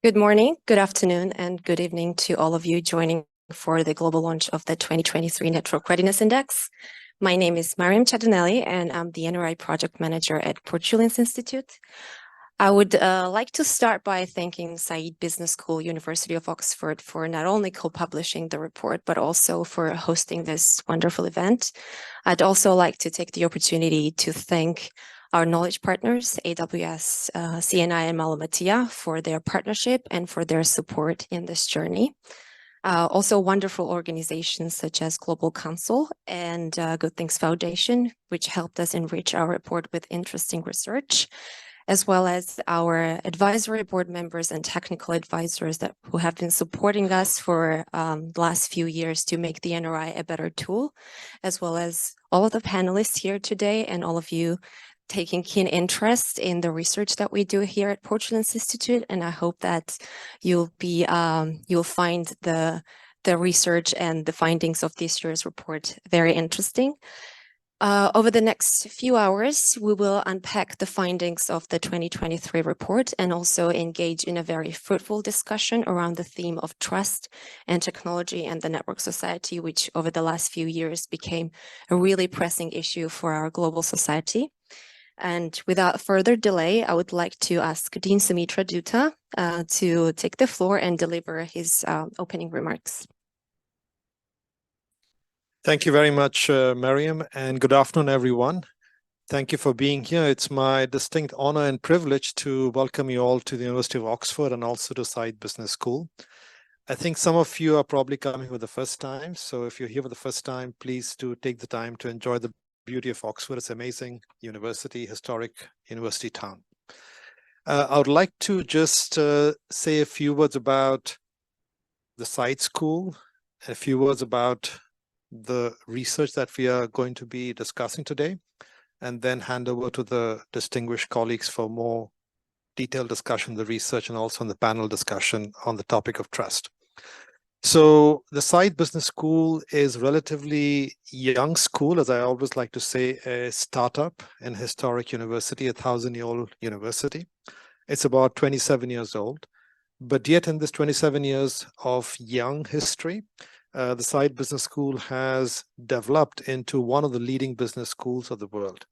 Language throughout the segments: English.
Good morning, good afternoon, and good evening to all of you joining for the global launch of the 2023 Network Readiness Index. My name is Mariam Chadinelli, and I'm the NRI Project Manager at Portulans Institute. I would like to start by thanking Said Business School, University of Oxford, for not only co-publishing the report, but also for hosting this wonderful event. I'd also like to take the opportunity to thank our knowledge partners, AWS, CNI, and Malomatia, for their partnership and for their support in this journey. Also wonderful organizations such as Global Council and Good Things Foundation, which helped us enrich our report with interesting research, as well as our advisory board members and technical advisors who have been supporting us for the last few years to make the NRI a better tool, as well as all of the panelists here today and all of you taking keen interest in the research that we do here at Portulans Institute. And I hope that you'll find the research and the findings of this year's report very interesting. Over the next few hours, we will unpack the findings of the 2023 report and also engage in a very fruitful discussion around the theme of trust and technology and the network society, which over the last few years became a really pressing issue for our global society. And without further delay, I would like to ask Dean Soumitra Dutta to take the floor and deliver his opening remarks. Thank you very much, Mariam, and good afternoon, everyone. Thank you for being here. It's my distinct honor and privilege to welcome you all to the University of Oxford and also to Said Business School. I think some of you are probably coming for the first time, so if you're here for the first time, please do take the time to enjoy the beauty of Oxford. It's amazing university, historic university town. I would like to just say a few words about the Said School, a few words about the research that we are going to be discussing today, and then hand over to the distinguished colleagues for more detailed discussion of the research and also on the panel discussion on the topic of trust. So the Said Business School is a relatively young school, as I always like to say, a startup and historic university, a 1,000-year-old university. It's about 27 years old, but yet in this 27 years of young history, the Said Business School has developed into one of the leading business schools of the world.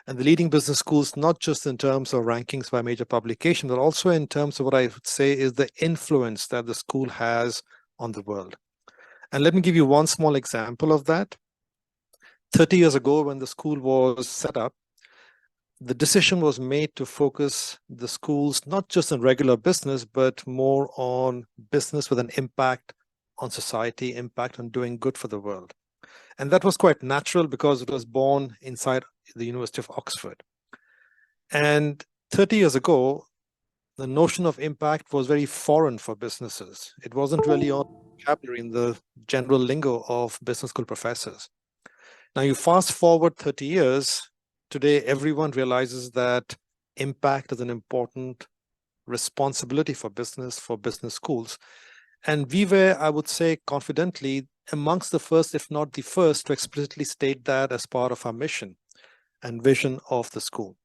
And the leading business schools, not just in terms of rankings by major publication, but also in terms of what I would say is the influence that the school has on the world. And let me give you one small example of that. 30 years ago, when the school was set up, the decision was made to focus the schools not just on regular business, but more on business with an impact on society, impact on doing good for the world. And that was quite natural because it was born inside the University of Oxford. And 30 years ago, the notion of impact was very foreign for businesses. It wasn't really on vocabulary in the general lingo of business school professors. Now you fast forward 30 years, today everyone realizes that impact is an important responsibility for business schools. And we were, I would say confidently, amongst the first, if not the first, to explicitly state that as part of our mission and vision of the school.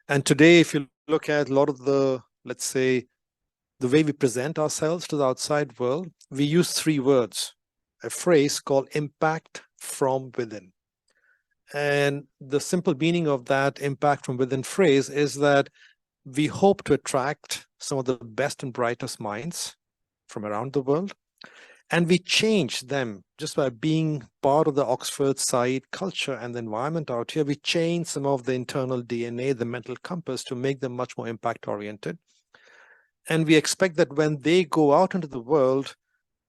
And today, if you look at a lot of the, let's say, the way we present ourselves to the outside world, we use three words, a phrase called impact from within. And the simple meaning of that impact from within phrase is that we hope to attract some of the best and brightest minds from around the world, and we change them just by being part of the Oxford Said culture and the environment out here. We change some of the internal DNA, the mental compass, to make them much more impact oriented. And we expect that when they go out into the world,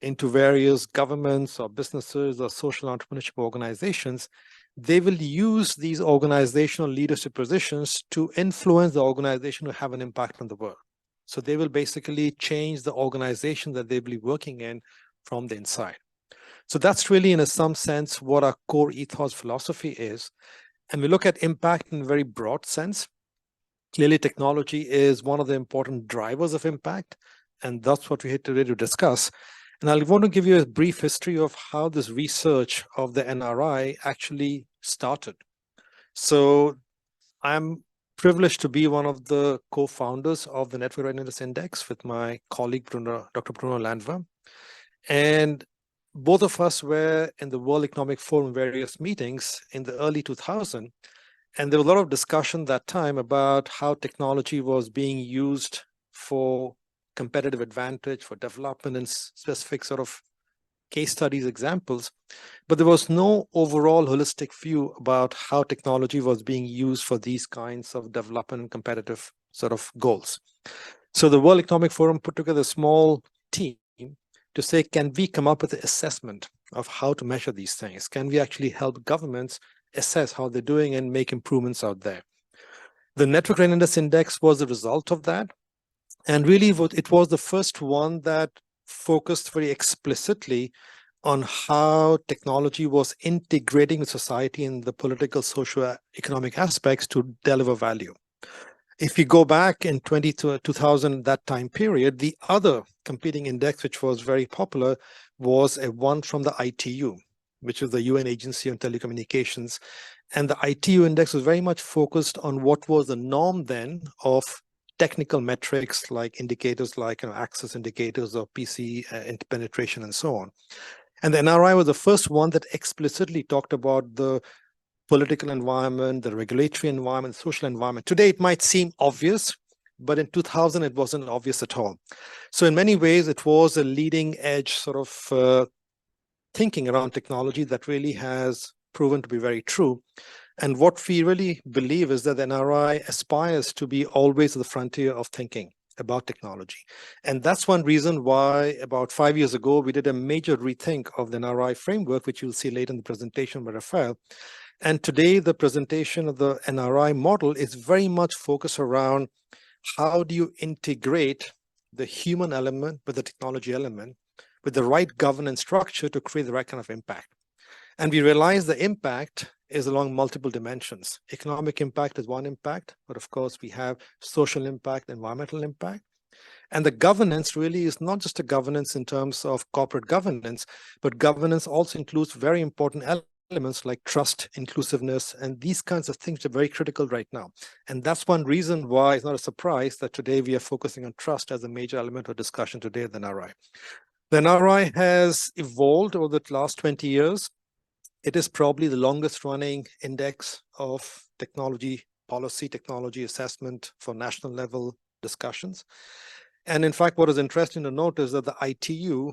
into various governments or businesses or social entrepreneurship organizations, they will use these organizational leadership positions to influence the organization to have an impact on the world. So they will basically change the organization that they will be working in from the inside. So that's really, in some sense, what our core ethos philosophy is. And we look at impact in a very broad sense. Clearly, technology is one of the important drivers of impact, and that's what we're here today to discuss. And I want to give you a brief history of how this research of the NRI actually started. So I'm privileged to be one of the co-founders of the Network Readiness Index with my colleague, Dr. Bruno Lanvin. And both of us were in the World Economic Forum various meetings in the early 2000s. And there was a lot of discussion that time about how technology was being used for competitive advantage, for development and specific sort of case studies, examples. But there was no overall holistic view about how technology was being used for these kinds of development and competitive sort of goals. So the World Economic Forum put together a small team to say, can we come up with an assessment of how to measure these things? Can we actually help governments assess how they're doing and make improvements out there? The Network Readiness Index was a result of that. And really, it was the first one that focused very explicitly on how technology was integrating with society in the political, socio-economic aspects to deliver value. If you go back in 2000, that time period, the other competing index, which was very popular, was a one from the ITU, which is the UN Agency on Telecommunications. And the ITU index was very much focused on what was the norm then of technical metrics, like indicators like access indicators or PC penetration and so on. And the NRI was the first one that explicitly talked about the political environment, the regulatory environment, social environment. Today, it might seem obvious, but in 2000, it wasn't obvious at all. So in many ways, it was a leading edge sort of thinking around technology that really has proven to be very true. And what we really believe is that the NRI aspires to be always at the frontier of thinking about technology. And that's one reason why about 5 years ago, we did a major rethink of the NRI framework, which you'll see later in the presentation by Rafael. And today, the presentation of the NRI model is very much focused around how do you integrate the human element with the technology element with the right governance structure to create the right kind of impact. And we realize the impact is along multiple dimensions. Economic impact is one impact, but of course we have social impact, environmental impact. And the governance really is not just a governance in terms of corporate governance, but governance also includes very important elements like trust, inclusiveness, and these kinds of things are very critical right now. And that's one reason why it's not a surprise that today we are focusing on trust as a major element of discussion today at the NRI. The NRI has evolved over the last 20 years. It is probably the longest running index of technology policy, technology assessment for national level discussions. And in fact, what is interesting to note is that the ITU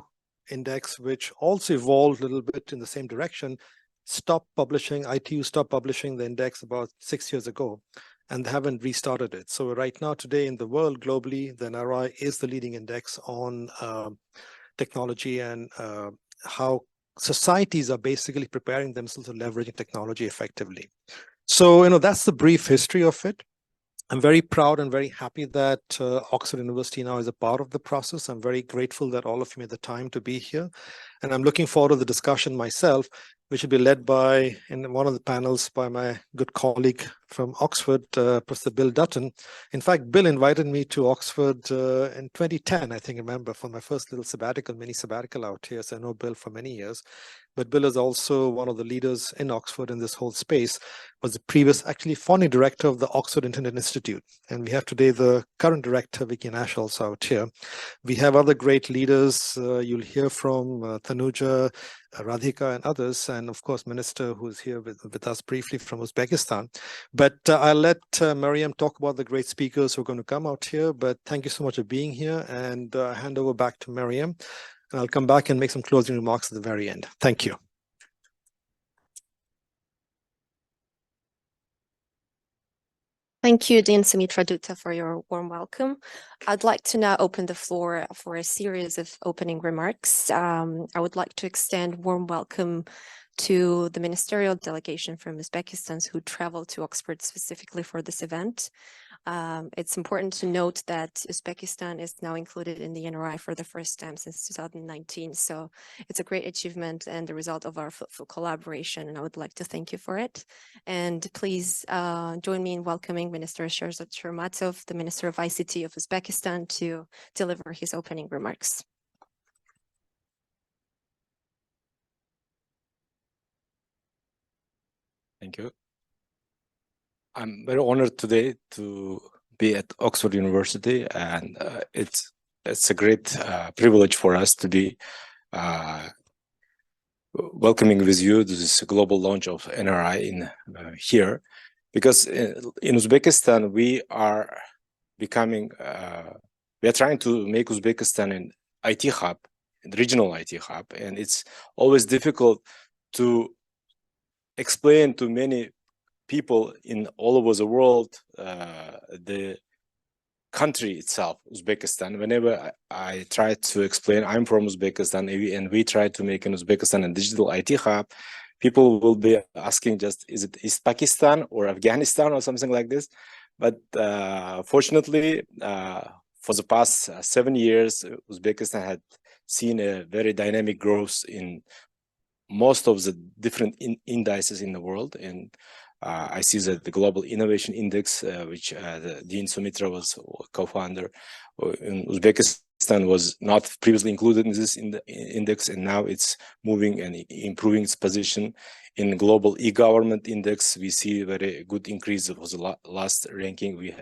index, which also evolved a little bit in the same direction, ITU stopped publishing the index about 6 years ago, and they haven't restarted it. So right now, today in the world, globally, the NRI is the leading index on technology and how societies are basically preparing themselves to leveraging technology effectively. So, that's the brief history of it. I'm very proud and very happy that Oxford University now is a part of the process. I'm very grateful that all of you made the time to be here. And I'm looking forward to the discussion myself, which will be led by, in one of the panels, by my good colleague from Oxford, Professor Bill Dutton. In fact, Bill invited me to Oxford in 2010, I think, remember, for my first little mini sabbatical out here. So I know Bill for many years. But Bill is also one of the leaders in Oxford in this whole space, was the previous, actually, founding director of the Oxford Internet Institute. And we have today the current director, Vicky Nash, also out here. We have other great leaders. You'll hear from Tanuja, Radhika, and others, and of course, Minister, who's here with us briefly from Uzbekistan. But I'll let Mariam talk about the great speakers who are going to come out here. But thank you so much for being here, and hand over back to Mariam. And I'll come back and make some closing remarks at the very end. Thank you. Thank you, Dean Soumitra Dutta, for your warm welcome. I'd like to now open the floor for a series of opening remarks. I would like to extend warm welcome to the ministerial delegation from Uzbekistan who traveled to Oxford specifically for this event. It's important to note that Uzbekistan is now included in the NRI for the first time since 2019. So it's a great achievement and the result of our fruitful collaboration, and I would like to thank you for it. And please join me in welcoming Minister Sherzod Shermatov, the Minister of ICT of Uzbekistan, to deliver his opening remarks. Thank you. I'm very honored today to be at Oxford University, and it's a great privilege for us to be welcoming with you to this global launch of NRI in here, because in Uzbekistan we are becoming we are trying to make Uzbekistan an IT hub, a regional IT hub, and it's always difficult to explain to many people in all over the world the country itself, Uzbekistan. Whenever I try to explain, I'm from Uzbekistan, and we try to make in Uzbekistan a digital IT hub, people will be asking just, is it East Pakistan or Afghanistan or something like this? But fortunately, for the past 7 years, Uzbekistan had seen a very dynamic growth in most of the different indices in the world. And I see that the Global Innovation Index, which Dean Soumitra was co-founder in Uzbekistan, was not previously included in this index, and now it's moving and improving its position. In the Global E-Government Index, we see a very good increase. It was the last ranking. We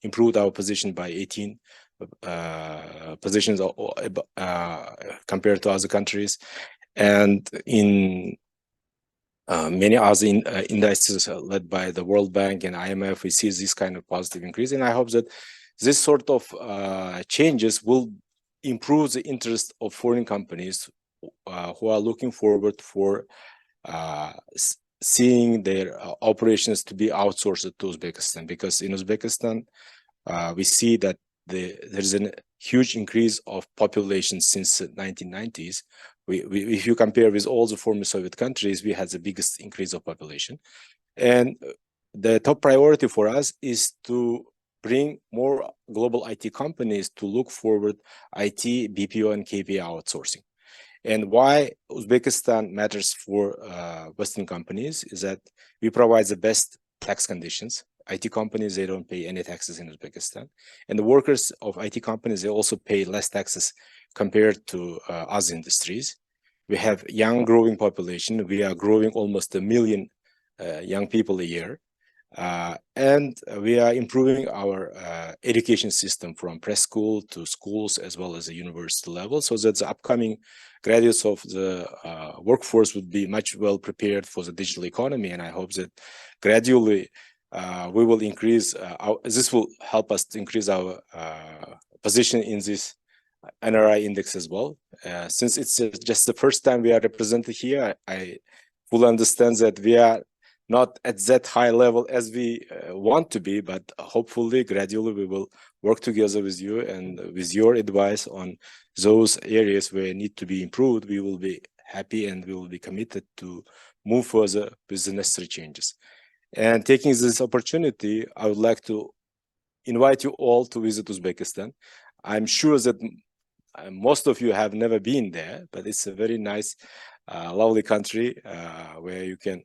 improved our position by 18 positions compared to other countries. And in many other indices led by the World Bank and IMF, we see this kind of positive increase. And I hope that this sort of changes will improve the interest of foreign companies who are looking forward for seeing their operations to be outsourced to Uzbekistan. Because in Uzbekistan, we see that there's a huge increase of population since the 1990s. If you compare with all the former Soviet countries, we had the biggest increase of population. And the top priority for us is to bring more global IT companies to look forward IT, BPO, and KPI outsourcing. And why Uzbekistan matters for Western companies is that we provide the best tax conditions. IT companies, they don't pay any taxes in Uzbekistan. And the workers of IT companies, they also pay less taxes compared to other industries. We have young growing population. We are growing almost 1 million young people a year. And we are improving our education system from preschool to schools as well as the university level, so that the upcoming graduates of the workforce would be much well prepared for the digital economy. And I hope that gradually we will increase, this will help us to increase our position in this NRI index as well. Since it's just the first time we are represented here, I fully understand that we are not at that high level as we want to be, but hopefully gradually we will work together with you, and with your advice on those areas where need to be improved, we will be happy and we will be committed to move further with the necessary changes. And taking this opportunity, I would like to invite you all to visit Uzbekistan. I'm sure that most of you have never been there, but it's a very nice, lovely country where you can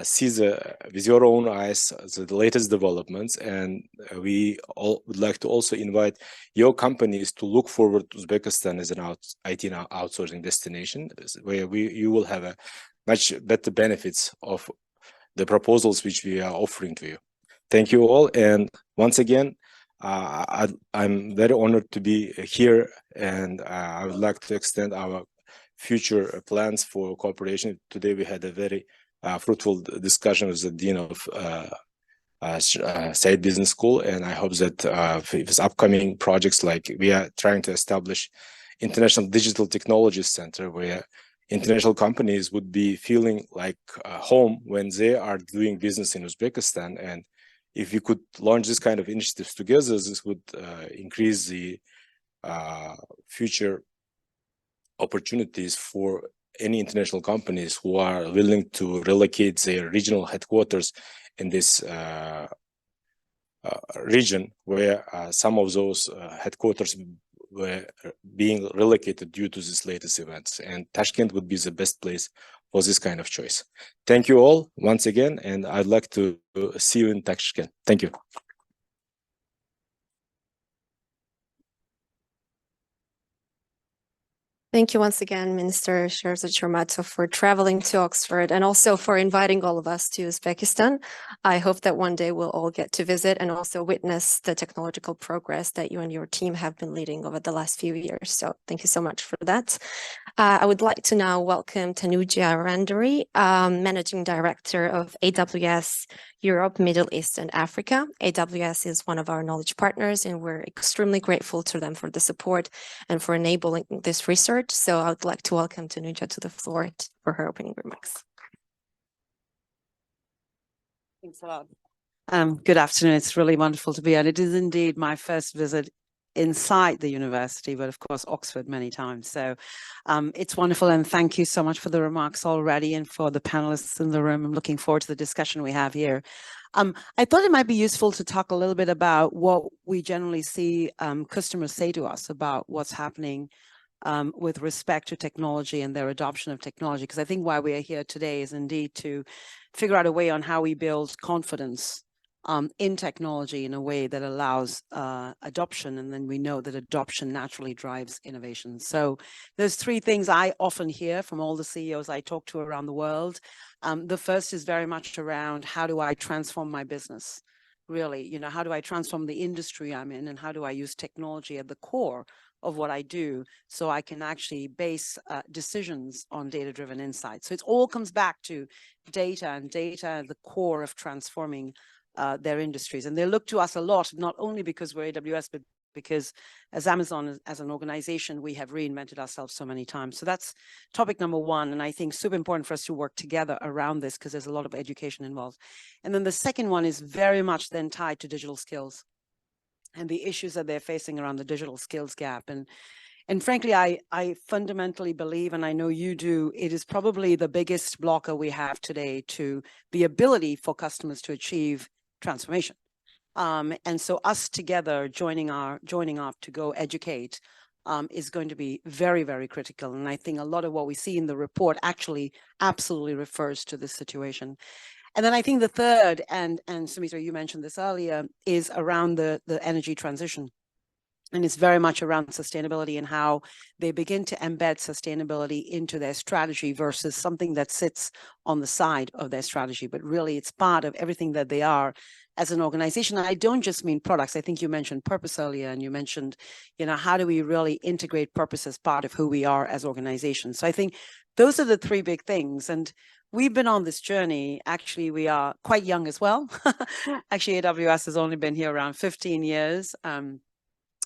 see with your own eyes the latest developments. And we all would like to also invite your companies to look forward to Uzbekistan as an IT outsourcing destination, where you will have a much better benefits of the proposals which we are offering to you. Thank you all. And once again, I'm very honored to be here, and I would like to extend our future plans for cooperation. Today we had a very fruitful discussion with the Dean of Said Business School, and I hope that with upcoming projects, like we are trying to establish International Digital Technologies Center, where international companies would be feeling like home when they are doing business in Uzbekistan. And if we could launch this kind of initiatives together, this would increase the future opportunities for any international companies who are willing to relocate their regional headquarters in this region, where some of those headquarters were being relocated due to these latest events. And Tashkent would be the best place for this kind of choice. Thank you all once again, and I'd like to see you in Tashkent. Thank you. Thank you once again, Minister Shermatov, for traveling to Oxford and also for inviting all of us to Uzbekistan. I hope that one day we'll all get to visit and also witness the technological progress that you and your team have been leading over the last few years. So thank you so much for that. I would like to now welcome Tanuja Randery, Managing Director of AWS Europe, Middle East, and Africa. AWS is one of our knowledge partners, and we're extremely grateful to them for the support and for enabling this research. So I would like to welcome Tanuja to the floor for her opening remarks. Thanks a lot. Good afternoon. It's really wonderful to be here. It is indeed my first visit inside the university, but of course Oxford many times. So it's wonderful, and thank you so much for the remarks already and for the panelists in the room. I'm looking forward to the discussion we have here. I thought it might be useful to talk a little bit about what we generally see customers say to us about what's happening with respect to technology and their adoption of technology, because I think why we are here today is indeed to figure out a way on how we build confidence in technology in a way that allows adoption, and then we know that adoption naturally drives innovation. So there's three things I often hear from all the CEOs I talk to around the world. The first is very much around, how do I transform my business? Really, you know, how do I transform the industry I'm in, and how do I use technology at the core of what I do so I can actually base decisions on data-driven insights? So it all comes back to data, and data at the core of transforming their industries. And they look to us a lot, not only because we're AWS, but because as Amazon, as an organization, we have reinvented ourselves so many times. So that's topic number one. And I think super important for us to work together around this, because there's a lot of education involved. And then the second one is very much then tied to digital skills and the issues that they're facing around the digital skills gap. And frankly, I fundamentally believe, and I know you do, it is probably the biggest blocker we have today to the ability for customers to achieve transformation. And so us together joining up to go educate is going to be very, very critical. And I think a lot of what we see in the report actually absolutely refers to this situation. And then I think the third, and Soumitra, you mentioned this earlier, is around the energy transition. And it's very much around sustainability and how they begin to embed sustainability into their strategy versus something that sits on the side of their strategy. But really, it's part of everything that they are as an organization. And I don't just mean products. I think you mentioned purpose earlier, and you mentioned, you know, how do we really integrate purpose as part of who we are as organizations? So I think those are the three big things. And we've been on this journey. Actually, we are quite young as well. Actually, AWS has only been here around 15 years.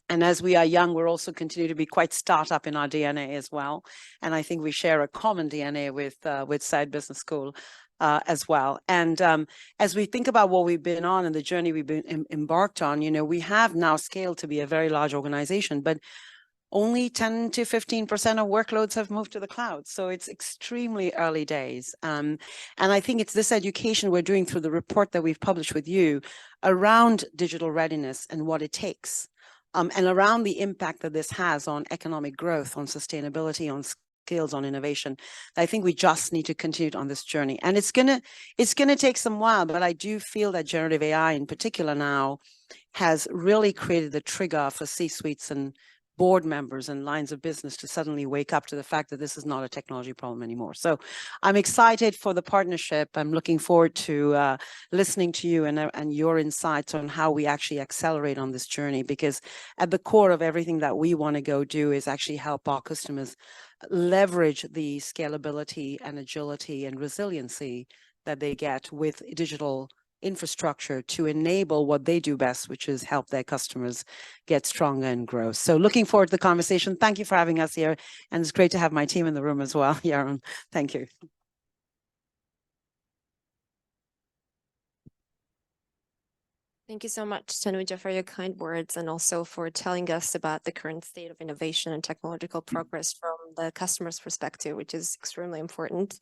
And as we are young, we're also continue to be quite startup in our DNA as well. And I think we share a common DNA with Side Business School as well. And as we think about what we've been on and the journey we've been embarked on, you know, we have now scaled to be a very large organization, but only 10 to 15% of workloads have moved to the cloud. So it's extremely early days. And I think it's this education we're doing through the report that we've published with you around digital readiness and what it takes. And around the impact that this has on economic growth, on sustainability, on skills, on innovation. I think we just need to continue on this journey. And it's gonna take some while, but I do feel that generative AI in particular now has really created the trigger for C-suites and board members and lines of business to suddenly wake up to the fact that this is not a technology problem anymore. So I'm excited for the partnership. I'm looking forward to listening to you and your insights on how we actually accelerate on this journey, because at the core of everything that we want to go do is actually help our customers leverage the scalability and agility and resiliency that they get with digital infrastructure to enable what they do best, which is help their customers get stronger and grow. So looking forward to the conversation. Thank you for having us here. And it's great to have my team in the room as well, Yaron. Thank you. Thank you so much, Tanuja, for your kind words and also for telling us about the current state of innovation and technological progress from the customer's perspective, which is extremely important.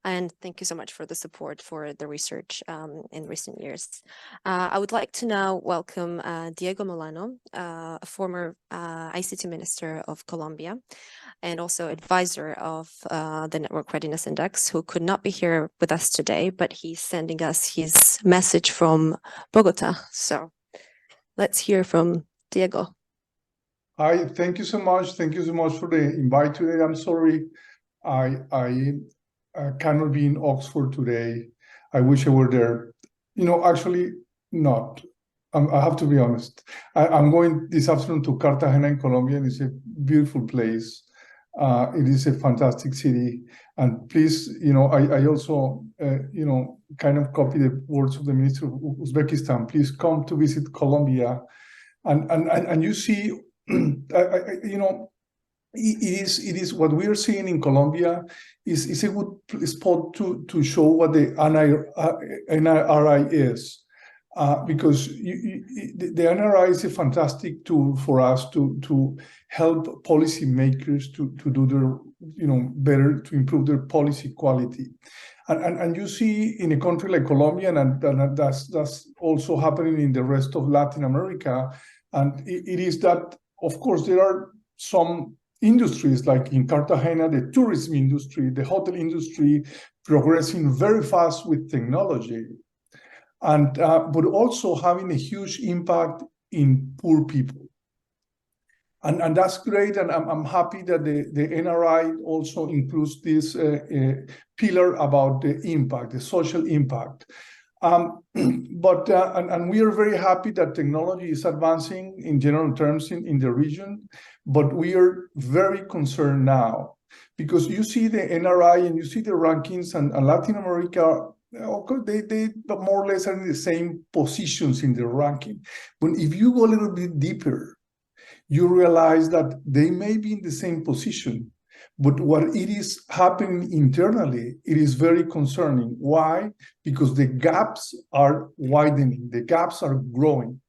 And thank you so much for the support for the research in recent years. I would like to now welcome Diego Molano, a former ICT Minister of Colombia and also advisor of the Network Readiness Index, who could not be here with us today, but he's sending us his message from Bogota. So let's hear from Diego. Hi, thank you so much. Thank you so much for the invite today. I'm sorry I cannot be in Oxford today. I wish I were there. Actually not. I have to be honest. I'm going this afternoon to Cartagena in Colombia, and it's a beautiful place. It is a fantastic city. And please, I also, kind of copy the words of the Minister of Uzbekistan. Please come to visit Colombia. And you see, it is what we are seeing in Colombia is a good spot to show what the NRI is, because the NRI is a fantastic tool for us to help policymakers to do their better, to improve their policy quality. And you see in a country like Colombia, and that's also happening in the rest of Latin America. And it is that, of course, there are some industries like in Cartagena, the tourism industry, the hotel industry, progressing very fast with technology, and but also having a huge impact in poor people. And that's great, and I'm happy that the NRI also includes this pillar about the impact, the social impact. But we are very happy that technology is advancing in general terms in the region, but we are very concerned now because you see the NRI and you see the rankings, and Latin America, they more or less are in the same positions in the ranking. But if you go a little bit deeper, you realize that they may be in the same position, but what it is happening internally, it is very concerning. Why? Because the gaps are widening, the gaps are growing.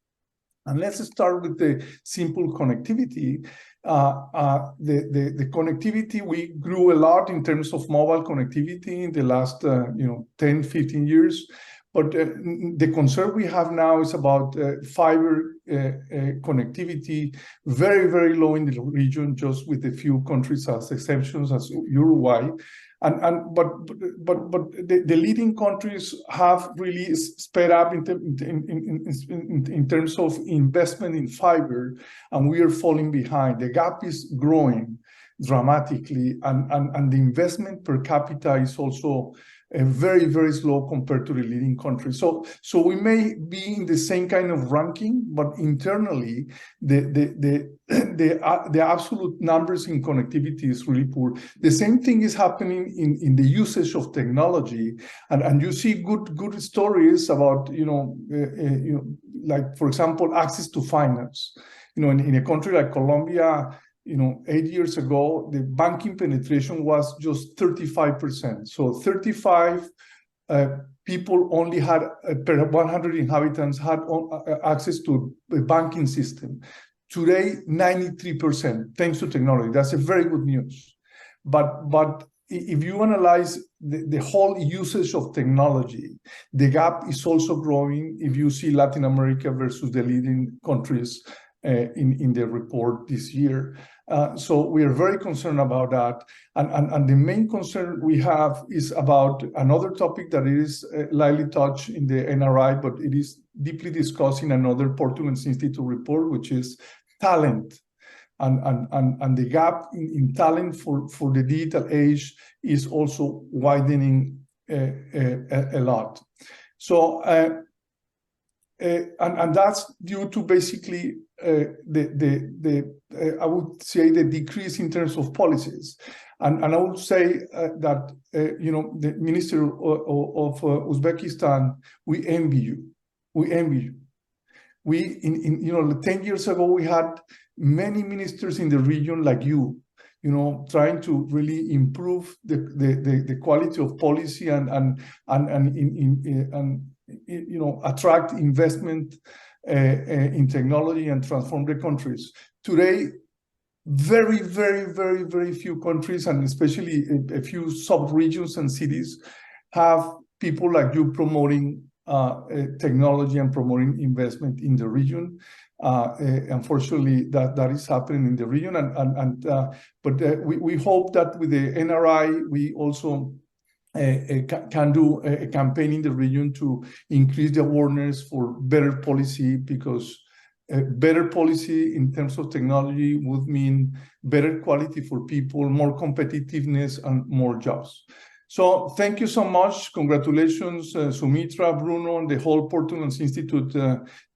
And let's start with the simple connectivity. The connectivity, we grew a lot in terms of mobile connectivity in the last 10, 15 years. But the concern we have now is about fiber connectivity, very, very low in the region, just with a few countries as exceptions, as Uruguay. But the leading countries have really sped up in terms of investment in fiber, and we are falling behind. The gap is growing dramatically, and the investment per capita is also very, very slow compared to the leading countries. So we may be in the same kind of ranking, but internally, the absolute numbers in connectivity is really poor. The same thing is happening in the usage of technology, and you see good stories about like, for example, access to finance. In a country like Colombia, 8 years ago, the banking penetration was just 35%. So 35 people only had, per 100 inhabitants, had access to a banking system. Today, 93%, thanks to technology. That's a very good news. But if you analyze the whole usage of technology, the gap is also growing if you see Latin America versus the leading countries in the report this year. So we are very concerned about that. And the main concern we have is about another topic that is lightly touched in the NRI, but it is deeply discussed in another Portulans Institute report, which is talent. And the gap in talent for the digital age is also widening a lot. So, and that's due to basically I would say the decrease in terms of policies, and I would say that the Minister of Uzbekistan, we envy you. We envy you. We 10 years ago we had many ministers in the region like you, trying to really improve the quality of policy and attract investment in technology and transform the countries. Today, very, very, very, very few countries, and especially a few sub-regions and cities, have people like you promoting technology and promoting investment in the region. Unfortunately, that is happening in the region, but we hope that with the NRI, we also can do a campaign in the region to increase the awareness for better policy, because better policy in terms of technology would mean better quality for people, more competitiveness, and more jobs. So thank you so much. Congratulations, Soumitra, Bruno, and the whole Portulans Institute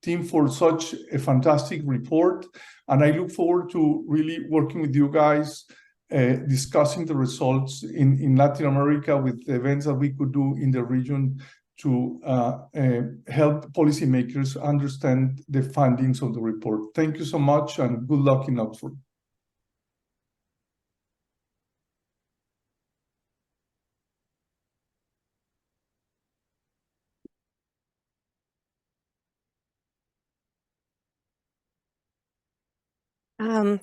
team for such a fantastic report. And I look forward to really working with you guys, discussing the results in Latin America with the events that we could do in the region to help policymakers understand the findings of the report. Thank you so much, and good luck in Oxford.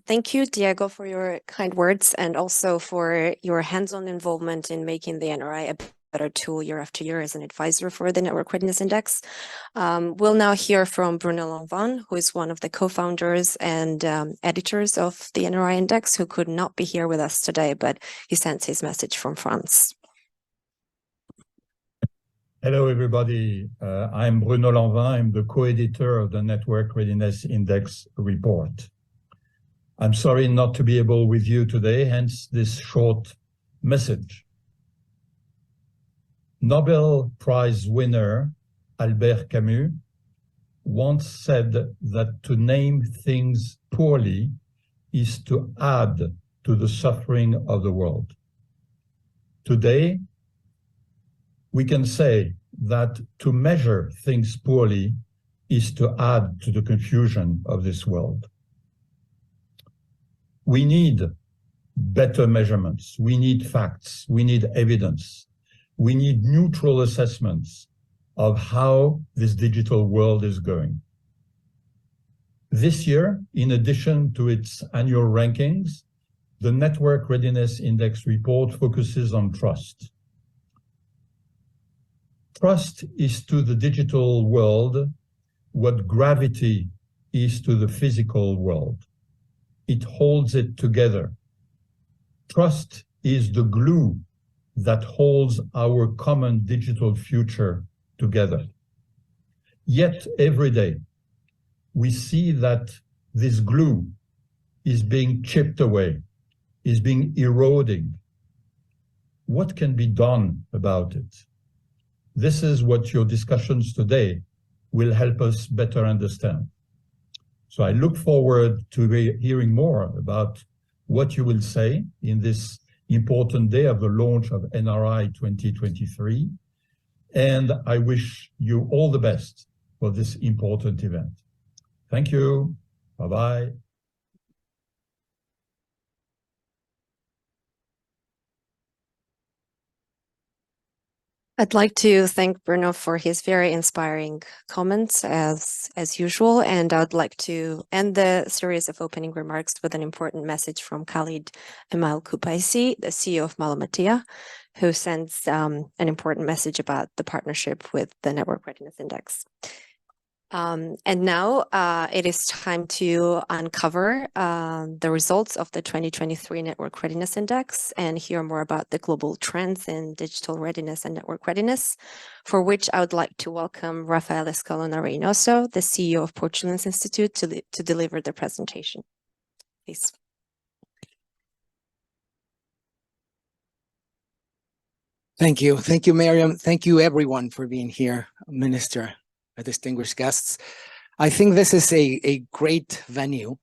Thank you, Diego, for your kind words and also for your hands-on involvement in making the NRI a better tool year after year as an advisor for the Network Readiness Index. We'll now hear from Bruno Lanvin, who is one of the co-founders and editors of the NRI Index, who could not be here with us today, but he sends his message from France. Hello, everybody. I'm Bruno Lanvin. I'm the co-editor of the Network Readiness Index report. I'm sorry not to be able with you today, hence this short message. Nobel Prize winner Albert Camus once said that to name things poorly is to add to the suffering of the world. Today, we can say that to measure things poorly is to add to the confusion of this world. We need better measurements. We need facts. We need evidence. We need neutral assessments of how this digital world is going. This year, in addition to its annual rankings, the Network Readiness Index report focuses on trust. Trust is to the digital world what gravity is to the physical world. It holds it together. Trust is the glue that holds our common digital future together. Yet every day, we see that this glue is being chipped away, is being eroding. What can be done about it? This is what your discussions today will help us better understand. So I look forward to hearing more about what you will say in this important day of the launch of NRI 2023. And I wish you all the best for this important event. Thank you. Bye-bye. I'd like to thank Bruno for his very inspiring comments as usual, and I'd like to end the series of opening remarks with an important message from Khalid M Al Kubaisi, the CEO of Malomatia, who sends an important message about the partnership with the Network Readiness Index. And now it is time to uncover the results of the 2023 Network Readiness Index and hear more about the global trends in digital readiness and network readiness, for which I would like to welcome Rafael Escalona Reynoso, the CEO of Portulans Institute, to deliver the presentation. Please. Thank you. Thank you, Miriam. Thank you, everyone, for being here, Minister, distinguished guests. I think this is a great venue.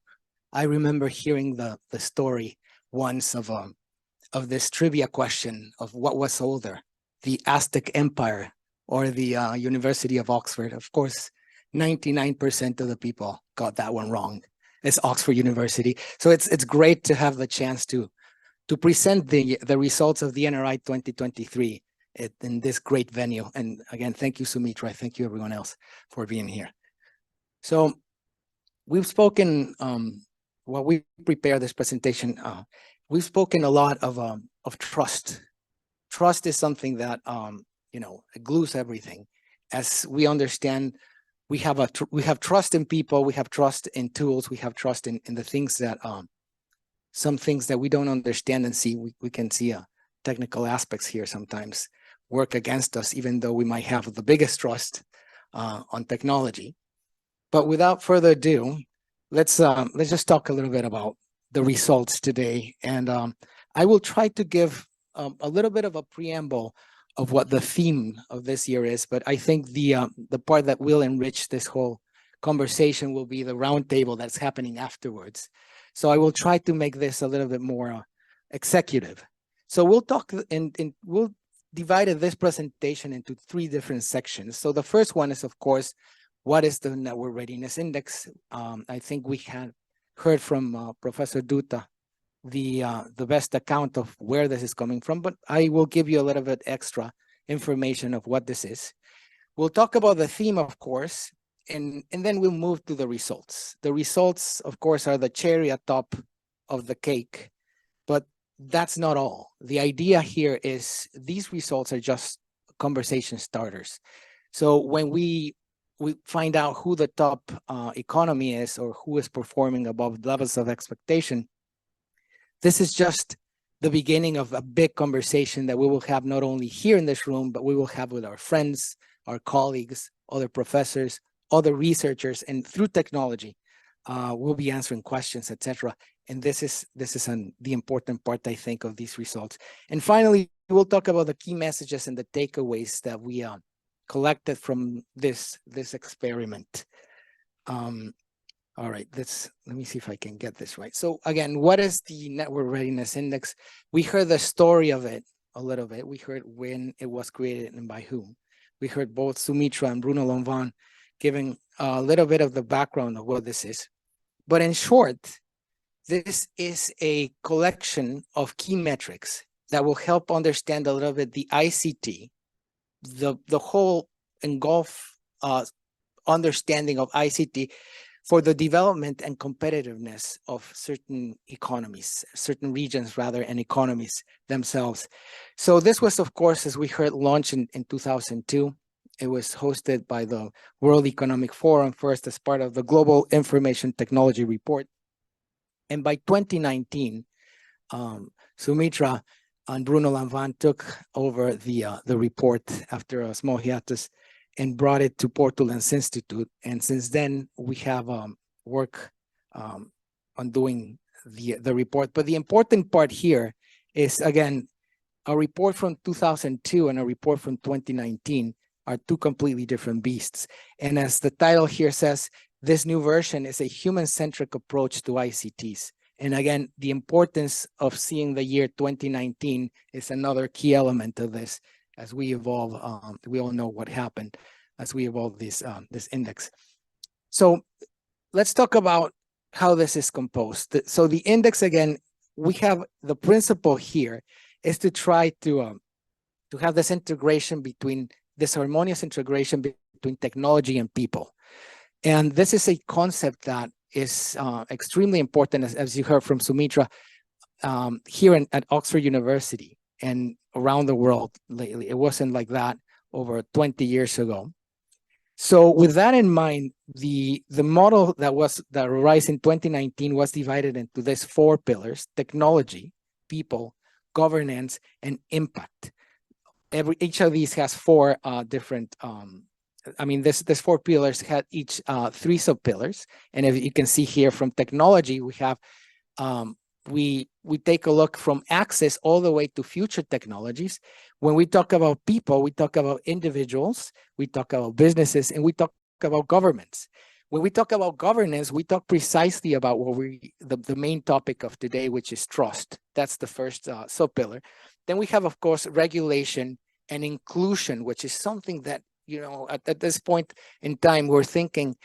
I remember hearing the story once of this trivia question of what was older, the Aztec Empire or the University of Oxford. Of course, 99% of the people got that one wrong. It's Oxford University. So it's great to have the chance to present the results of the NRI 2023 in this great venue. And again, thank you, Soumitra. Thank you, everyone else, for being here. So we've spoken, while we prepare this presentation, we've spoken a lot of trust. Trust is something that, it glues everything. As we understand, we have trust in people, we have trust in tools, we have trust in the things that, some things that we don't understand and see. We can see technical aspects here sometimes work against us, even though we might have the biggest trust on technology. But without further ado, let's just talk a little bit about the results today. And I will try to give a little bit of a preamble of what the theme of this year is. But I think the part that will enrich this whole conversation will be the roundtable that's happening afterwards. So I will try to make this a little bit more executive. So we'll talk we'll divide this presentation into 3 different sections. So the first one is, of course, what is the Network Readiness Index? I think we had heard from Professor Dutta the best account of where this is coming from, but I will give you a little bit extra information of what this is. We'll talk about the theme, of course, and then we'll move to the results. The results, of course, are the cherry atop of the cake, but that's not all. The idea here is these results are just conversation starters. So when we find out who the top economy is or who is performing above levels of expectation, this is just the beginning of a big conversation that we will have not only here in this room, but we will have with our friends, our colleagues, other professors, other researchers, and through technology, we'll be answering questions, etc. And this is the important part, I think, of these results. And finally, we'll talk about the key messages and the takeaways that we collected from this experiment. All right, let me see if I can get this right. So again, what is the Network Readiness Index? We heard the story of it a little bit. We heard when it was created and by whom. We heard both Soumitra and Bruno Lanvin giving a little bit of the background of what this is. But in short, this is a collection of key metrics that will help understand a little bit the ICT, the whole engulf understanding of ICT for the development and competitiveness of certain economies, certain regions rather, and economies themselves. So this was, of course, as we heard, launched in 2002. It was hosted by the World Economic Forum first as part of the Global Information Technology Report. And by 2019, Soumitra and Bruno Lanvin took over the report after a small hiatus and brought it to Portulans Institute. And since then, we have work on doing the report. But the important part here is, again, a report from 2002 and a report from 2019 are 2 completely different beasts. And as the title here says, this new version is a human-centric approach to ICTs. And again, the importance of seeing the year 2019 is another key element of this. As we evolve, we all know what happened as we evolve this index. So let's talk about how this is composed. So the index, again, we have the principle here is to try to have this integration between this harmonious integration between technology and people. And this is a concept that is extremely important, as you heard from Soumitra, here at Oxford University and around the world lately. It wasn't like that over 20 years ago. So with that in mind, the model that arose in 2019 was divided into these 4 pillars: technology, people, governance, and impact. Each of these has 4 different this 4 pillars had each 3 sub-pillars. And if you can see here from technology, we have we take a look from access all the way to future technologies. When we talk about people, we talk about individuals, we talk about businesses, and we talk about governments. When we talk about governance, we talk precisely about what the main topic of today, which is trust. That's the first sub-pillar. Then we have, of course, regulation and inclusion, which is something that, at this point in time, we're thinking,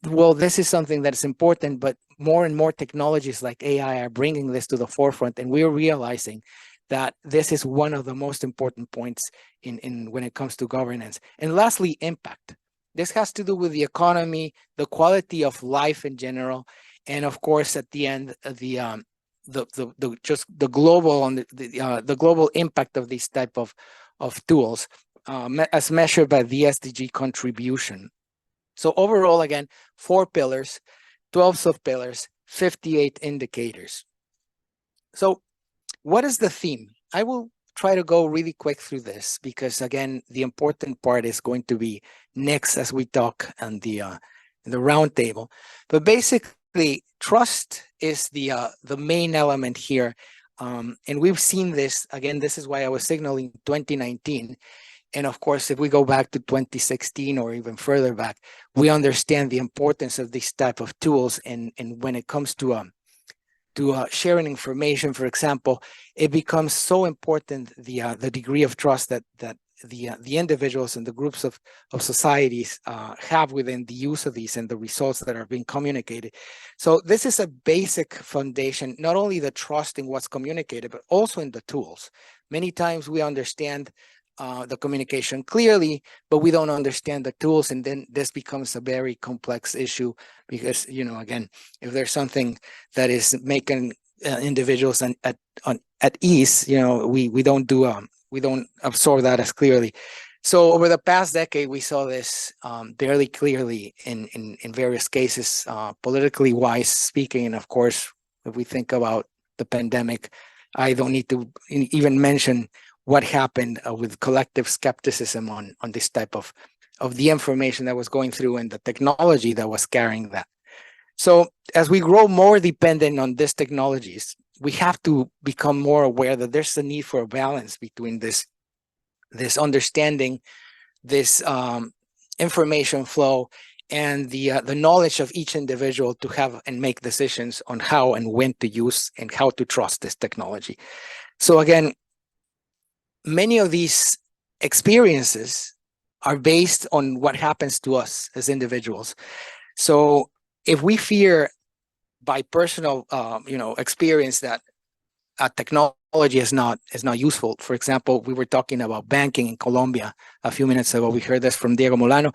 well, this is something that's important, but more and more technologies like AI are bringing this to the forefront, and we're realizing that this is one of the most important points when it comes to governance. And lastly, impact. This has to do with the economy, the quality of life in general, and of course, at the end, the global impact of these type of tools, as measured by the SDG contribution. So overall, again, 4 pillars, 12 sub-pillars, 58 indicators. So what is the theme? I will try to go really quick through this because, again, the important part is going to be next as we talk and round table. But basically, trust is the main element here. And we've seen this, again, this is why I was signaling 2019. And of course, if we go back to 2016 or even further back, we understand the importance of these type of tools. And when it comes to sharing information, for example, it becomes so important, the degree of trust that the individuals and the groups of societies have within the use of these and the results that are being communicated. So this is a basic foundation, not only the trust in what's communicated, but also in the tools. Many times we understand the communication clearly, but we don't understand the tools, and then this becomes a very complex issue because, again, if there's something that is making individuals at ease, we don't absorb that as clearly. So over the past decade, we saw this fairly clearly in various cases, politically wise speaking. And of course, if we think about the pandemic, I don't need to even mention what happened with collective skepticism on this type of the information that was going through and the technology that was carrying that. So as we grow more dependent on these technologies, we have to become more aware that there's a need for a balance between this understanding, this information flow, and the knowledge of each individual to have and make decisions on how and when to use and how to trust this technology. So again, many of these experiences are based on what happens to us as individuals. So if we fear by personal experience that technology is not useful. For example, we were talking about banking in Colombia a few minutes ago. We heard this from Diego Molano.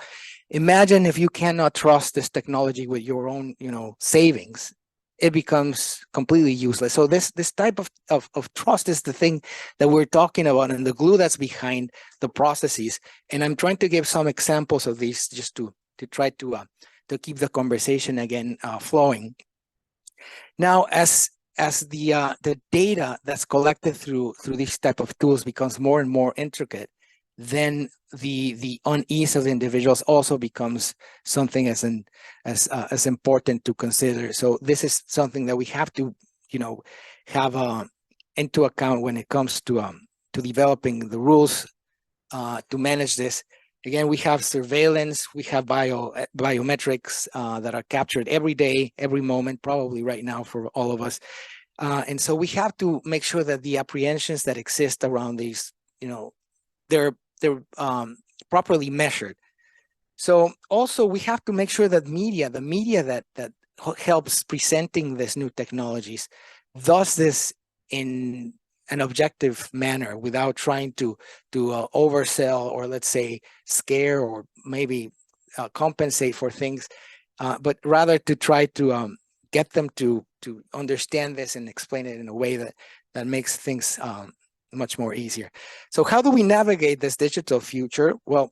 Imagine if you cannot trust this technology with your own savings, it becomes completely useless. So this type of trust is the thing that we're talking about and the glue that's behind the processes. And I'm trying to give some examples of these just to try to keep the conversation again flowing. Now, as the data that's collected through these type of tools becomes more and more intricate, then the unease of the individuals also becomes something as important to consider. So this is something that we have to have into account when it comes to developing the rules to manage this. Again, we have surveillance, we have biometrics that are captured every day, every moment, probably right now for all of us. And so we have to make sure that the apprehensions that exist around these, they're properly measured. So also we have to make sure that the media that helps presenting these new technologies does this in an objective manner without trying to oversell or, let's say, scare or maybe compensate for things, but rather to try to get them to understand this and explain it in a way that makes things much more easier. So how do we navigate this digital future? Well,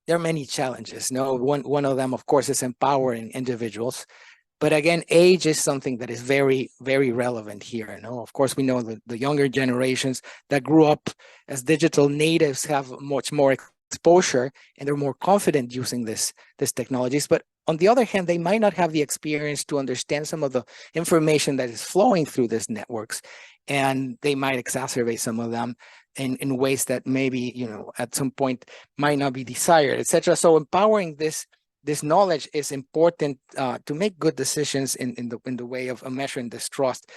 there are many challenges. One of them, of course, is empowering individuals. But again, age is something that is very, very relevant here. Of course, we know that the younger generations that grew up as digital natives have much more exposure and they're more confident using these technologies. But on the other hand, they might not have the experience to understand some of the information that is flowing through these networks, and they might exacerbate some of them in ways that maybe at some point might not be desired, etc. So empowering this knowledge is important to make good decisions in the way of measuring this trust.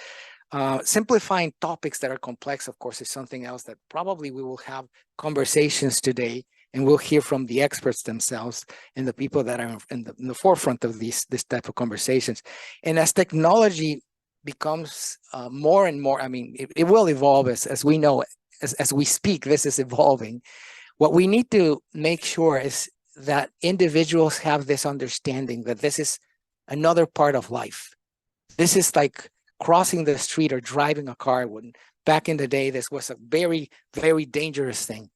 Simplifying topics that are complex, of course, is something else that probably we will have conversations today, and we'll hear from the experts themselves and the people that are in the forefront of this type of conversations. And as technology becomes more and more, it will evolve as we know, as we speak, this is evolving. What we need to make sure is that individuals have this understanding that this is another part of life. This is like crossing the street or driving a car. When back in the day, this was a very, very dangerous thing.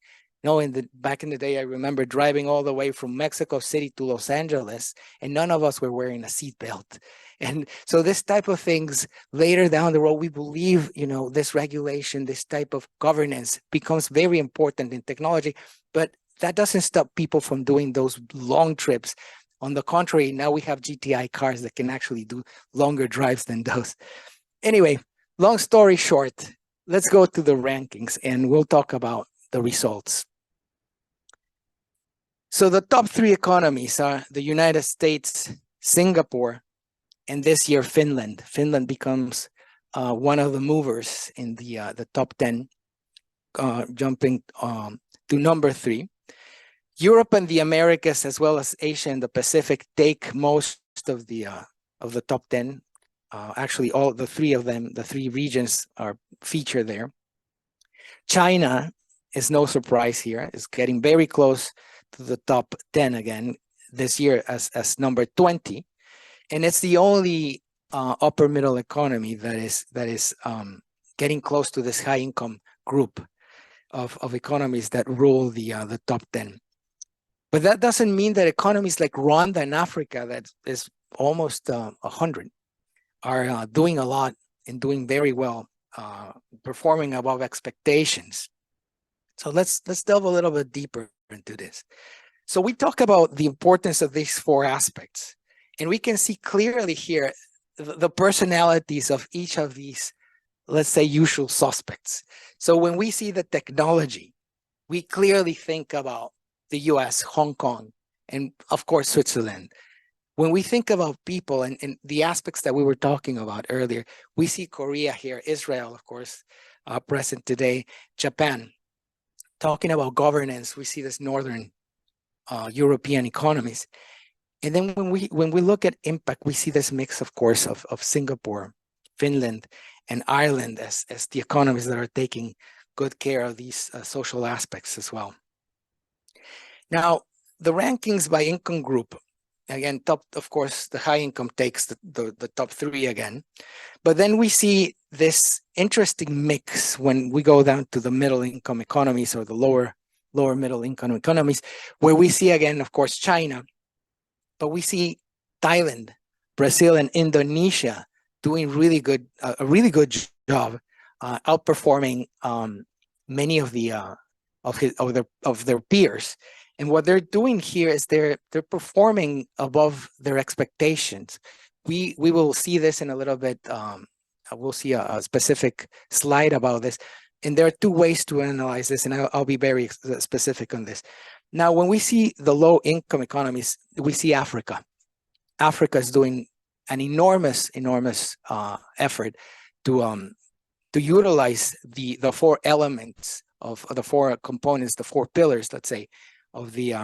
Back in the day, I remember driving all the way from Mexico City to Los Angeles, and none of us were wearing a seatbelt. And so this type of things later down the road, we believe, this regulation, this type of governance becomes very important in technology, but that doesn't stop people from doing those long trips On the contrary, now we have GTI cars that can actually do longer drives than those. Anyway, long story short, let's go to the rankings and we'll talk about the results. So the top 3 economies are the United States, Singapore, and this year Finland. Finland becomes one of the movers in the top 10, jumping to number 3. Europe and the Americas, as well as Asia and the Pacific, take most of the top 10. Actually, all the 3 of them, the 3 regions, are featured there. China is no surprise here; is getting very close to the top 10 again this year as number 20, and it's the only upper middle economy that is getting close to this high income group of economies that rule the top 10. But that doesn't mean that economies like Rwanda in Africa, that is almost 100, are doing a lot and doing very well, performing above expectations. So let's delve a little bit deeper into this. So we talk about the importance of these 4 aspects, and we can see clearly here the personalities of each of these, let's say, usual suspects. So when we see the technology, we clearly think about the US, Hong Kong, and of course, Switzerland. When we think about people and the aspects that we were talking about earlier, we see Korea here, Israel, of course, present today, Japan. Talking about governance, we see this Northern European economies. And then when we look at impact, we see this mix, of course, of Singapore, Finland, and Ireland as the economies that are taking good care of these social aspects as well. Now, the rankings by income group, again, top, of course, the high income takes the top 3 again. But then we see this interesting mix when we go down to the middle income economies or the lower middle income economies, where we see again, of course, China, but we see Thailand, Brazil, and Indonesia doing really good, a really good job, outperforming many of their peers. And what they're doing here is they're performing above their expectations. We will see this in a little bit. We'll see a specific slide about this. And there are 2 ways to analyze this, and I'll be very specific on this. Now, when we see the low income economies, we see Africa. Africa is doing an enormous effort to utilize the 4 elements of the 4 components, the 4 pillars, let's say, of the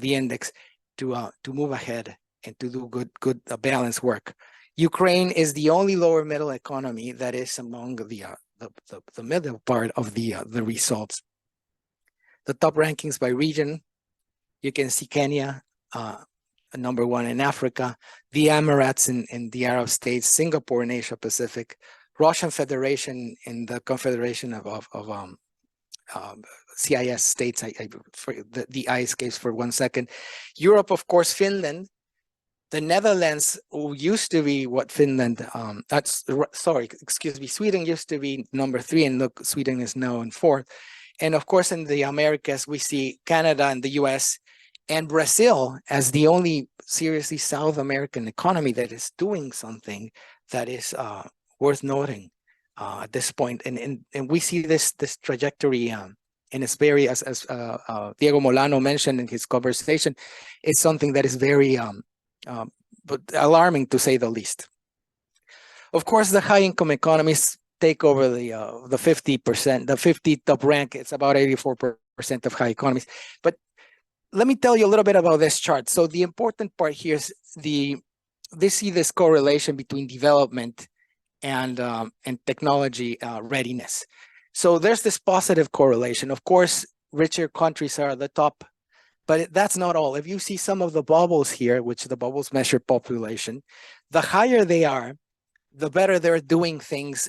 index to move ahead and to do good balanced work. Ukraine is the only lower middle economy that is among the middle part of the results. The top rankings by region, you can see Kenya, number 1 in Africa, the Emirates in the Arab states, Singapore in Asia Pacific, Russian Federation in the Confederation of CIS states. The I escapes for 1 second. Europe, of course, Finland. The Netherlands used to be what Finland, Sweden used to be number 3, and look, Sweden is now in 4th. And of course, in the Americas, we see Canada and the US and Brazil as the only seriously South American economy that is doing something that is worth noting at this point. And we see this trajectory, and it's very, as Diego Molano mentioned in his conversation, it's something that is very but alarming, to say the least. Of course, the high income economies take over the 50%, the 50 top rank. It's about 84% of high economies. But let me tell you a little bit about this chart. So the important part here is they see this correlation between development and technology readiness. So there's this positive correlation. Of course, richer countries are at the top, but that's not all. If you see some of the bubbles here, which the bubbles measure population, the higher they are, the better they're doing things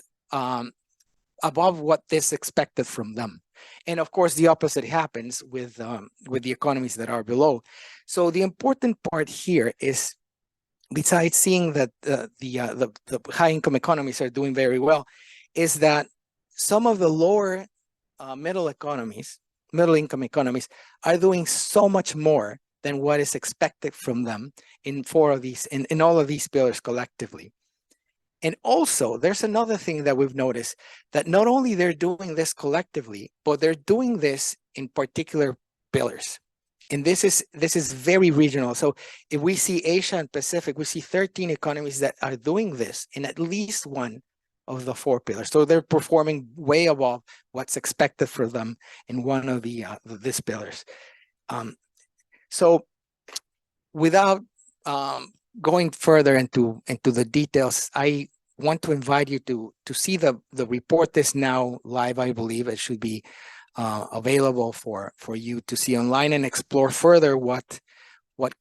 above what is expected from them. And of course, the opposite happens with the economies that are below. So the important part here is, besides seeing that the high-income economies are doing very well, is that some of the lower middle-income economies are doing so much more than what is expected from them in four of these, in all of these pillars collectively. And also, there's another thing that we've noticed, that not only they're doing this collectively, but they're doing this in particular pillars. And this is very regional. So if we see Asia and Pacific, we see 13 economies that are doing this in at least one of the four pillars. So they're performing way above what's expected for them in one of these pillars. So without going further into the details, I want to invite you to see the report is now live. I believe it should be available for you to see online and explore further what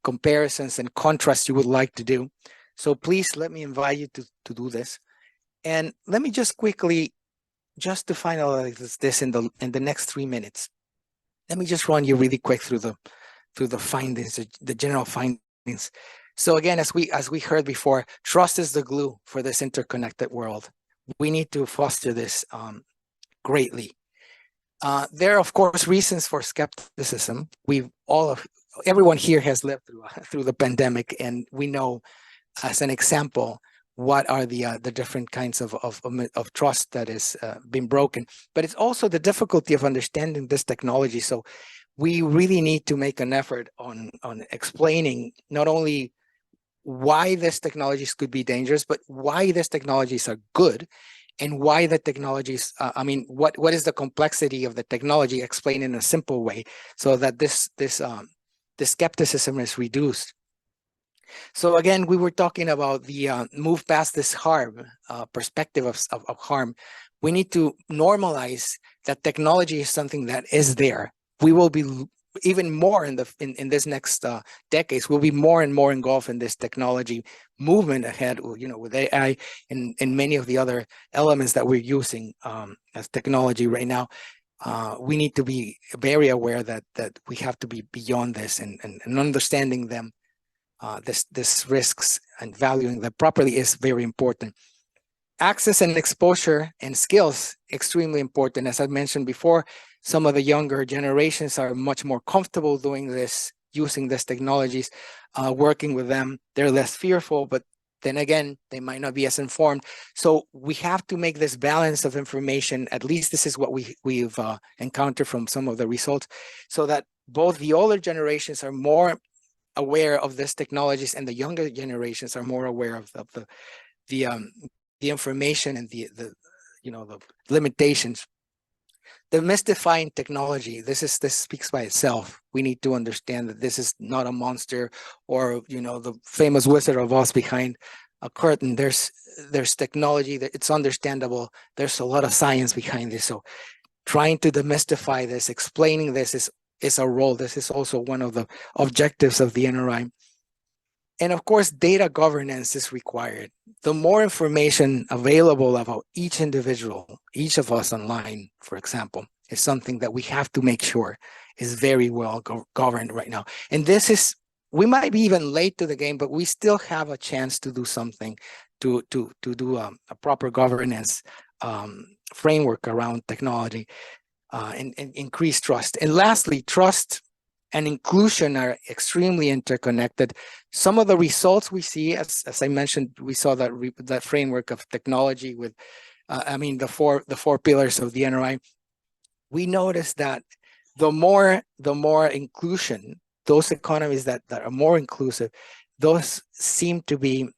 comparisons and contrasts you would like to do. So please let me invite you to do this. And let me just quickly, just to finalize this in the next 3 minutes, let me just run you really quick through the findings, the general findings. So again, as we heard before, trust is the glue for this interconnected world. We need to foster this greatly. There are, of course, reasons for skepticism. Everyone here has lived through the pandemic, and we know, as an example, what are the different kinds of trust that is being broken. But it's also the difficulty of understanding this technology. So we really need to make an effort on explaining not only why these technologies could be dangerous, but why these technologies are good, and why the technologies, what is the complexity of the technology, explained in a simple way, so that this skepticism is reduced. So again, we were talking about the move past this harm, perspective of harm. We need to normalize that technology is something that is there. We will be even more in this next decades. We'll be more and more engulfed in this technology movement ahead, with AI and many of the other elements that we're using as technology right now. We need to be very aware that we have to be beyond this and understanding them. This risks and valuing them properly is very important. Access and exposure and skills, extremely important. As I mentioned before, some of the younger generations are much more comfortable doing this, using these technologies, working with them. They're less fearful, but then again, they might not be as informed. So we have to make this balance of information. At least this is what we've encountered from some of the results, so that both the older generations are more aware of these technologies and the younger generations are more aware of the information and the limitations. Demystifying technology, this speaks by itself. We need to understand that this is not a monster, or the famous Wizard of Oz behind a curtain. There's technology that it's understandable. There's a lot of science behind this. So trying to demystify this, explaining this is a role. This is also one of the objectives of the NRI. And of course, data governance is required. The more information available about each individual, each of us online, for example, is something that we have to make sure is very well governed right now. And we might be even late to the game, but we still have a chance to do something to do a proper governance framework around technology and increase trust. And lastly, trust and inclusion are extremely interconnected. Some of the results we see, as I mentioned, we saw that framework of technology with, the four pillars of the NRI. We noticed that the more inclusion, those economies that are more inclusive, those seem to be,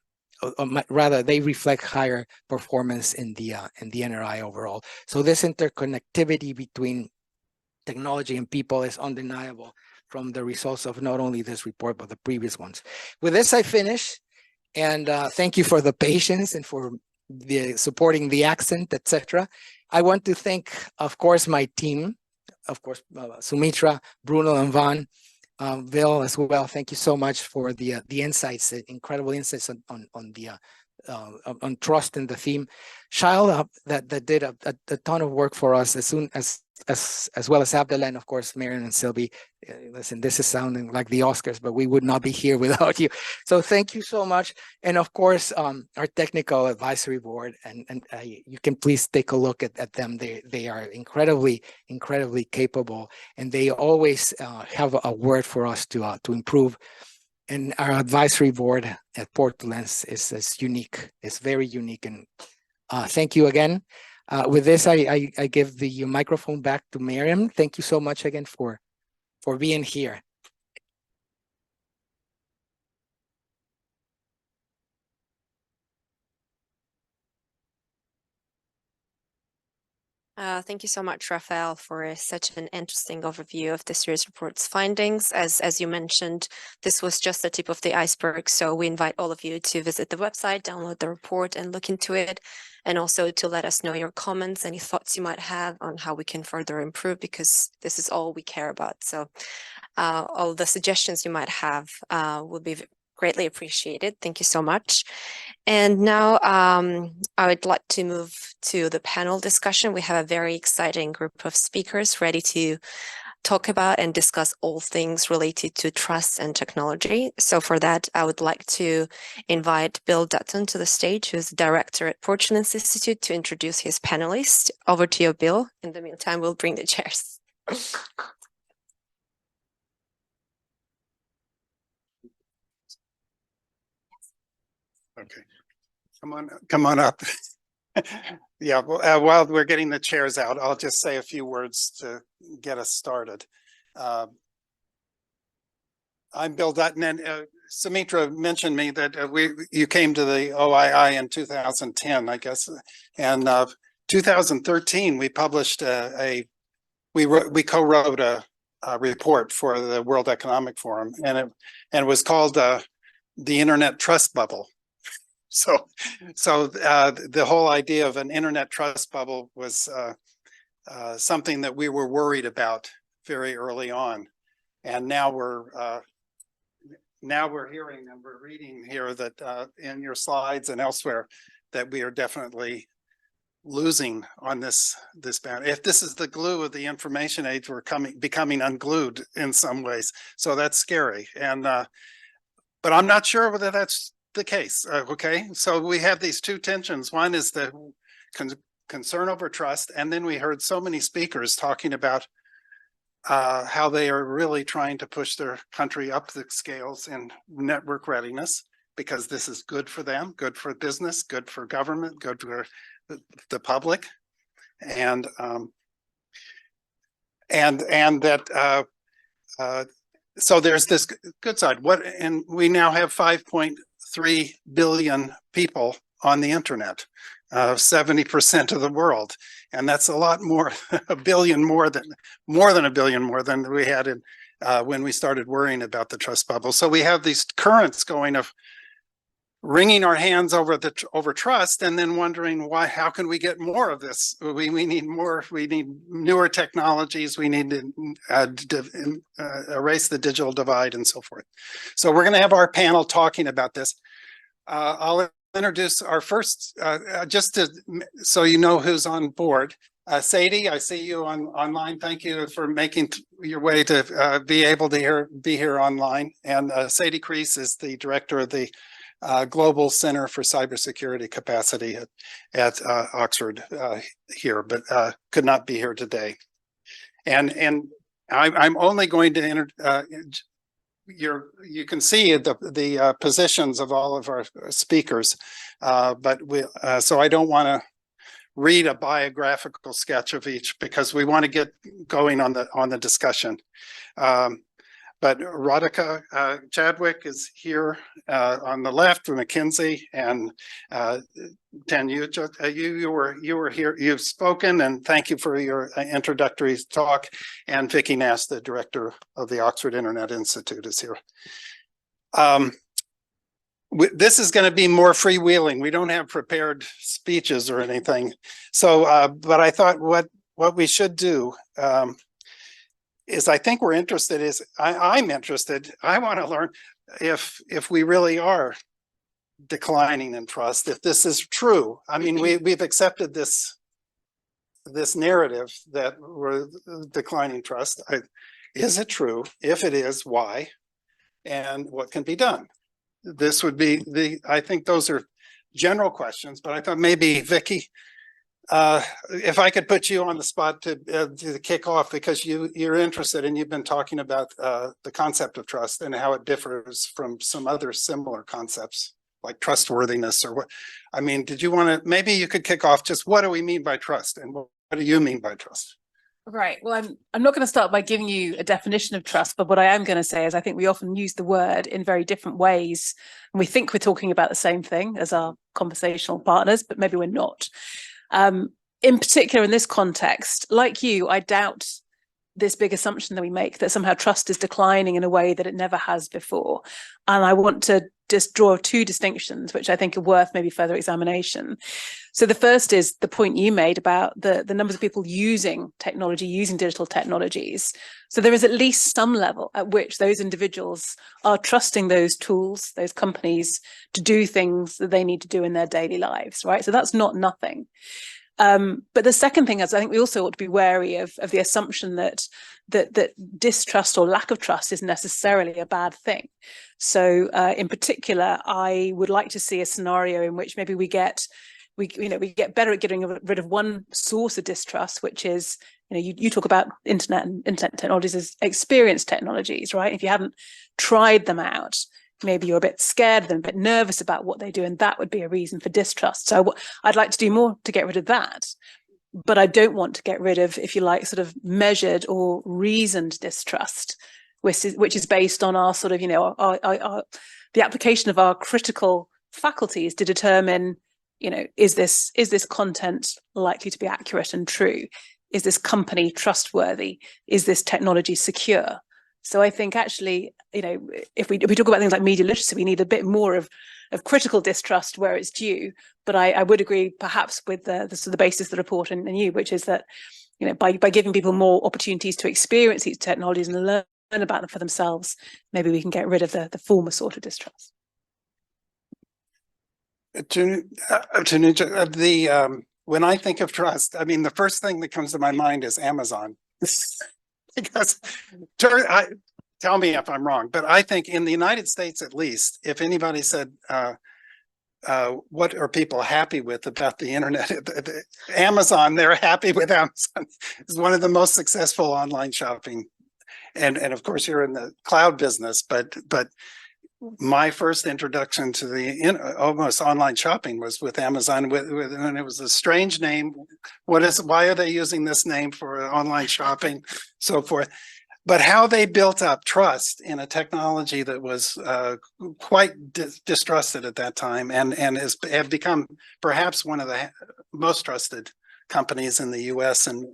rather, they reflect higher performance in the NRI overall. So this interconnectivity between technology and people is undeniable from the results of not only this report, but the previous ones. With this, I finish. And thank you for the patience and for supporting the accent, etc. I want to thank, of course, my team, of course, Soumitra, Bruno, and Van, Bill as well. Thank you so much for the insights, incredible insights on on trust in the theme. Shail that did a ton of work for us as well as Abdullah, and of course Mariam and Sylvie. Listen, this is sounding like the Oscars, but we would not be here without you. So thank you so much. And of course, our technical advisory board, and you can please take a look at them. They are incredibly capable, and they always have a word for us to improve. And our advisory board at Portulans is unique. It's very unique. And thank you again. With this, I give the microphone back to Mariam. Thank you so much again for being here. Thank you so much, Rafael, for such an interesting overview of the series report's findings. As you mentioned, this was just the tip of the iceberg. So we invite all of you to visit the website, download the report and look into it, and also to let us know your comments, any thoughts you might have on how we can further improve, because this is all we care about. So all the suggestions you might have will be greatly appreciated. Thank you so much. And now I would like to move to the panel discussion. We have a very exciting group of speakers ready to talk about and discuss all things related to trust and technology. So for that, I would like to invite Bill Dutton to the stage, who's the director at Portulans Institute, to introduce his panelists. Over to you, Bill. In the meantime, we'll bring the chairs. Okay, come on up. Yeah, well, while we're getting the chairs out, I'll just say a few words to get us started. I'm Bill Dutton, and Soumitra mentioned me that you came to the OII in 2010, I guess, and 2013 we published we co-wrote a report for the World Economic Forum, and it was called the Internet Trust Bubble. So the whole idea of an internet trust bubble was something that we were worried about very early on, and now we're hearing and we're reading here that in your slides and elsewhere that we are definitely losing on this bound. If this is the glue of the information age, we're becoming unglued in some ways. So that's scary, and but I'm not sure whether that's the case. Okay, so we have these two tensions. One is the concern over trust, and then we heard so many speakers talking about how they are really trying to push their country up the scales in network readiness, because this is good for them, good for business, good for government, good for the public, and that so there's this good side. And we now have 5.3 billion people on the internet, 70% of the world, and that's a lot more, more than a billion more than we had in when we started worrying about the trust bubble. So we have these currents going of wringing our hands over trust, and then wondering how can we get more of this? We need more. We need newer technologies. We need to erase the digital divide and so forth. So we're going to have our panel talking about this. I'll introduce our first, just so you know who's on board. Sadie, I see you online. Thank you for making your way to be able to be here online. And Sadie Crease is the director of the Global Center for Cybersecurity Capacity at Oxford here, but could not be here today. And I'm only going to you can see the positions of all of our speakers, but so I don't want to read a biographical sketch of each, because we want to get going on the discussion. But Radhika Chadwick is here on the left from McKinsey, and Tanuja, you were here. You've spoken, and thank you for your introductory talk. And Vicky Nass, the director of the Oxford Internet Institute, is here. This is going to be more freewheeling. We don't have prepared speeches or anything. So, but I thought what we should do. Is I think we're interested I'm interested. I want to learn if we really are declining in trust. If this is true, I mean, we've accepted this narrative that we're declining trust. Is it true? If it is, why? And what can be done? This would be I think those are general questions, but I thought maybe Vicky, if I could put you on the spot to kick off, because you're interested and you've been talking about the concept of trust and how it differs from some other similar concepts like trustworthiness or what. I mean, did you want to, maybe you could kick off just what do we mean by trust and what do you mean by trust? Right. Well, I'm not going to start by giving you a definition of trust, but what I am going to say is I think we often use the word in very different ways. And we think we're talking about the same thing as our conversational partners, but maybe we're not. In particular, in this context, like you, I doubt this big assumption that we make that somehow trust is declining in a way that it never has before. And I want to just draw two distinctions, which I think are worth maybe further examination. So the first is the point you made about the numbers of people using technology, using digital technologies. So there is at least some level at which those individuals are trusting those tools, those companies, to do things that they need to do in their daily lives, right? So that's not nothing. But the second thing is, I think we also ought to be wary of the assumption that distrust or lack of trust is necessarily a bad thing. So in particular, I would like to see a scenario in which maybe we get better at getting rid of one source of distrust, which is, you talk about internet and internet technologies as experience technologies, right? If you haven't tried them out, maybe you're a bit scared of them, a bit nervous about what they do, and that would be a reason for distrust. So I'd like to do more to get rid of that. But I don't want to get rid of, if you like, sort of measured or reasoned distrust, which is based on our sort of, the application of our critical faculties to determine, is this content likely to be accurate and true? Is this company trustworthy? Is this technology secure? So I think actually, if we talk about things like media literacy, we need a bit more of critical distrust where it's due. But I would agree perhaps with the basis of the report and you, which is that, by giving people more opportunities to experience these technologies and learn about them for themselves, maybe we can get rid of the former sort of distrust. Tanuja, when I think of trust, I mean, the first thing that comes to my mind is Amazon. Because tell me if I'm wrong, but I think in the United States, at least, if anybody said, what are people happy with about the internet? Amazon, they're happy with Amazon. It's one of the most successful online shopping. And of course, you're in the cloud business, but my first introduction to the almost online shopping was with Amazon, and it was a strange name. Why are they using this name for online shopping, so forth? But how they built up trust in a technology that was quite distrusted at that time, and have become perhaps one of the most trusted companies in the U.S. and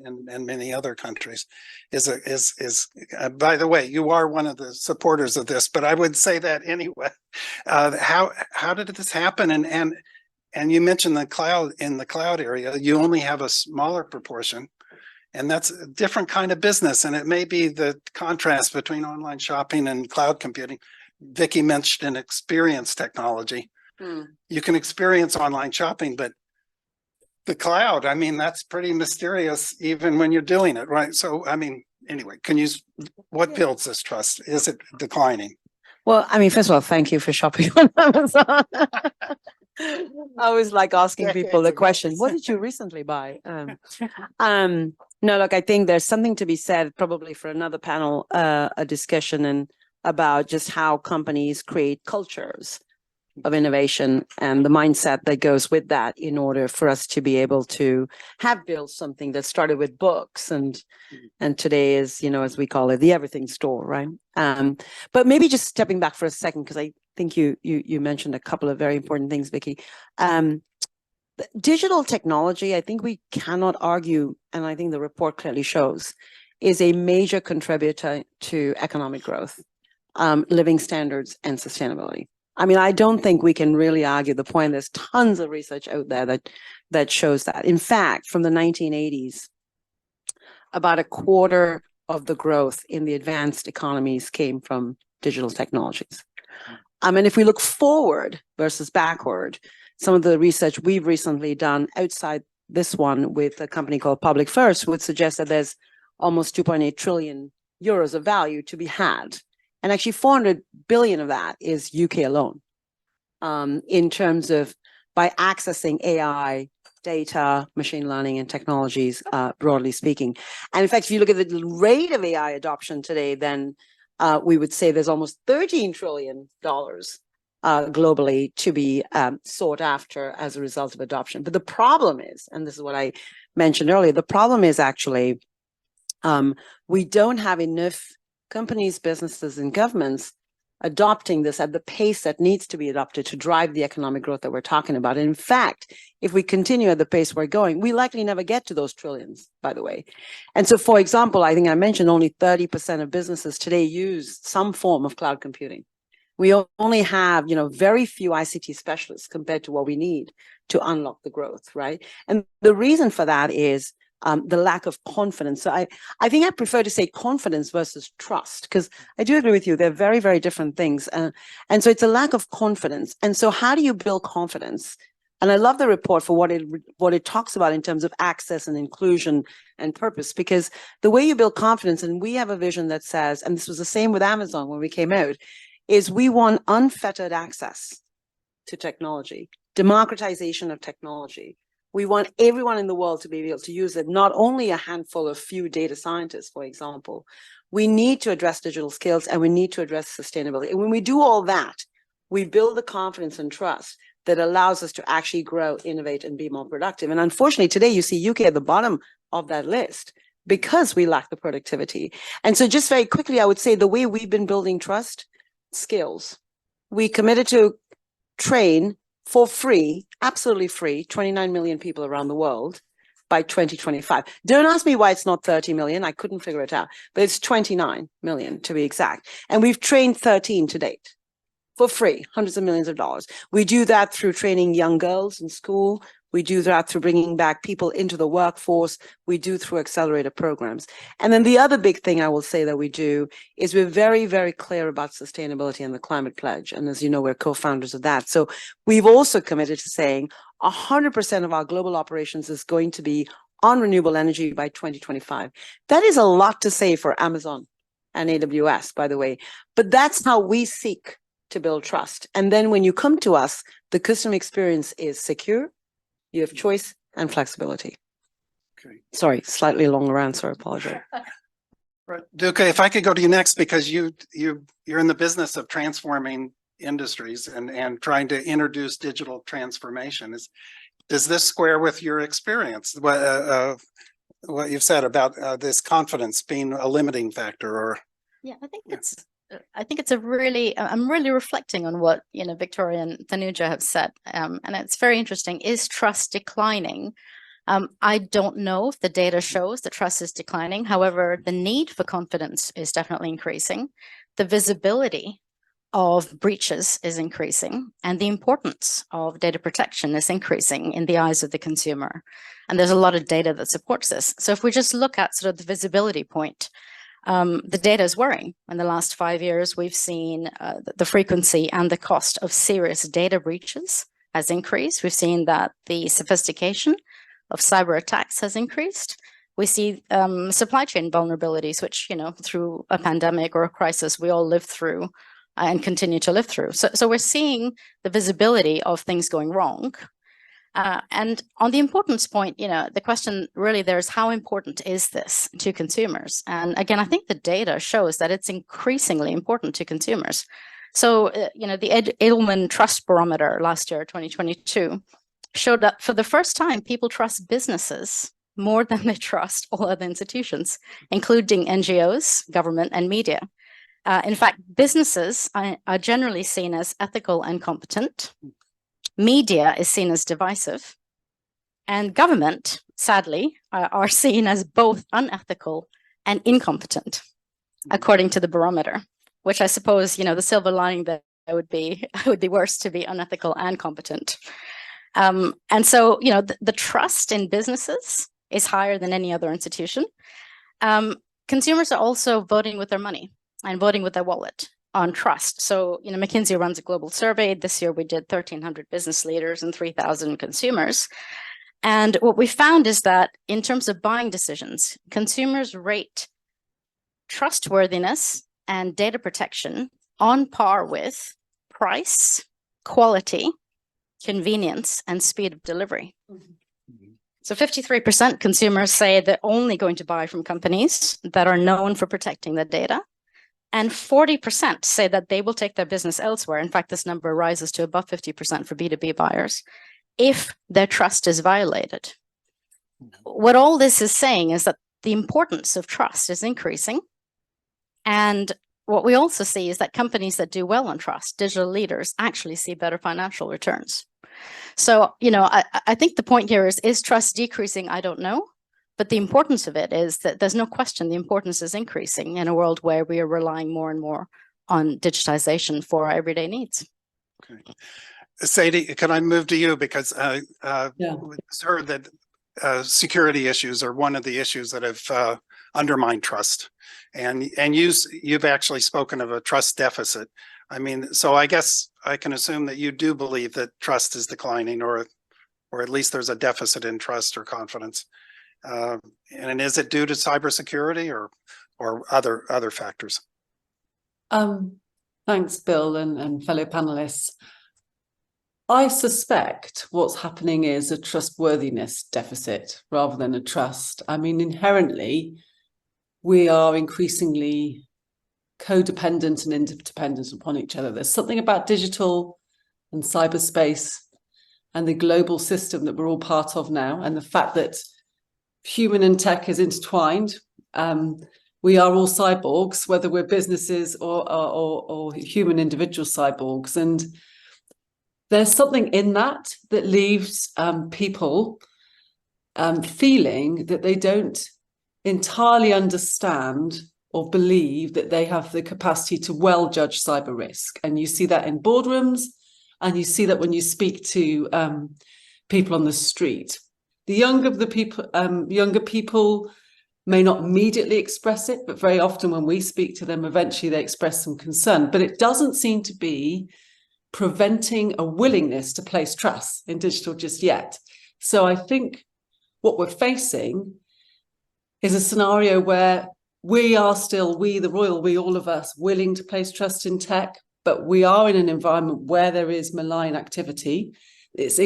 many other countries, is by the way, you are one of the supporters of this, but I would say that anyway. How did this happen? And you mentioned the cloud. In the cloud area, you only have a smaller proportion, and that's a different kind of business. And it may be the contrast between online shopping and cloud computing. Vicky mentioned experience technology. You can experience online shopping, but the cloud, I mean, that's pretty mysterious even when you're doing it, right? So, I mean, anyway, what builds this trust? Is it declining? Well, I mean, first of all, thank you for shopping on Amazon. I always like asking people the question, what did you recently buy? No, look, I think there's something to be said probably for another panel, a discussion and about just how companies create cultures of innovation and the mindset that goes with that in order for us to be able to have built something that started with books and today is, as we call it, the everything store, right? But maybe just stepping back for a second, because I think you mentioned a couple of very important things, Vicky. Digital technology, I think we cannot argue, and I think the report clearly shows, is a major contributor to economic growth, living standards, and sustainability. I mean, I don't think we can really argue the point. There's tons of research out there that shows that. In fact, from the 1980s, about a quarter of the growth in the advanced economies came from digital technologies. And if we look forward versus backward, some of the research we've recently done outside this one with a company called Public First would suggest that there's almost 2.8 trillion euros of value to be had. And actually 400 billion of that is UK alone, in terms of by accessing AI, data, machine learning, and technologies, broadly speaking. And in fact, if you look at the rate of AI adoption today, then we would say there's almost $13 trillion globally to be sought after as a result of adoption. But the problem is, and this is what I mentioned earlier, the problem is actually we don't have enough companies, businesses, and governments adopting this at the pace that needs to be adopted to drive the economic growth that we're talking about. And in fact, if we continue at the pace we're going, we likely never get to those trillions, by the way. And so, for example, I think I mentioned only 30% of businesses today use some form of cloud computing. We only have, very few ICT specialists compared to what we need to unlock the growth, right? And the reason for that is the lack of confidence. So I think I prefer to say confidence versus trust, because I do agree with you. They're very, very different things. And so it's a lack of confidence. And so how do you build confidence? And I love the report for what it talks about in terms of access and inclusion and purpose, because the way you build confidence, and we have a vision that says, and this was the same with Amazon when we came out, is we want unfettered access to technology, democratization of technology. We want everyone in the world to be able to use it, not only a handful of few data scientists, for example. We need to address digital skills, and we need to address sustainability. And when we do all that, we build the confidence and trust that allows us to actually grow, innovate, and be more productive. And unfortunately, today you see UK at the bottom of that list because we lack the productivity. And so just very quickly, I would say the way we've been building trust, skills. We committed to train for free, absolutely free, 29 million people around the world by 2025. Don't ask me why it's not 30 million. I couldn't figure it out, but it's 29 million to be exact. And we've trained 13 to date for free, hundreds of millions of dollars. We do that through training young girls in school. We do that through bringing back people into the workforce. We do through accelerator programs. And then the other big thing I will say that we do is we're very, very clear about sustainability and the climate pledge. And as you know, we're co-founders of that. So we've also committed to saying 100% of our global operations is going to be on renewable energy by 2025. That is a lot to say for Amazon and AWS, by the way. But that's how we seek to build trust. And then when you come to us, the customer experience is secure. You have choice and flexibility. Okay. Sorry, slightly longer answer. I apologize. Right. Dutta, if I could go to you next, because you're in the business of transforming industries and trying to introduce digital transformation. Does this square with your experience? What you've said about this confidence being a limiting factor, or? Yeah, I think it's a really, I'm really reflecting on what, Victoria and Tanuja have said. And it's very interesting. Is trust declining? I don't know if the data shows that trust is declining. However, the need for confidence is definitely increasing. The visibility of breaches is increasing, and the importance of data protection is increasing in the eyes of the consumer. And there's a lot of data that supports this. So if we just look at sort of the visibility point, the data is worrying. In the last 5 years, we've seen the frequency and the cost of serious data breaches has increased. We've seen that the sophistication of cyber attacks has increased. We see supply chain vulnerabilities, which, through a pandemic or a crisis, we all lived through and continue to live through. So we're seeing the visibility of things going wrong. And on the importance point, the question really there is how important is this to consumers? And again, I think the data shows that it's increasingly important to consumers. So, the Edelman Trust Barometer last year, 2022, showed that for the first time, people trust businesses more than they trust all other institutions, including NGOs, government, and media. In fact, businesses are generally seen as ethical and competent. Media is seen as divisive, and government, sadly, are seen as both unethical and incompetent, according to the barometer, which I suppose, the silver lining that would be worse to be unethical and competent. And so, the trust in businesses is higher than any other institution. Consumers are also voting with their money and voting with their wallet. on trust. So, McKinsey runs a global survey. This year we did 1,300 business leaders and 3,000 consumers. And what we found is that in terms of buying decisions, consumers rate trustworthiness and data protection on par with price, quality, convenience, and speed of delivery. So 53% consumers say they're only going to buy from companies that are known for protecting their data. And 40% say that they will take their business elsewhere. In fact, this number rises to above 50% for B2B buyers if their trust is violated. What all this is saying is that the importance of trust is increasing. And what we also see is that companies that do well on trust, digital leaders, actually see better financial returns. So, I think the point here is trust decreasing? I don't know. But the importance of it is that there's no question the importance is increasing in a world where we are relying more and more on digitization for our everyday needs. Okay. Sadie, can I move to you? Because we heard that security issues are one of the issues that have undermined trust. And you've actually spoken of a trust deficit. I mean, so I guess I can assume that you do believe that trust is declining, or at least there's a deficit in trust or confidence. And is it due to cybersecurity or other factors? Thanks, Bill and fellow panelists. I suspect what's happening is a trustworthiness deficit rather than a trust. I mean, inherently, we are increasingly codependent and interdependent upon each other. There's something about digital and cyberspace and the global system that we're all part of now, and the fact that human and tech is intertwined. We are all cyborgs, whether we're businesses or human individual cyborgs. And there's something in that leaves people feeling that they don't entirely understand or believe that they have the capacity to well judge cyber risk. And you see that in boardrooms, and you see that when you speak to people on the street. The younger people may not immediately express it, but very often when we speak to them, eventually they express some concern. But it doesn't seem to be preventing a willingness to place trust in digital just yet. So I think what we're facing is a scenario where we are still, the royal, all of us, willing to place trust in tech, but we are in an environment where there is malign activity. It's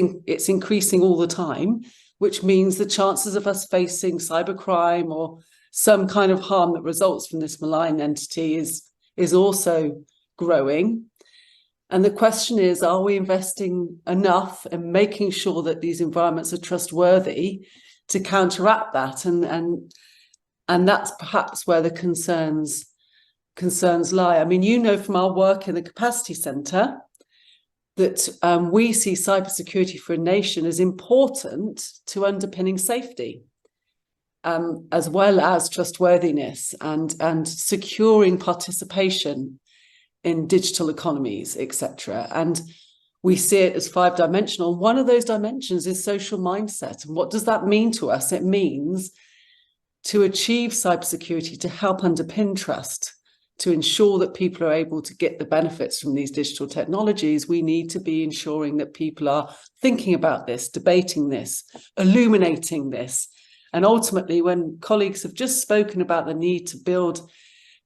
increasing all the time, which means the chances of us facing cybercrime or some kind of harm that results from this malign entity is also growing. And the question is, are we investing enough in making sure that these environments are trustworthy to counteract that? And that's perhaps where the concerns lie. I mean, from our work in the Capacity Centre that we see cybersecurity for a nation as important to underpinning safety, as well as trustworthiness and securing participation in digital economies, etc. And we see it as 5-dimensional. One of those dimensions is social mindset. And what does that mean to us? It means to achieve cybersecurity, to help underpin trust, to ensure that people are able to get the benefits from these digital technologies, we need to be ensuring that people are thinking about this, debating this, illuminating this. And ultimately, when colleagues have just spoken about the need to build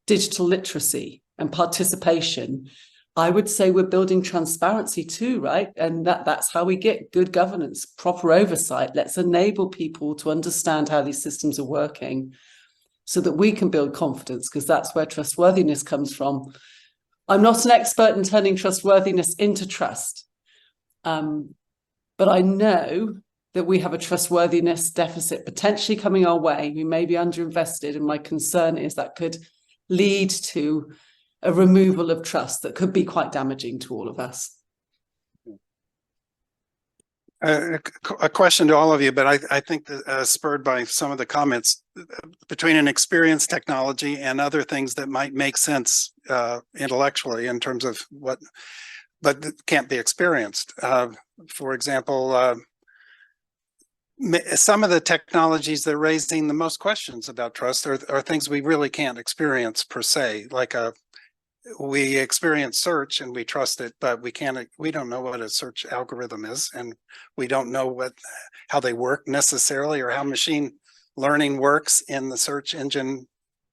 digital literacy and participation, I would say we're building transparency too, right? And that's how we get good governance, proper oversight. Let's enable people to understand how these systems are working so that we can build confidence, because that's where trustworthiness comes from. I'm not an expert in turning trustworthiness into trust, but I know that we have a trustworthiness deficit potentially coming our way. We may be underinvested, and my concern is that could lead to a removal of trust that could be quite damaging to all of us. A question to all of you, but I think that spurred by some of the comments, between an experienced technology and other things that might make sense intellectually in terms of what, but can't be experienced. For example, some of the technologies that are raising the most questions about trust are things we really can't experience per se, like we experience search and we trust it, but we don't know what a search algorithm is, and we don't know how they work necessarily, or how machine learning works in the search engine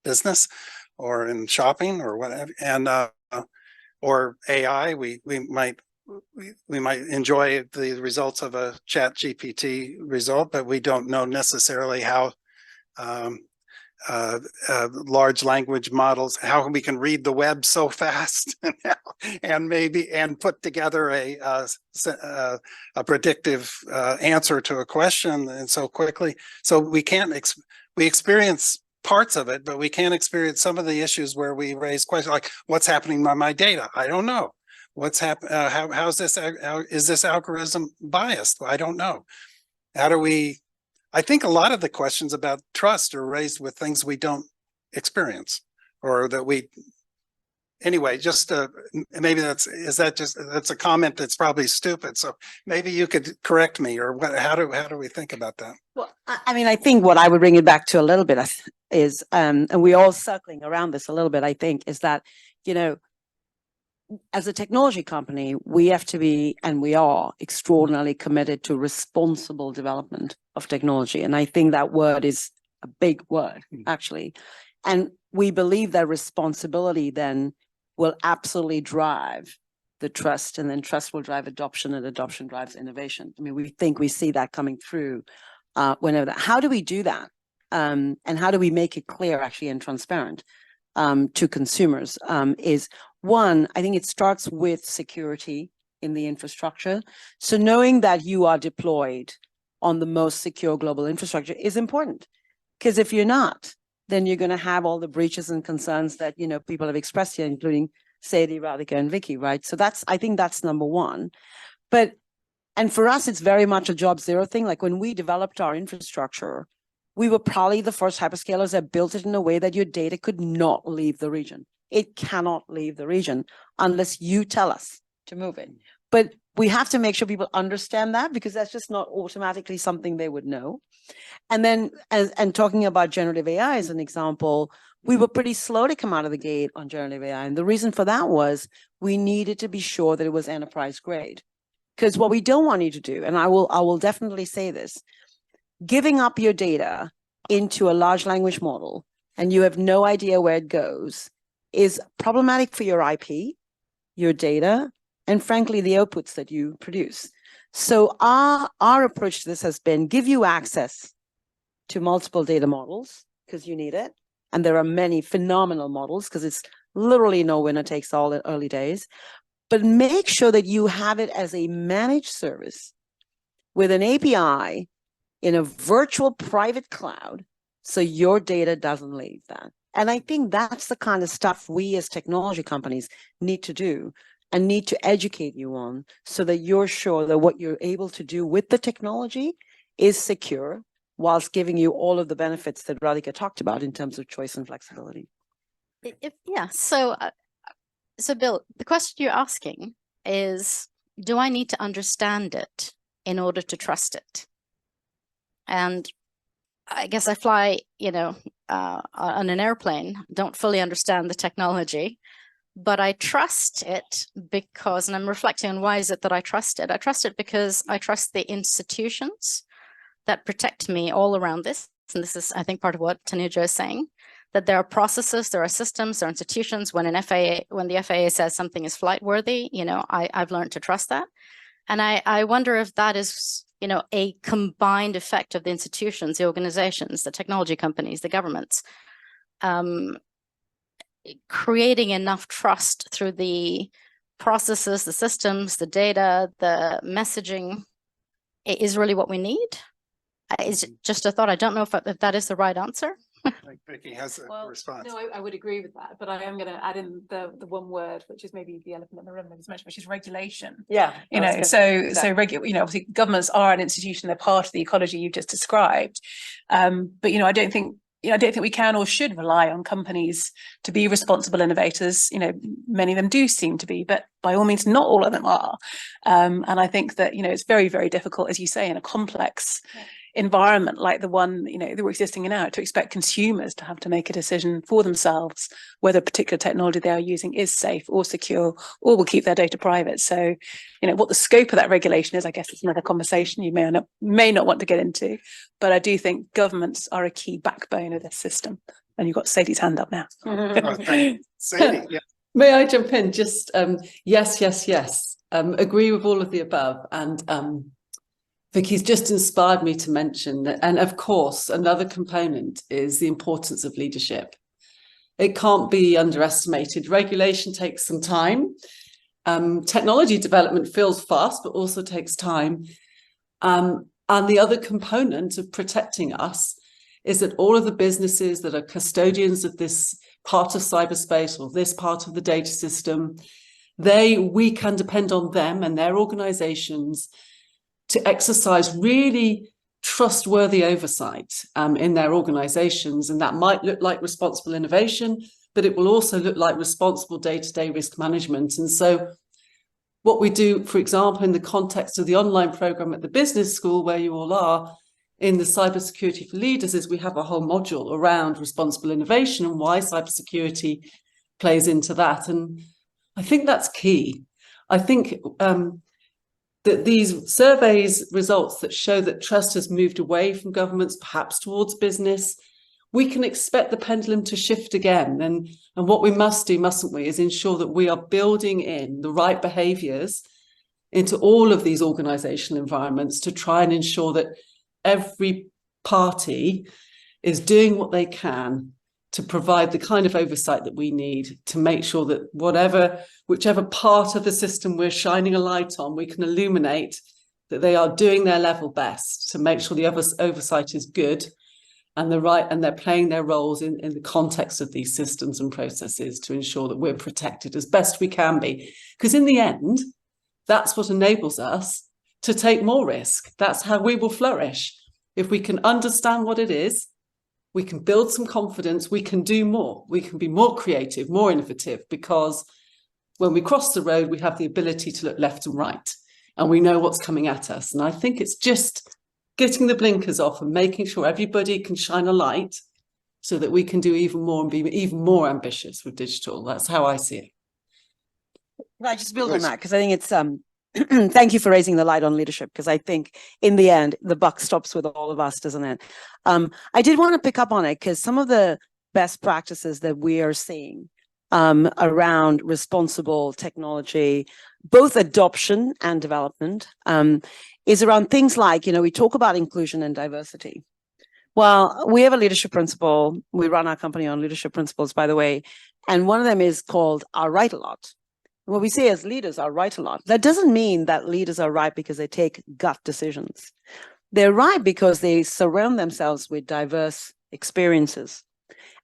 business or in shopping or whatever. And or AI, we might enjoy the results of a chat GPT result, but we don't know necessarily how large language models, how we can read the web so fast and put together a predictive answer to a question and so quickly. So we experience parts of it, but we can't experience some of the issues where we raise questions like, what's happening by my data? I don't know. What's happening? How's this? Is this algorithm biased? I don't know. How do we? I think a lot of the questions about trust are raised with things we don't experience, or that we. Anyway, just maybe that's a comment that's probably stupid. So maybe you could correct me, or what? How do we think about that? Well, I mean, I think what I would bring it back to a little bit is, and we're all circling around this a little bit, I think, is that, you know, as a technology company, we have to be, and we are extraordinarily committed to responsible development of technology. And I think that word is a big word, actually. And we believe that responsibility then will absolutely drive the trust, and then trust will drive adoption, and adoption drives innovation. I mean, we see that coming through whenever that. How do we do that? And how do we make it clear, actually, and transparent to consumers? Is one, I think it starts with security in the infrastructure. So knowing that you are deployed on the most secure global infrastructure is important, because if you're not, then you're going to have all the breaches and concerns that, you know, people have expressed here, including Sadie, Radhika, and Vicky, right? So I think that's number one. And for us, it's very much a job zero thing. Like when we developed our infrastructure, we were probably the first hyperscalers that built it in a way that your data could not leave the region. It cannot leave the region unless you tell us to move it. But we have to make sure people understand that, because that's just not automatically something they would know. And then, and talking about generative AI as an example, we were pretty slow to come out of the gate on generative AI. And the reason for that was we needed to be sure that it was enterprise grade. Because what we don't want you to do, and I will definitely say this, giving up your data into a large language model and you have no idea where it goes is problematic for your IP, your data, and frankly, the outputs that you produce. So our approach to this has been give you access to multiple data models because you need it. And there are many phenomenal models because it's literally no winner takes all in early days. But make sure that you have it as a managed service with an API in a virtual private cloud so your data doesn't leave that. And I think that's the kind of stuff we as technology companies need to do and need to educate you on so that you're sure that what you're able to do with the technology is secure whilst giving you all of the benefits that Radhika talked about in terms of choice and flexibility. So Bill, the question you're asking is, do I need to understand it in order to trust it? And I guess I fly, on an airplane, don't fully understand the technology, but I trust it because, and I'm reflecting on why is it that I trust it? I trust it because I trust the institutions that protect me all around this. And this is, I think, part of what Tanuja is saying, that there are processes, there are systems, there are institutions. When the FAA says something is flight worthy, I've learned to trust that. And I wonder if that is, a combined effect of the institutions, the organizations, the technology companies, the governments, creating enough trust through the processes, the systems, the data, the messaging is really what we need. Is just a thought. I don't know if that is the right answer. Like Vicky has a response. No, I would agree with that, but I am going to add in the one word, which is maybe the elephant in the room, which is regulation. Yeah, obviously governments are an institution; they're part of the ecology you've just described. But I don't think we can or should rely on companies to be responsible innovators. Many of them do seem to be, but by all means, not all of them are. And I think that it's very, very difficult, as you say, in a complex environment like the one, you know, that we're existing in now, to expect consumers to have to make a decision for themselves whether a particular technology they are using is safe or secure or will keep their data private. So, you know, what the scope of that regulation is, I guess it's another conversation you may not want to get into, but I do think governments are a key backbone of this system. And you've got Sadie's hand up now. Sadie, yeah. May I jump in? Just yes. Agree with all of the above. And Vicky's just inspired me to mention that, and of course, another component is the importance of leadership. It can't be underestimated. Regulation takes some time. Technology development feels fast, but also takes time. And the other component of protecting us is that all of the businesses that are custodians of this part of cyberspace or this part of the data system, we can depend on them and their organizations to exercise really trustworthy oversight in their organizations. And that might look like responsible innovation, but it will also look like responsible day-to-day risk management. And so what we do, for example, in the context of the online program at the business school where you all are, in the Cybersecurity for Leaders, is we have a whole module around responsible innovation and why cybersecurity plays into that. And I think that's key. I think that these surveys results that show that trust has moved away from governments, perhaps towards business, we can expect the pendulum to shift again. And what we must do, mustn't we, is ensure that we are building in the right behaviors into all of these organizational environments to try and ensure that every party is doing what they can to provide the kind of oversight that we need to make sure that whichever part of the system we're shining a light on, we can illuminate that they are doing their level best to make sure the oversight is good and they're playing their roles in the context of these systems and processes to ensure that we're protected as best we can be. Because in the end, that's what enables us to take more risk. That's how we will flourish. If we can understand what it is, we can build some confidence, we can do more, we can be more creative, more innovative, because when we cross the road, we have the ability to look left and right, and we know what's coming at us. And I think it's just getting the blinkers off and making sure everybody can shine a light so that we can do even more and be even more ambitious with digital. That's how I see it. Can I just build on that? Because I think it's thank you for raising the light on leadership, because I think in the end, the buck stops with all of us, doesn't it? I did want to pick up on it because some of the best practices that we are seeing around responsible technology, both adoption and development, is around things like, we talk about inclusion and diversity. Well, we have a leadership principle. We run our company on leadership principles, by the way, and one of them is called "I write a lot." What we say as leaders are right a lot. That doesn't mean that leaders are right because they take gut decisions. They're right because they surround themselves with diverse experiences.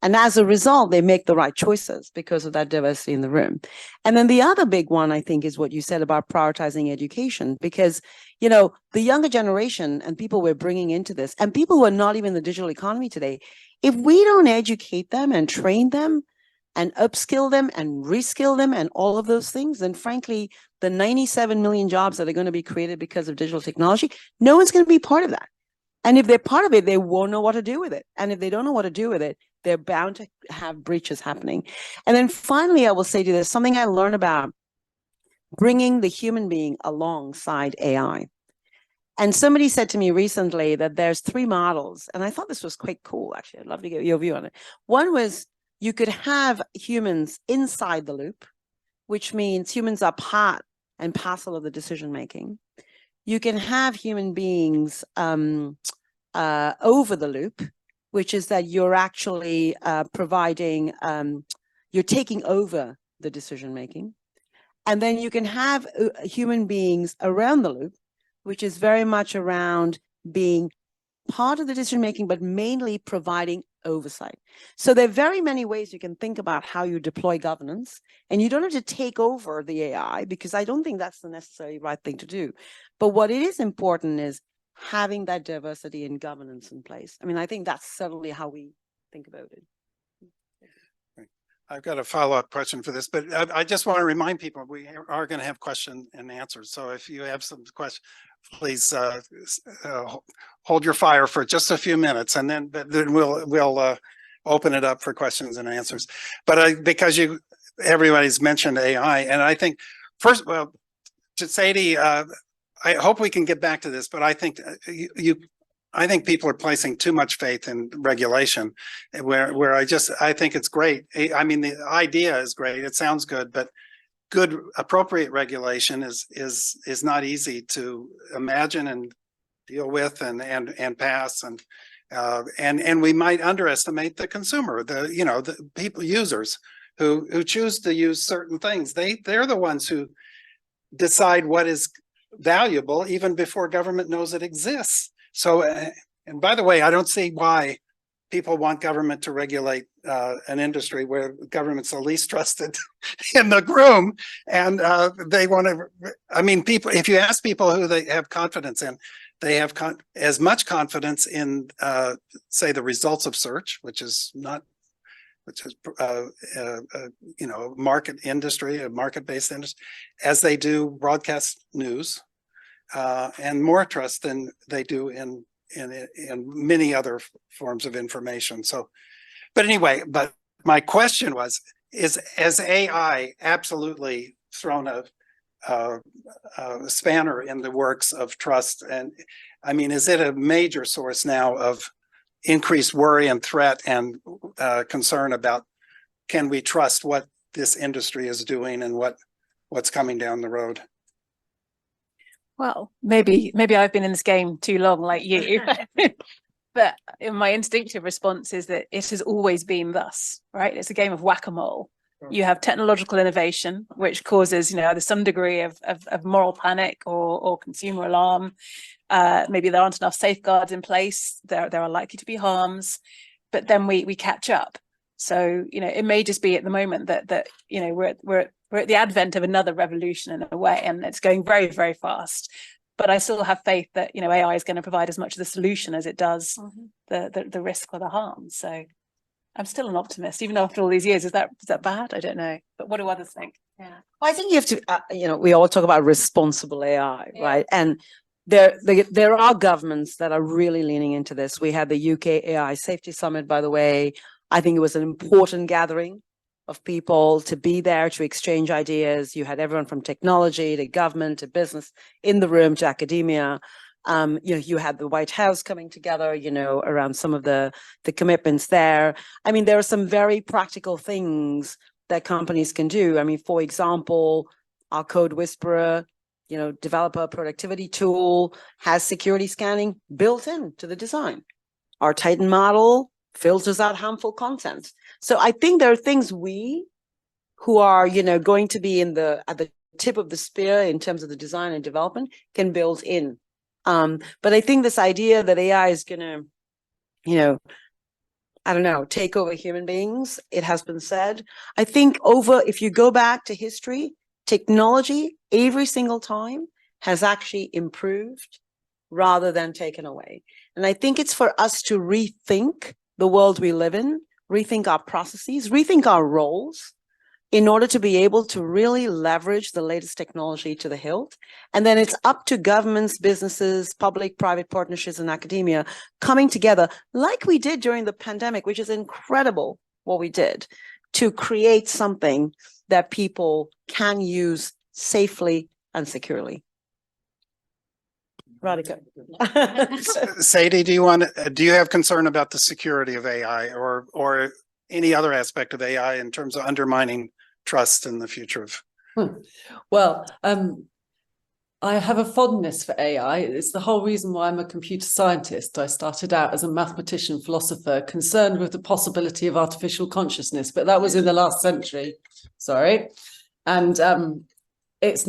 And as a result, they make the right choices because of that diversity in the room. And then the other big one, I think, is what you said about prioritizing education, because, the younger generation and people we're bringing into this, and people who are not even in the digital economy today, if we don't educate them and train them, and upskill them and reskill them and all of those things, then frankly, the 97 million jobs that are going to be created because of digital technology, no one's going to be part of that. And if they're part of it, they won't know what to do with it. And if they don't know what to do with it, they're bound to have breaches happening. And then finally, I will say to you, there's something I learned about bringing the human being alongside AI. And somebody said to me recently that there's 3 models. And I thought this was quite cool, actually. I'd love to get your view on it. One was, you could have humans inside the loop, which means humans are part and parcel of the decision making. You can have human beings over the loop, which is that you're actually you're taking over the decision making. And then you can have human beings around the loop, which is very much around being part of the decision making, but mainly providing oversight. So there are very many ways you can think about how you deploy governance, and you don't have to take over the AI, because I don't think that's the necessarily right thing to do. But what it is important is having that diversity in governance in place. I mean, I think that's certainly how we think about it. I've got a follow-up question for this, but I just want to remind people we are going to have question and answers. So if you have some questions, please hold your fire for just a few minutes, and then we'll open it up for questions and answers. But because everybody's mentioned AI, and I think first, well, to Sadie, I hope we can get back to this, but I think I think people are placing too much faith in regulation, where I think it's great. I mean, the idea is great. It sounds good, but good appropriate regulation is not easy to imagine and deal with and pass, and we might underestimate the consumer, the people, users who choose to use certain things. They're the ones who decide what is valuable even before government knows it exists. So, and by the way, I don't see why people want government to regulate an industry where government's the least trusted in the room, and they want to. I mean, people. If you ask people who they have confidence in, they have as much confidence in, say, the results of search, which is market industry, a market-based industry, as they do broadcast news, and more trust than they do in many other forms of information. So, but anyway, but my question has AI absolutely thrown a spanner in the works of trust? And I mean, is it a major source now of increased worry and threat and concern about, can we trust what this industry is doing and what's coming down the road? Well, maybe I've been in this game too long, like you. But my instinctive response is that it has always been thus, right? It's a game of whack-a-mole. You have technological innovation, which causes, either some degree of moral panic or consumer alarm. Maybe there aren't enough safeguards in place. There are likely to be harms, but then we catch up. So, it may just be at the moment that we're at the advent of another revolution in a way, and it's going very, very fast. But I still have faith that, AI is going to provide as much of the solution as it does the risk or the harm. So I'm still an optimist, even after all these years. Is that bad? I don't know. But what do others think? Yeah, well, I think you have to, we all talk about responsible AI, right? And there are governments that are really leaning into this. We had the UK AI Safety Summit, by the way. I think it was an important gathering of people to be there, to exchange ideas. You had everyone from technology to government to business in the room, to academia. You had the White House coming together, around some of the commitments there. I mean, there are some very practical things that companies can do. I mean, for example, our Code Whisperer, developer productivity tool has security scanning built into the design. Our Titan model filters out harmful content. So I think there are things we, who are, going to be at the tip of the spear in terms of the design and development, can build in. But I think this idea that AI is going to, take over human beings, it has been said. I think if you go back to history, technology every single time has actually improved rather than taken away. And I think it's for us to rethink the world we live in, rethink our processes, rethink our roles, in order to be able to really leverage the latest technology to the hilt. And then it's up to governments, businesses, public-private partnerships, and academia coming together like we did during the pandemic, which is incredible what we did, to create something that people can use safely and securely. Radhika. Sadie, do you have concern about the security of AI or any other aspect of AI in terms of undermining trust in the future of? Well, I have a fondness for AI. It's the whole reason why I'm a computer scientist. I started out as a mathematician, philosopher, concerned with the possibility of artificial consciousness, but that was in the last century. Sorry. And it's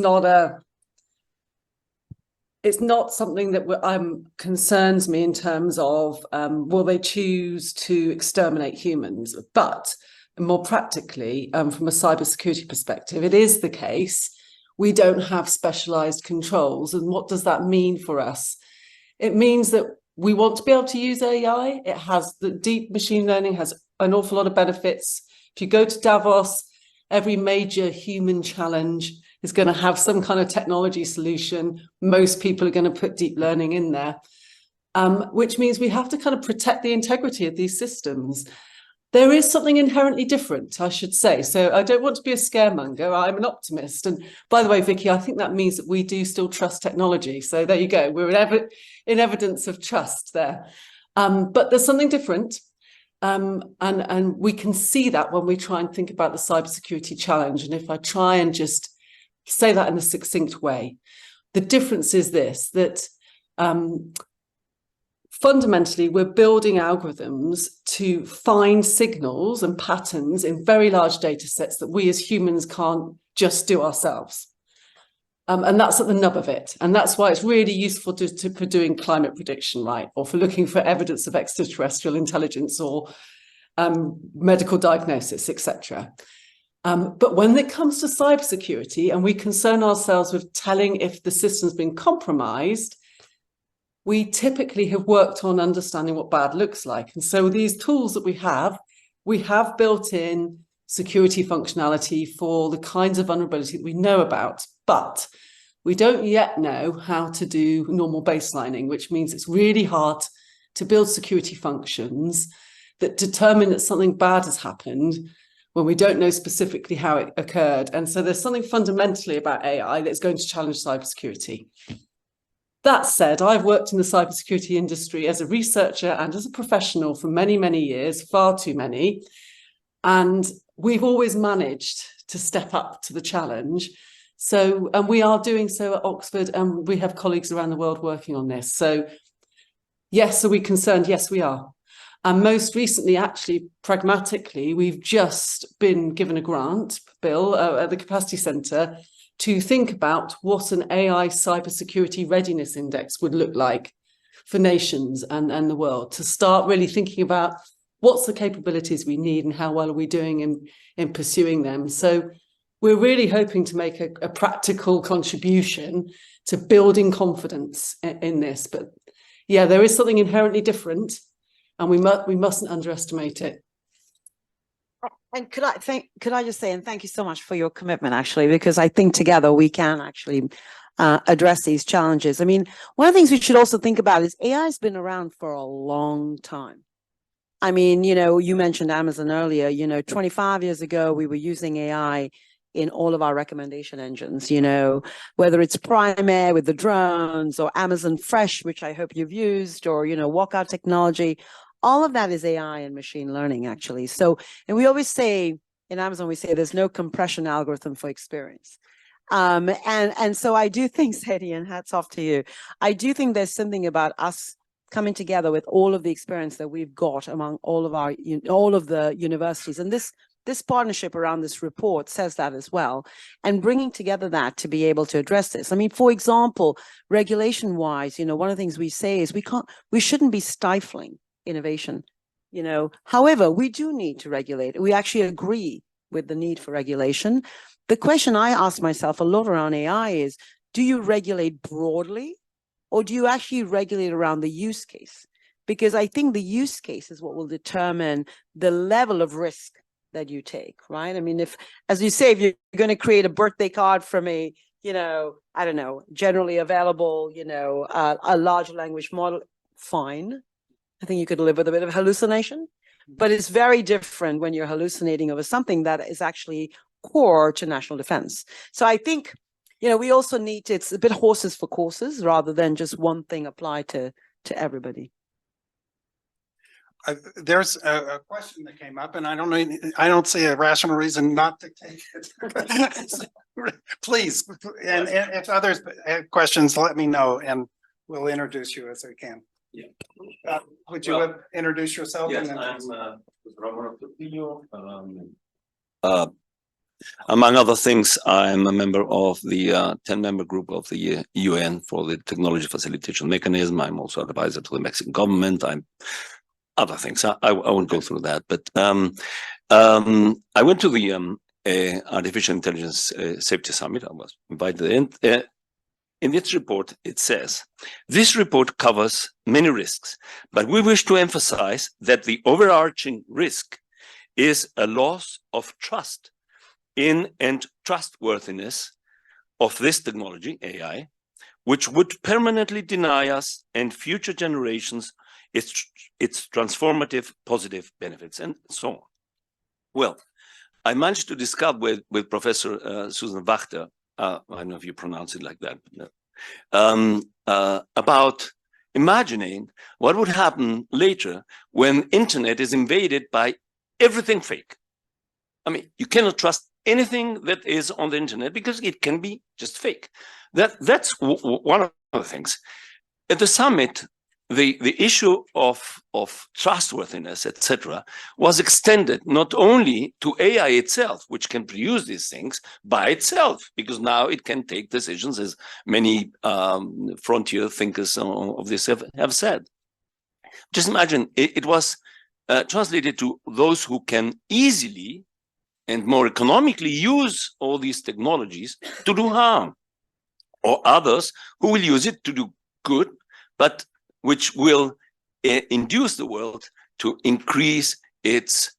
not something that concerns me in terms of will they choose to exterminate humans. But more practically, from a cybersecurity perspective, it is the case we don't have specialized controls. And what does that mean for us? It means that we want to be able to use AI. It has the deep machine learning has an awful lot of benefits. If you go to Davos, every major human challenge is going to have some kind of technology solution. Most people are going to put deep learning in there, which means we have to kind of protect the integrity of these systems. There is something inherently different, I should say. So I don't want to be a scaremonger. I'm an optimist. And by the way, Vicky, I think that means that we do still trust technology. So there you go. We're in evidence of trust there. But there's something different. And we can see that when we try and think about the cybersecurity challenge. And if I try and just say that in a succinct way, the difference is this, that fundamentally, we're building algorithms to find signals and patterns in very large data sets that we as humans can't just do ourselves. And that's at the nub of it. And that's why it's really useful for doing climate prediction, right? Or for looking for evidence of extraterrestrial intelligence or medical diagnosis, etc. But when it comes to cybersecurity, and we concern ourselves with telling if the system's been compromised, we typically have worked on understanding what bad looks like. And so these tools that we have built in security functionality for the kinds of vulnerability that we know about, but we don't yet know how to do normal baselining, which means it's really hard to build security functions that determine that something bad has happened when we don't know specifically how it occurred. And so there's something fundamentally about AI that's going to challenge cybersecurity. That said, I've worked in the cybersecurity industry as a researcher and as a professional for many, many years, far too many. And we've always managed to step up to the challenge. So, and we are doing so at Oxford, and we have colleagues around the world working on this. So yes, are we concerned? Yes, we are. And most recently, actually, pragmatically, we've just been given a grant, Bill, at the Capacity Centre to think about what an AI cybersecurity readiness index would look like for nations and the world, to start really thinking about what's the capabilities we need and how well are we doing in pursuing them. So we're really hoping to make a practical contribution to building confidence in this. But yeah, there is something inherently different, and we mustn't underestimate it. And could I just say, and thank you so much for your commitment, actually, because I think together we can actually address these challenges. I mean, one of the things we should also think about is AI has been around for a long time. I mean, you mentioned Amazon earlier, 25 years ago, we were using AI in all of our recommendation engines, whether it's Prime Air with the drones or Amazon Fresh, which I hope you've used, or, walkout technology. All of that is AI and machine learning, actually. So, and we always say in Amazon, we say there's no compression algorithm for experience. And so I do think, Sadie, and hats off to you, I do think there's something about us coming together with all of the experience that we've got among all of the universities. And this partnership around this report says that as well, and bringing together that to be able to address this. I mean, for example, regulation-wise, one of the things we say is we shouldn't be stifling innovation. However, we do need to regulate. We actually agree with the need for regulation. The question I ask myself a lot around AI is, do you regulate broadly, or do you actually regulate around the use case? Because I think the use case is what will determine the level of risk that you take, right? I mean, if, as you say, if you're going to create a birthday card from a, I don't know, generally available, a large language model, fine. I think you could live with a bit of hallucination, but it's very different when you're hallucinating over something that is actually core to national defense. So I think, we also need to, it's a bit horses for courses rather than just one thing applied to everybody. There's a question that came up, and I don't see a rational reason not to take it. Please, and if others have questions, let me know, and we'll introduce you as we can. Yeah. Would you introduce yourself? Yes, I'm among other things, I'm a member of the 10-member group of the UN for the Technology Facilitation Mechanism. I'm also advisor to the Mexican government. I'm other things. I won't go through that, but I went to the Artificial Intelligence Safety Summit. I was invited in. In its report, it says, this report covers many risks, but we wish to emphasize that the overarching risk is a loss of trust in and trustworthiness of this technology, AI, which would permanently deny us and future generations its transformative positive benefits, and so on. Well, I managed to discuss with Professor Susan Wachter, I don't know if you pronounce it like that, about imagining what would happen later when internet is invaded by everything fake. I mean, you cannot trust anything that is on the internet because it can be just fake. That's one of the things. At the summit, the issue of trustworthiness, etc., was extended not only to AI itself, which can produce these things by itself, because now it can take decisions, as many frontier thinkers of this have said. Just imagine, it was translated to those who can easily and more economically use all these technologies to do harm, or others who will use it to do good, but which will induce the world to increase its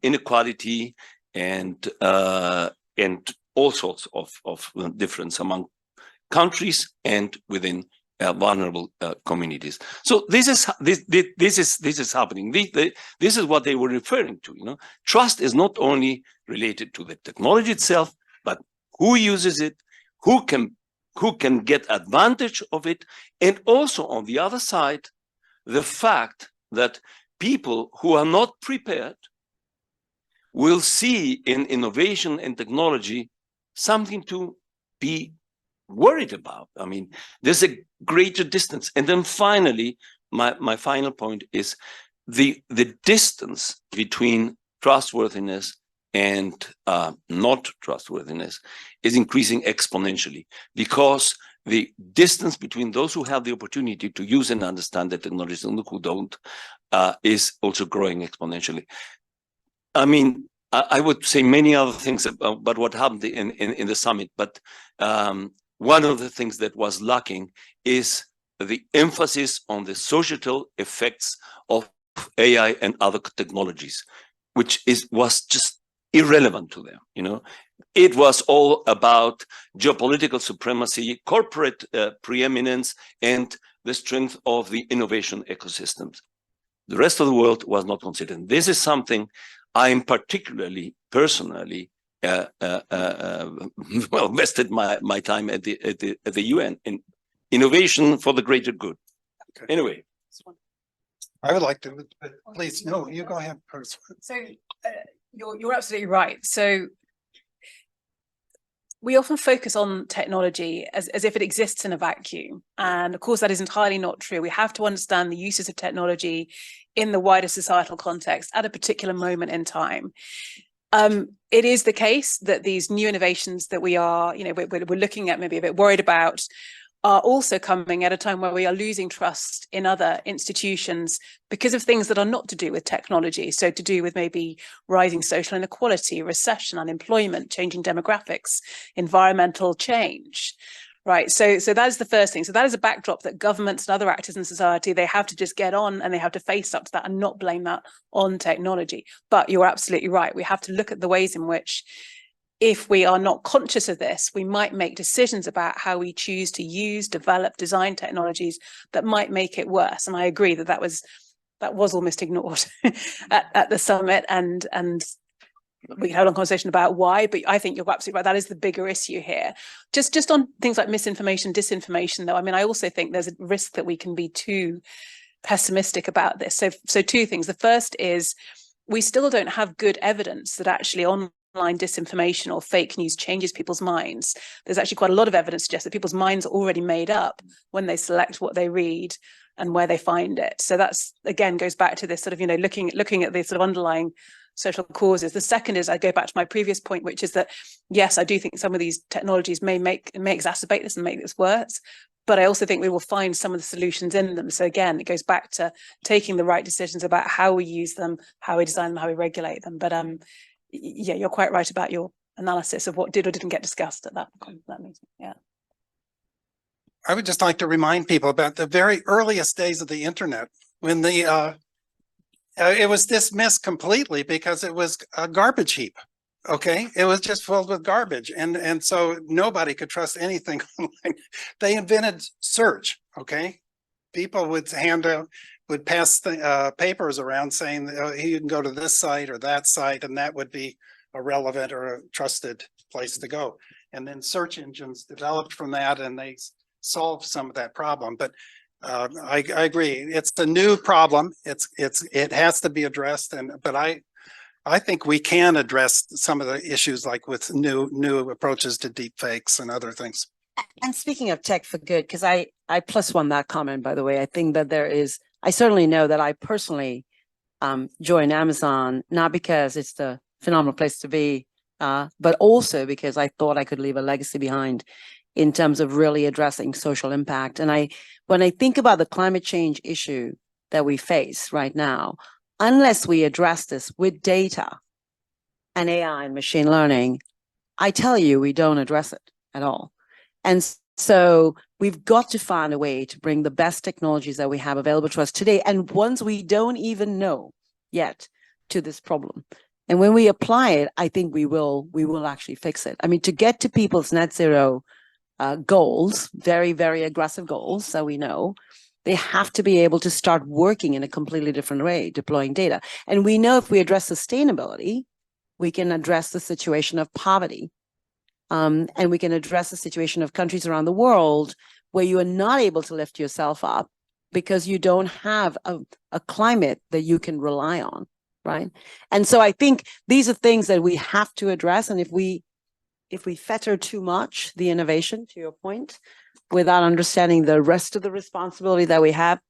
inequality and all sorts of difference among countries and within vulnerable communities. So this is happening. This is what they were referring to. You know, trust is not only related to the technology itself, but who uses it, who can get advantage of it, and also on the other side, the fact that people who are not prepared will see in innovation and technology something to be worried about. I mean, there's a greater distance. And then finally, my final point is the distance between trustworthiness and not trustworthiness is increasing exponentially, because the distance between those who have the opportunity to use and understand the technologies and who don't is also growing exponentially. I mean, I would say many other things about what happened in the summit, but one of the things that was lacking is the emphasis on the societal effects of AI and other technologies, which was just irrelevant to them. You know, it was all about geopolitical supremacy, corporate preeminence, and the strength of the innovation ecosystems. The rest of the world was not considered. This is something I am particularly, personally, well, vested my time at the UN in innovation for the greater good. Okay. Anyway, I would like to, please. No, you go ahead first. So you're absolutely right. So we often focus on technology as if it exists in a vacuum. And of course, that is entirely not true. We have to understand the uses of technology in the wider societal context at a particular moment in time. It is the case that these new innovations that we are, we're looking at, maybe a bit worried about, are also coming at a time where we are losing trust in other institutions because of things that are not to do with technology. So to do with maybe rising social inequality, recession, unemployment, changing demographics, environmental change, right? So that is the first thing. So that is a backdrop that governments and other actors in society, they have to just get on and they have to face up to that and not blame that on technology. But you're absolutely right. We have to look at the ways in which, if we are not conscious of this, we might make decisions about how we choose to use, develop, design technologies that might make it worse. And I agree that that was almost ignored at the summit, and we had a long conversation about why. But I think you're absolutely right. That is the bigger issue here. Just on things like misinformation, disinformation, though. I mean, I also think there's a risk that we can be too pessimistic about this. So two things. The first is we still don't have good evidence that actually online disinformation or fake news changes people's minds. There's actually quite a lot of evidence suggests that people's minds are already made up when they select what they read and where they find it. So that's, again, goes back to this sort of, looking at the sort of underlying social causes. The second is, I go back to my previous point, which is that, yes, I do think some of these technologies may exacerbate this and make this worse, but I also think we will find some of the solutions in them. So again, it goes back to taking the right decisions about how we use them, how we design them, how we regulate them. But yeah, you're quite right about your analysis of what did or didn't get discussed at that meeting. Yeah. I would just like to remind people about the very earliest days of the internet, when it was dismissed completely because it was a garbage heap. Okay, it was just filled with garbage, and so nobody could trust anything online. They invented search. Okay, people would would pass the papers around saying you can go to this site or that site, and that would be a relevant or a trusted place to go. And then search engines developed from that, and they solved some of that problem. But I agree, it's a new problem. It has to be addressed, but I think we can address some of the issues, like with new approaches to deep fakes and other things. And speaking of tech for good, because I +1 that comment, by the way, I think that I certainly know that I personally joined Amazon, not because it's the phenomenal place to be, but also because I thought I could leave a legacy behind in terms of really addressing social impact. And when I think about the climate change issue that we face right now, unless we address this with data and AI and machine learning, I tell you, we don't address it at all. And so we've got to find a way to bring the best technologies that we have available to us today, and ones we don't even know yet, to this problem. And when we apply it, I think we will actually fix it. I mean, to get to people's net zero goals, very, very aggressive goals, so we know, they have to be able to start working in a completely different way, deploying data. And we know if we address sustainability, we can address the situation of poverty. And we can address the situation of countries around the world where you are not able to lift yourself up because you don't have a climate that you can rely on, right? And so I think these are things that we have to address. And if we fetter too much the innovation, to your point, without understanding the rest of the responsibility that we have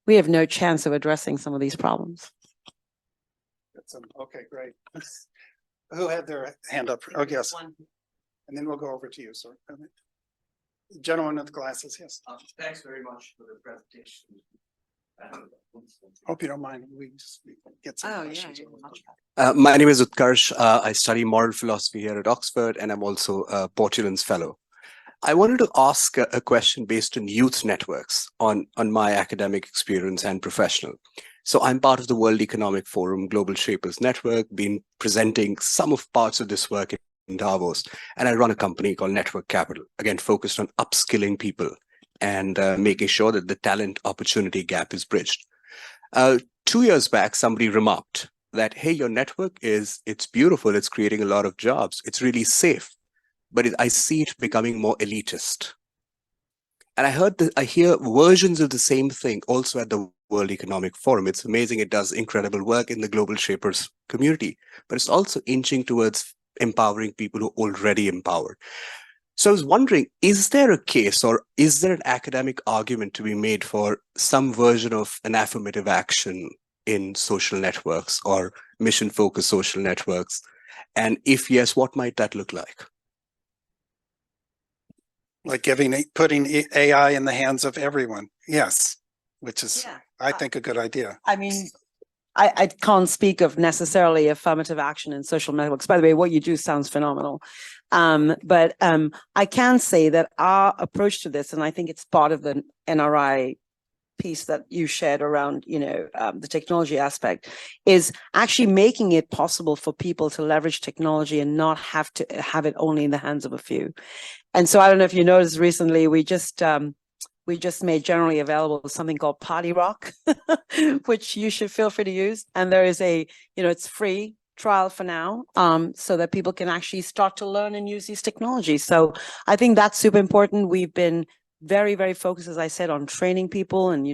no chance of addressing some of these problems. Okay, great. Who had their hand up? Oh, yes. And then we'll go over to you, sir. The gentleman with the glasses, yes. Thanks very much for the presentation. Hope you don't mind. We just get some questions. My name is Utkarsh. I study moral philosophy here at Oxford, and I'm also a Portulans fellow. I wanted to ask a question based on youth networks on my academic experience and professional. So I'm part of the World Economic Forum Global Shapers Network, been presenting some of parts of this work in Davos, and I run a company called Network Capital, again, focused on upskilling people and making sure that the talent opportunity gap is bridged. 2 years back, somebody remarked that, hey, your network it's beautiful, it's creating a lot of jobs, it's really safe, but I see it becoming more elitist. And I hear versions of the same thing also at the World Economic Forum. It's amazing, it does incredible work in the Global Shapers community, but it's also inching towards empowering people who are already empowered. So I was wondering, is there a case or is there an academic argument to be made for some version of an affirmative action in social networks or mission-focused social networks? And if yes, what might that look like? Like putting AI in the hands of everyone. Yes, which is, I think, a good idea. I mean, I can't speak of necessarily affirmative action in social networks. By the way, what you do sounds phenomenal. But I can say that our approach to this, and I think it's part of the NRI piece that you shared around, the technology aspect, is actually making it possible for people to leverage technology and not have to have it only in the hands of a few. And so I don't know if you noticed recently, we just made generally available something called Party Rock, which you should feel free to use. And there is it's free trial for now, so that people can actually start to learn and use these technologies. So I think that's super important. We've been very, very focused, as I said, on training people. And,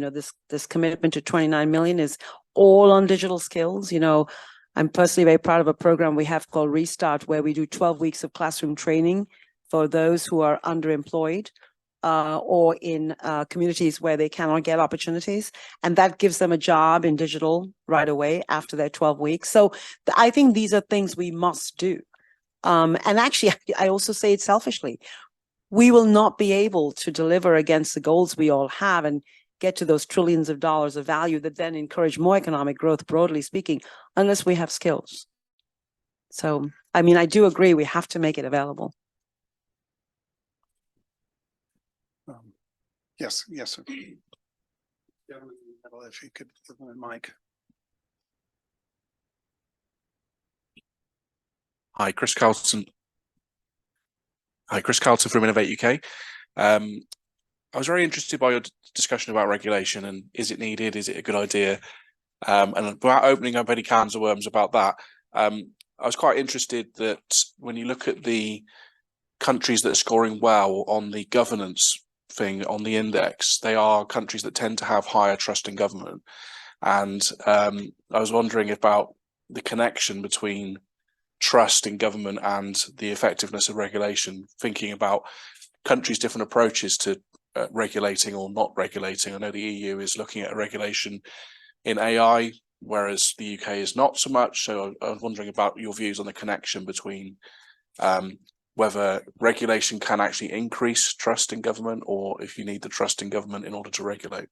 this commitment to 29 million is all on digital skills. I'm personally very proud of a program we have called Restart, where we do 12 weeks of classroom training for those who are underemployed or in communities where they cannot get opportunities. And that gives them a job in digital right away after their 12 weeks. So I think these are things we must do. And actually, I also say it selfishly. We will not be able to deliver against the goals we all have and get to those trillions of dollars of value that then encourage more economic growth, broadly speaking, unless we have skills. So, I mean, I do agree we have to make it available. Yes, sir. If you could give me a mic. Hi, Chris Carlton. Hi, Chris Carlton from Innovate UK. I was very interested by your discussion about regulation and is it needed? Is it a good idea? And without opening up any cans of worms about that, I was quite interested that when you look at the countries that are scoring well on the governance thing on the index, they are countries that tend to have higher trust in government. And I was wondering about the connection between trust in government and the effectiveness of regulation, thinking about countries' different approaches to regulating or not regulating. I know the EU is looking at a regulation in AI, whereas the UK is not so much. So I was wondering about your views on the connection between whether regulation can actually increase trust in government, or if you need the trust in government in order to regulate.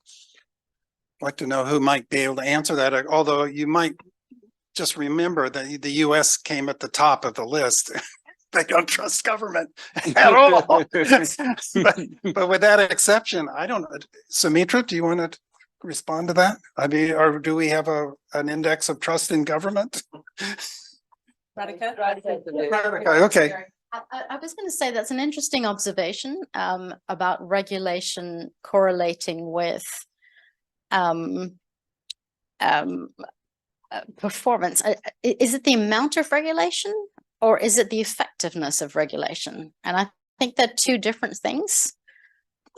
I'd like to know who might be able to answer that, although you might just remember that the US came at the top of the list. They don't trust government at all. but with that exception, I don't know. Soumitra, do you want to respond to that? I mean, or do we have an index of trust in government? Radhika, okay. I was going to say that's an interesting observation about regulation correlating with performance. Is it the amount of regulation or is it the effectiveness of regulation? And I think they're two different things.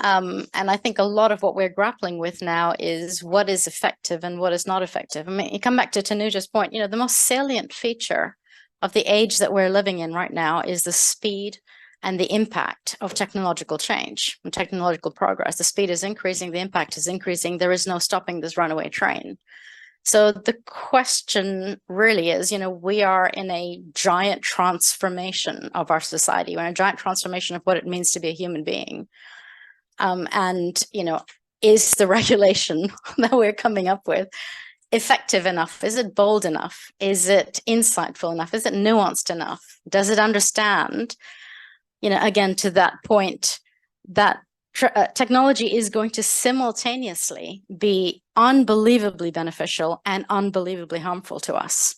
And I think a lot of what we're grappling with now is what is effective and what is not effective. I mean, you come back to Tanuja's point, you know, the most salient feature of the age that we're living in right now is the speed and the impact of technological change and technological progress. The speed is increasing, the impact is increasing. There is no stopping this runaway train. So the question really is, you know, we are in a giant transformation of our society. We're in a giant transformation of what it means to be a human being. And, you know, is the regulation that we're coming up with effective enough? Is it bold enough? Is it insightful enough? Is it nuanced enough? Does it understand, you know, again, to that point, that technology is going to simultaneously be unbelievably beneficial and unbelievably harmful to us,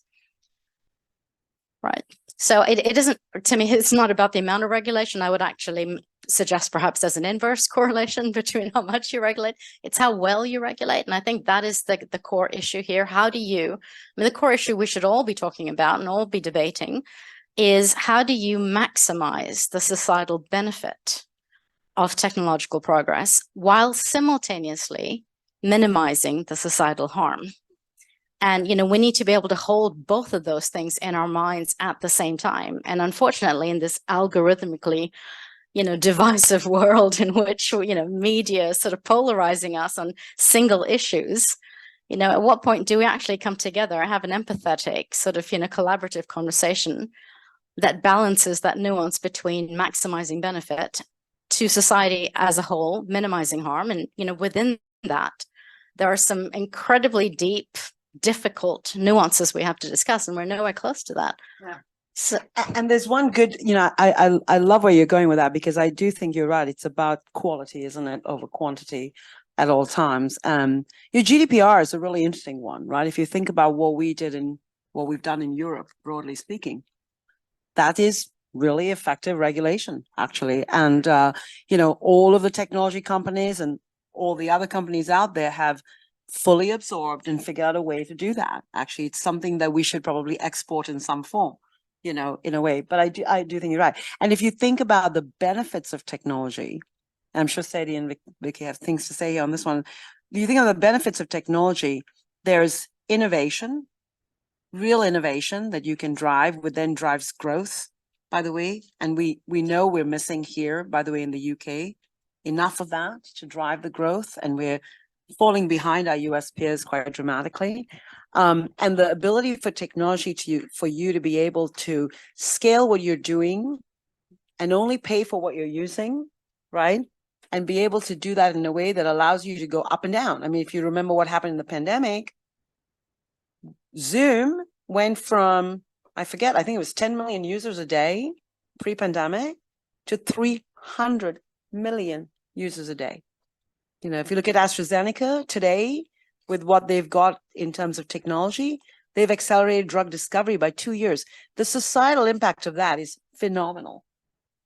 right? So it isn't, to me, it's not about the amount of regulation. I would actually suggest perhaps there's an inverse correlation between how much you regulate. It's how well you regulate. And I think that is the core issue here. How do you, I mean, the core issue we should all be talking about and all be debating is how do you maximize the societal benefit of technological progress while simultaneously minimizing the societal harm? And, you know, we need to be able to hold both of those things in our minds at the same time. And unfortunately, in this algorithmically, you know, divisive world in which, you know, media is sort of polarizing us on single issues, you know, at what point do we actually come together and have an empathetic sort of, you know, collaborative conversation that balances that nuance between maximizing benefit to society as a whole, minimizing harm? And, you know, within that, there are some incredibly deep, difficult nuances we have to discuss, and we're nowhere close to that. Yeah. So, and there's one good, you know, I love where you're going with that, because I do think you're right. It's about quality, isn't it, over quantity at all times. Your GDPR is a really interesting one, right? If you think about what we did and what we've done in Europe, broadly speaking, that is really effective regulation, actually. And, you know, all of the technology companies and all the other companies out there have fully absorbed and figured out a way to do that. Actually, it's something that we should probably export in some form, you know, in a way. But I do think you're right. And if you think about the benefits of technology, I'm sure Sadie and Vicky have things to say on this one. If you think of the benefits of technology, there's innovation, real innovation that you can drive, which then drives growth, by the way. And we know we're missing here, by the way, in the UK, enough of that to drive the growth. And we're falling behind our US peers quite dramatically. And the ability for technology for you to be able to scale what you're doing and only pay for what you're using, right? And be able to do that in a way that allows you to go up and down. I mean, if you remember what happened in the pandemic, Zoom went from, I forget, I think it was 10 million users a day pre-pandemic to 300 million users a day. You know, if you look at AstraZeneca today, with what they've got in terms of technology, They've accelerated drug discovery by 2 years. The societal impact of that is phenomenal.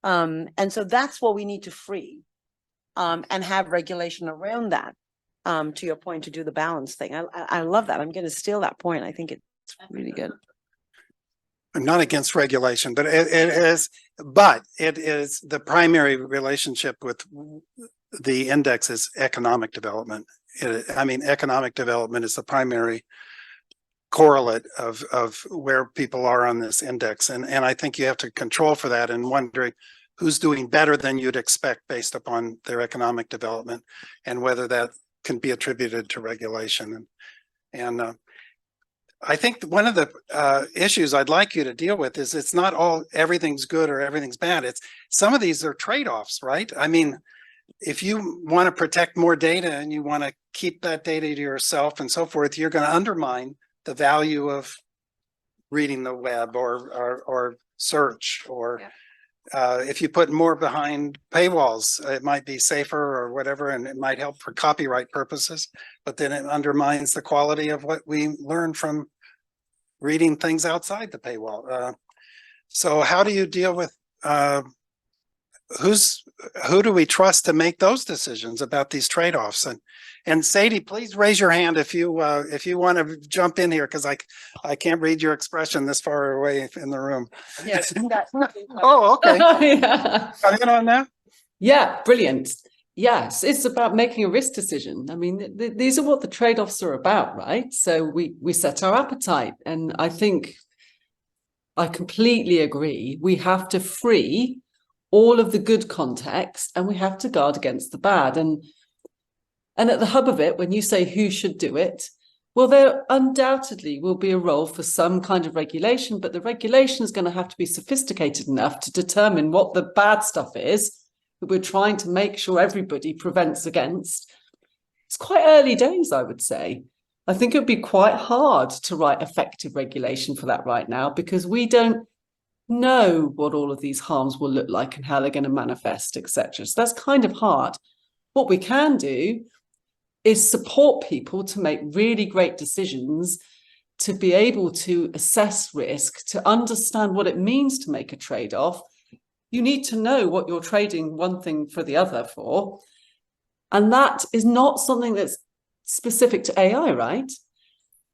And so that's what we need to free and have regulation around that. To your point, to do the balance thing. I love that. I'm going to steal that point. I think it's really good. I'm not against regulation, but it is the primary relationship with the index is economic development. Economic development is the primary correlate of where people are on this index. And I think you have to control for that and wondering who's doing better than you'd expect based upon their economic development and whether that can be attributed to regulation. And I think one of the issues I'd like you to deal with is it's not all everything's good or everything's bad. It's some of these are trade-offs, right? I mean, if you want to protect more data and you want to keep that data to yourself and so forth, you're going to undermine the value of reading the web or search, or if you put more behind paywalls, it might be safer or whatever, and it might help for copyright purposes, but then it undermines the quality of what we learn from reading things outside the paywall. So how do you deal with who do we trust to make those decisions about these trade-offs? And Sadie, please raise your hand if you want to jump in here, because I can't read your expression this far away in the room. Yes. Oh, okay. Yeah. Are you on now? Yeah, brilliant. Yes, it's about making a risk decision. I mean, these are what the trade-offs are about, right? So we set our appetite, and I think I completely agree. We have to free all of the good context, and we have to guard against the bad. And at the hub of it, when you say who should do it, well, there undoubtedly will be a role for some kind of regulation, but the regulation is going to have to be sophisticated enough to determine what the bad stuff is that we're trying to make sure everybody prevents against. It's quite early days, I would say. I think it would be quite hard to write effective regulation for that right now, because we don't know what all of these harms will look like and how they're going to manifest, etc. So that's kind of hard. What we can do is support people to make really great decisions, to be able to assess risk, to understand what it means to make a trade-off. You need to know what you're trading one thing for the other for. And that is not something that's specific to AI, right?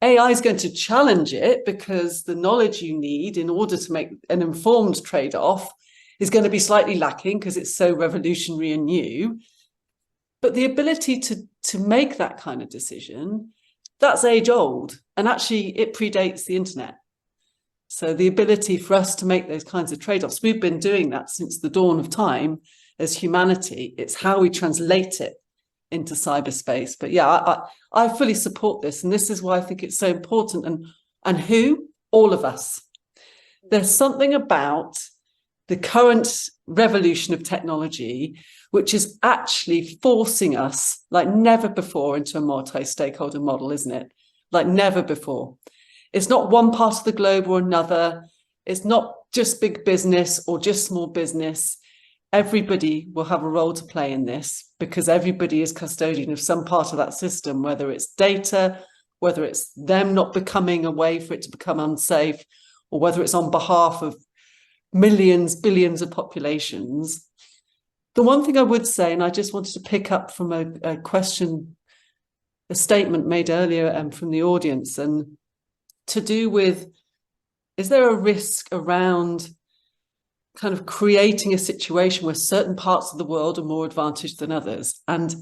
AI is going to challenge it, because the knowledge you need in order to make an informed trade-off is going to be slightly lacking because it's so revolutionary and new. But the ability to make that kind of decision, that's age old. And actually, it predates the internet. So the ability for us to make those kinds of trade-offs, we've been doing that since the dawn of time as humanity. It's how we translate it into cyberspace. But yeah, I fully support this. And this is why I think it's so important. And who? All of us. There's something about the current revolution of technology which is actually forcing us like never before into a multi-stakeholder model, isn't it? Like never before. It's not one part of the globe or another. It's not just big business or just small business. Everybody will have a role to play in this, because everybody is custodian of some part of that system, whether it's data, whether it's them not becoming a way for it to become unsafe, or whether it's on behalf of millions, billions of populations. The one thing I would say, and I just wanted to pick up from a question, a statement made earlier from the audience, and to do with, is there a risk around kind of creating a situation where certain parts of the world are more advantaged than others? And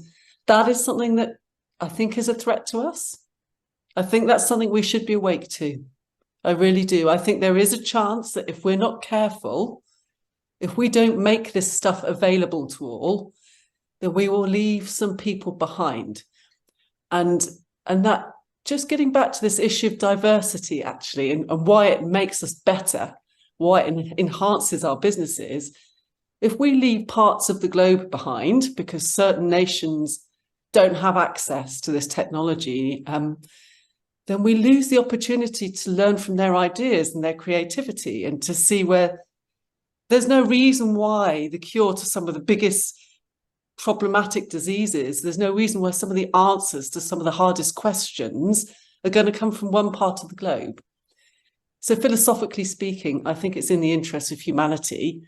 that is something that I think is a threat to us. I think that's something we should be awake to. I really do. I think there is a chance that if we're not careful, if we don't make this stuff available to all, then we will leave some people behind. And that, just getting back to this issue of diversity, actually, and why it makes us better, why it enhances our businesses. If we leave parts of the globe behind because certain nations don't have access to this technology, then we lose the opportunity to learn from their ideas and their creativity, and to see where there's no reason why the cure to some of the biggest problematic diseases, there's no reason why some of the answers to some of the hardest questions are are going to come from one part of the globe. So philosophically speaking, I think it's in the interest of humanity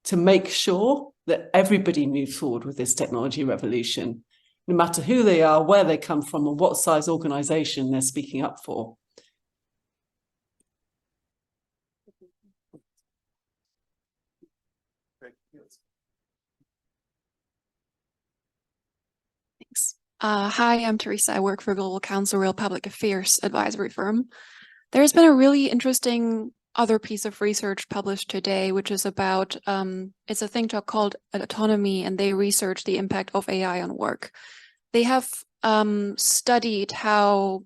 to make sure that everybody moves forward with this technology revolution, no matter who they are, where they come from, and what size organization they're speaking up for. Thanks. Hi, I'm Teresa. I work for Global Counsel Real Public Affairs advisory firm. There's been a really interesting other piece of research published today, which is about, it's a think tank called Autonomy, and they research the impact of AI on work. They have studied how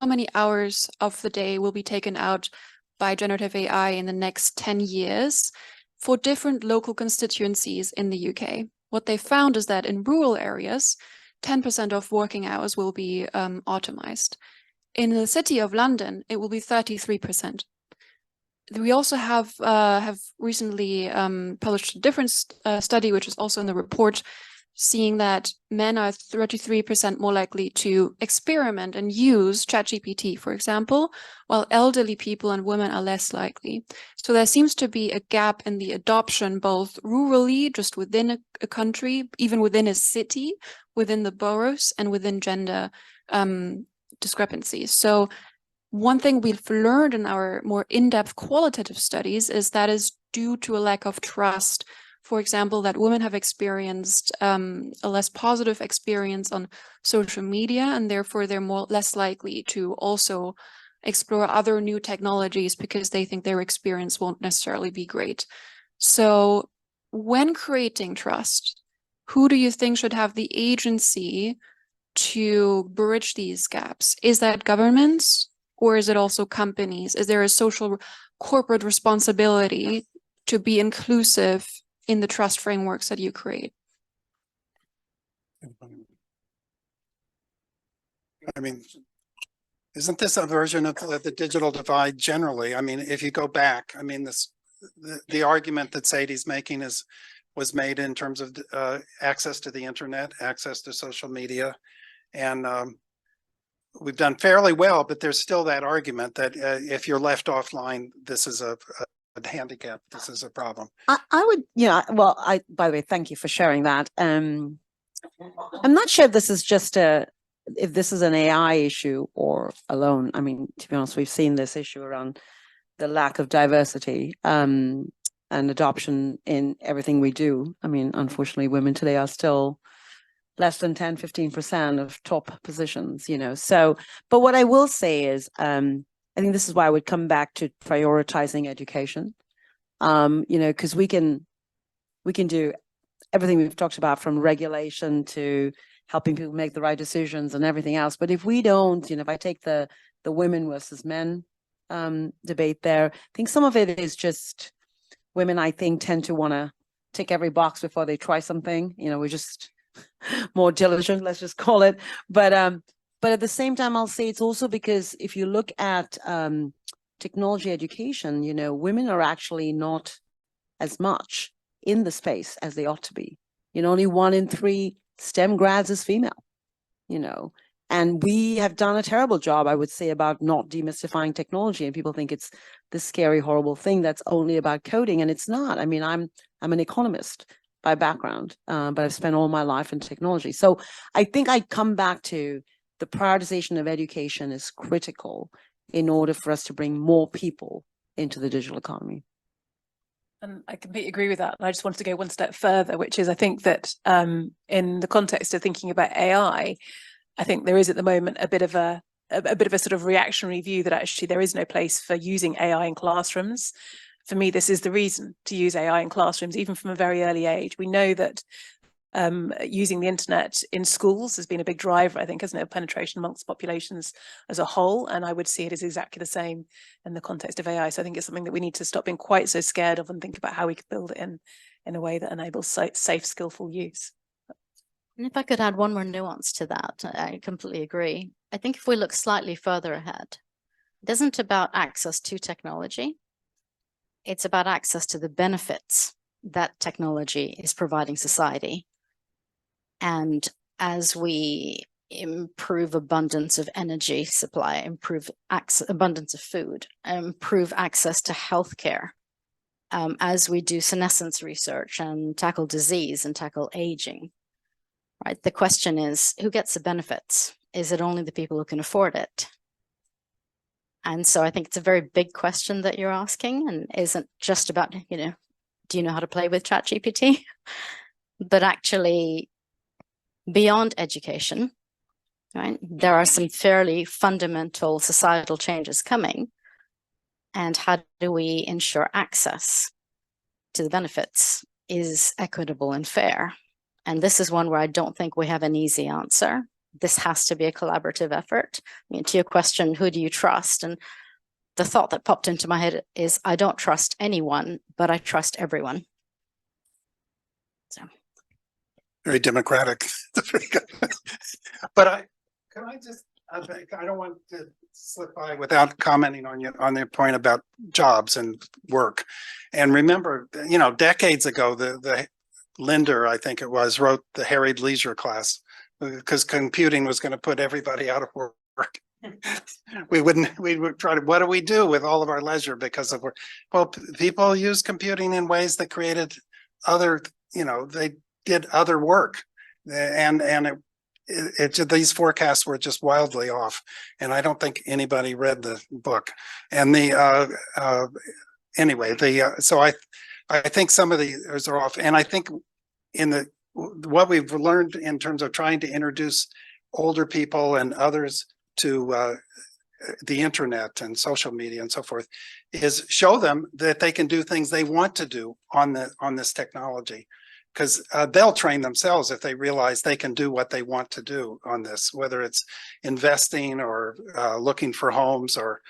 many hours of the day will be taken out by generative AI in the next 10 years for different local constituencies in the UK. What they found is that in rural areas, 10% of working hours will be automized. In the city of London, it will be 33%. We also have recently published a different study, which is also in the report, seeing that men are 33% more likely to experiment and use ChatGPT, for example, while elderly people and women are less likely. So there seems to be a gap in the adoption, both rurally, just within a country, even within a city, within the boroughs, and within gender discrepancies. So one thing we've learned in our more in-depth qualitative studies is that is due to a lack of trust. For example, that women have experienced a less positive experience on social media, and therefore they're less likely to also explore other new technologies because they think their experience won't necessarily be great. So when creating trust, who do you think should have the agency to bridge these gaps? Is that governments? Or is it also companies? Is there a social corporate responsibility to be inclusive in the trust frameworks that you create? I mean, isn't this a version of the digital divide generally? I mean, if you go back, I mean, the argument that Sadie's making was made in terms of access to the internet, access to social media, and we've done fairly well, but there's still that argument that if you're left offline, this is a handicap, this is a problem. I would, well, by the way, thank you for sharing that. I'm not sure if this is just if this is an AI issue or alone. I mean, to be honest, we've seen this issue around the lack of diversity and adoption in everything we do. I mean, unfortunately, women today are still less than 10-15% of top positions, So, but what I will say is, I think this is why I would come back to prioritizing education, because we can do everything we've talked about, from regulation to helping people make the right decisions and everything else. But if we don't, if I take the women versus men debate there, I think some of it is just women, I think, tend to want to tick every box before they try something. We're just more diligent, let's just call it. But at the same time, I'll say it's also because if you look at technology education, women are actually not as much in the space as they ought to be. Only 1 in 3 STEM grads is female, and we have done a terrible job, I would say, about not demystifying technology. And people think it's this scary, horrible thing that's only about coding, and it's not. I mean, I'm an economist by background, but I've spent all my life in technology. So I think I come back to the prioritization of education is critical in order for us to bring more people into the digital economy. And I completely agree with that. And I just wanted to go one step further, which is I think that in the context of thinking about AI, I think there is at the moment a bit of a sort of reactionary view that actually there is no place for using AI in classrooms. For me, this is the reason to use AI in classrooms, even from a very early age. We know that using the internet in schools has been a big driver, I think, hasn't it, penetration amongst populations as a whole. And I would see it as exactly the same in the context of AI. So I think it's something that we need to stop being quite so scared of and think about how we could build it in a way that enables safe, skillful use. And if I could add one more nuance to that, I completely agree. I think if we look slightly further ahead, it isn't about access to technology. It's about access to the benefits that technology is providing society. And as we improve abundance of energy supply, improve abundance of food, improve access to healthcare, as we do senescence research and tackle disease and tackle aging, right? The question is, who gets the benefits? Is it only the people who can afford it? And so I think it's a very big question that you're asking, and isn't just about, do you know how to play with ChatGPT? But actually, beyond education, right, there are some fairly fundamental societal changes coming. And how do we ensure access to the benefits is equitable and fair? And this is one where I don't think we have an easy answer. This has to be a collaborative effort. I mean, to your question, who do you trust? And the thought that popped into my head is, I don't trust anyone, but I trust everyone. So very democratic. But can I just, I don't want to slip by without commenting on your point about jobs and work. And remember, decades ago, the Linder, I think it was, wrote the Harried Leisure class, because computing was going to put everybody out of work. we would try to, what do we do with all of our leisure because of work? Well, people use computing in ways that created other, they did other work, and these forecasts were just wildly off, and I don't think anybody read the book. And so I think some of these are off, and I think what we've learned in terms of trying to introduce older people and others to the internet and social media and so forth is show them that they can do things they want to do on this technology, because they'll train themselves if they realize they can do what they want to do on this, whether it's investing or looking for homes or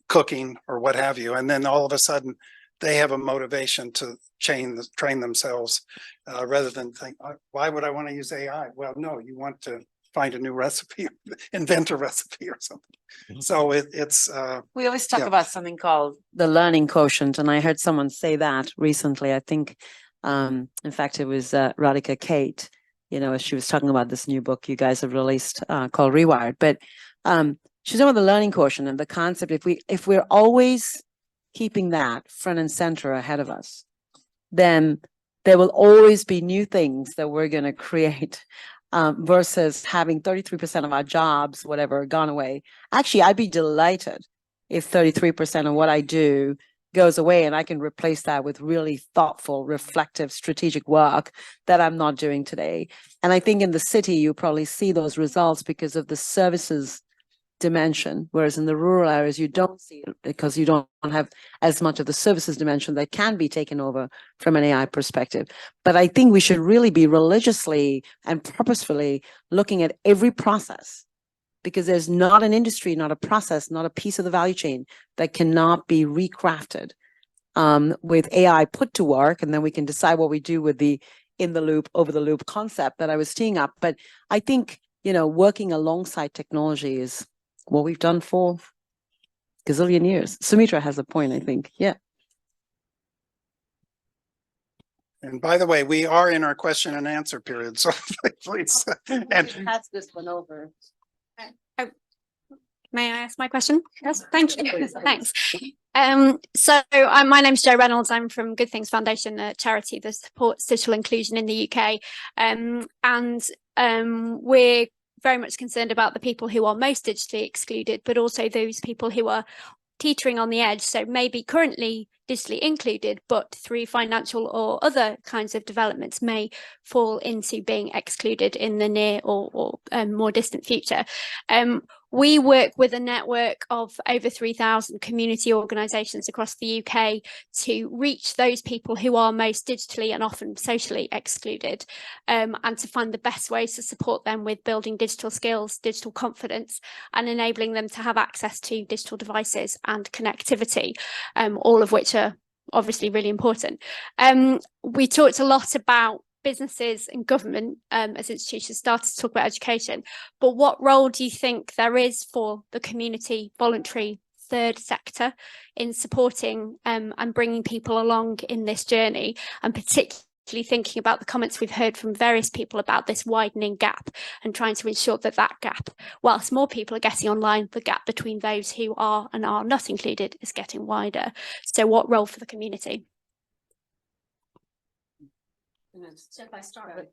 cooking or what have you. And then all of a sudden they have a motivation to train themselves rather than think, why would I want to use AI? Well, no, you want to find a new recipe, invent a recipe or something. So it's we always talk about something called the learning quotient, and I heard someone say that recently. I think in fact it was Radhika Kate, as she was talking about this new book you guys have released called Rewired. But she's talking about the learning quotient and the concept, if we're always keeping that front and center ahead of us, then there will always be new things that we're going to create. Versus having 33% of our jobs, whatever, gone away. Actually, I'd be delighted if 33% of what I do goes away and I can replace that with really thoughtful, reflective, strategic work that I'm not doing today. And I think in the city, you probably see those results because of the services dimension, whereas in the rural areas, you don't see it because you don't have as much of the services dimension that can be taken over from an AI perspective. But I think we should really be religiously and purposefully looking at every process, because there's not an industry, not a process, not a piece of the value chain that cannot be recrafted with AI put to work, and then we can decide what we do with the in the loop, over the loop concept that I was teeing up. But I think, working alongside technology is what we've done for gazillion years. Soumitra has a point, I think. Yeah. And by the way, we are in our question and answer period, so please. And pass this one over. May I ask my question? Yes, thank you. Thanks. My name's Jo Reynolds. I'm from Good Things Foundation, a charity that supports digital inclusion in the UK. We're very much concerned about the people who are most digitally excluded, but also those people who are teetering on the edge, so maybe currently digitally included, but through financial or other kinds of developments may fall into being excluded in the near or more distant future. We work with a network of over 3,000 community organisations across the UK to reach those people who are most digitally and often socially excluded, and to find the best ways to support them with building digital skills, digital confidence, and enabling them to have access to digital devices and connectivity, all of which are obviously really important. We talked a lot about businesses and government as institutions started to talk about education, but what role do you think there is for the community, voluntary, third sector in supporting and bringing people along in this journey, and particularly thinking about the comments we've heard from various people about this widening gap and trying to ensure that that gap, whilst more people are getting online, the gap between those who are and are not included is getting wider. So what role for the community? So if I start,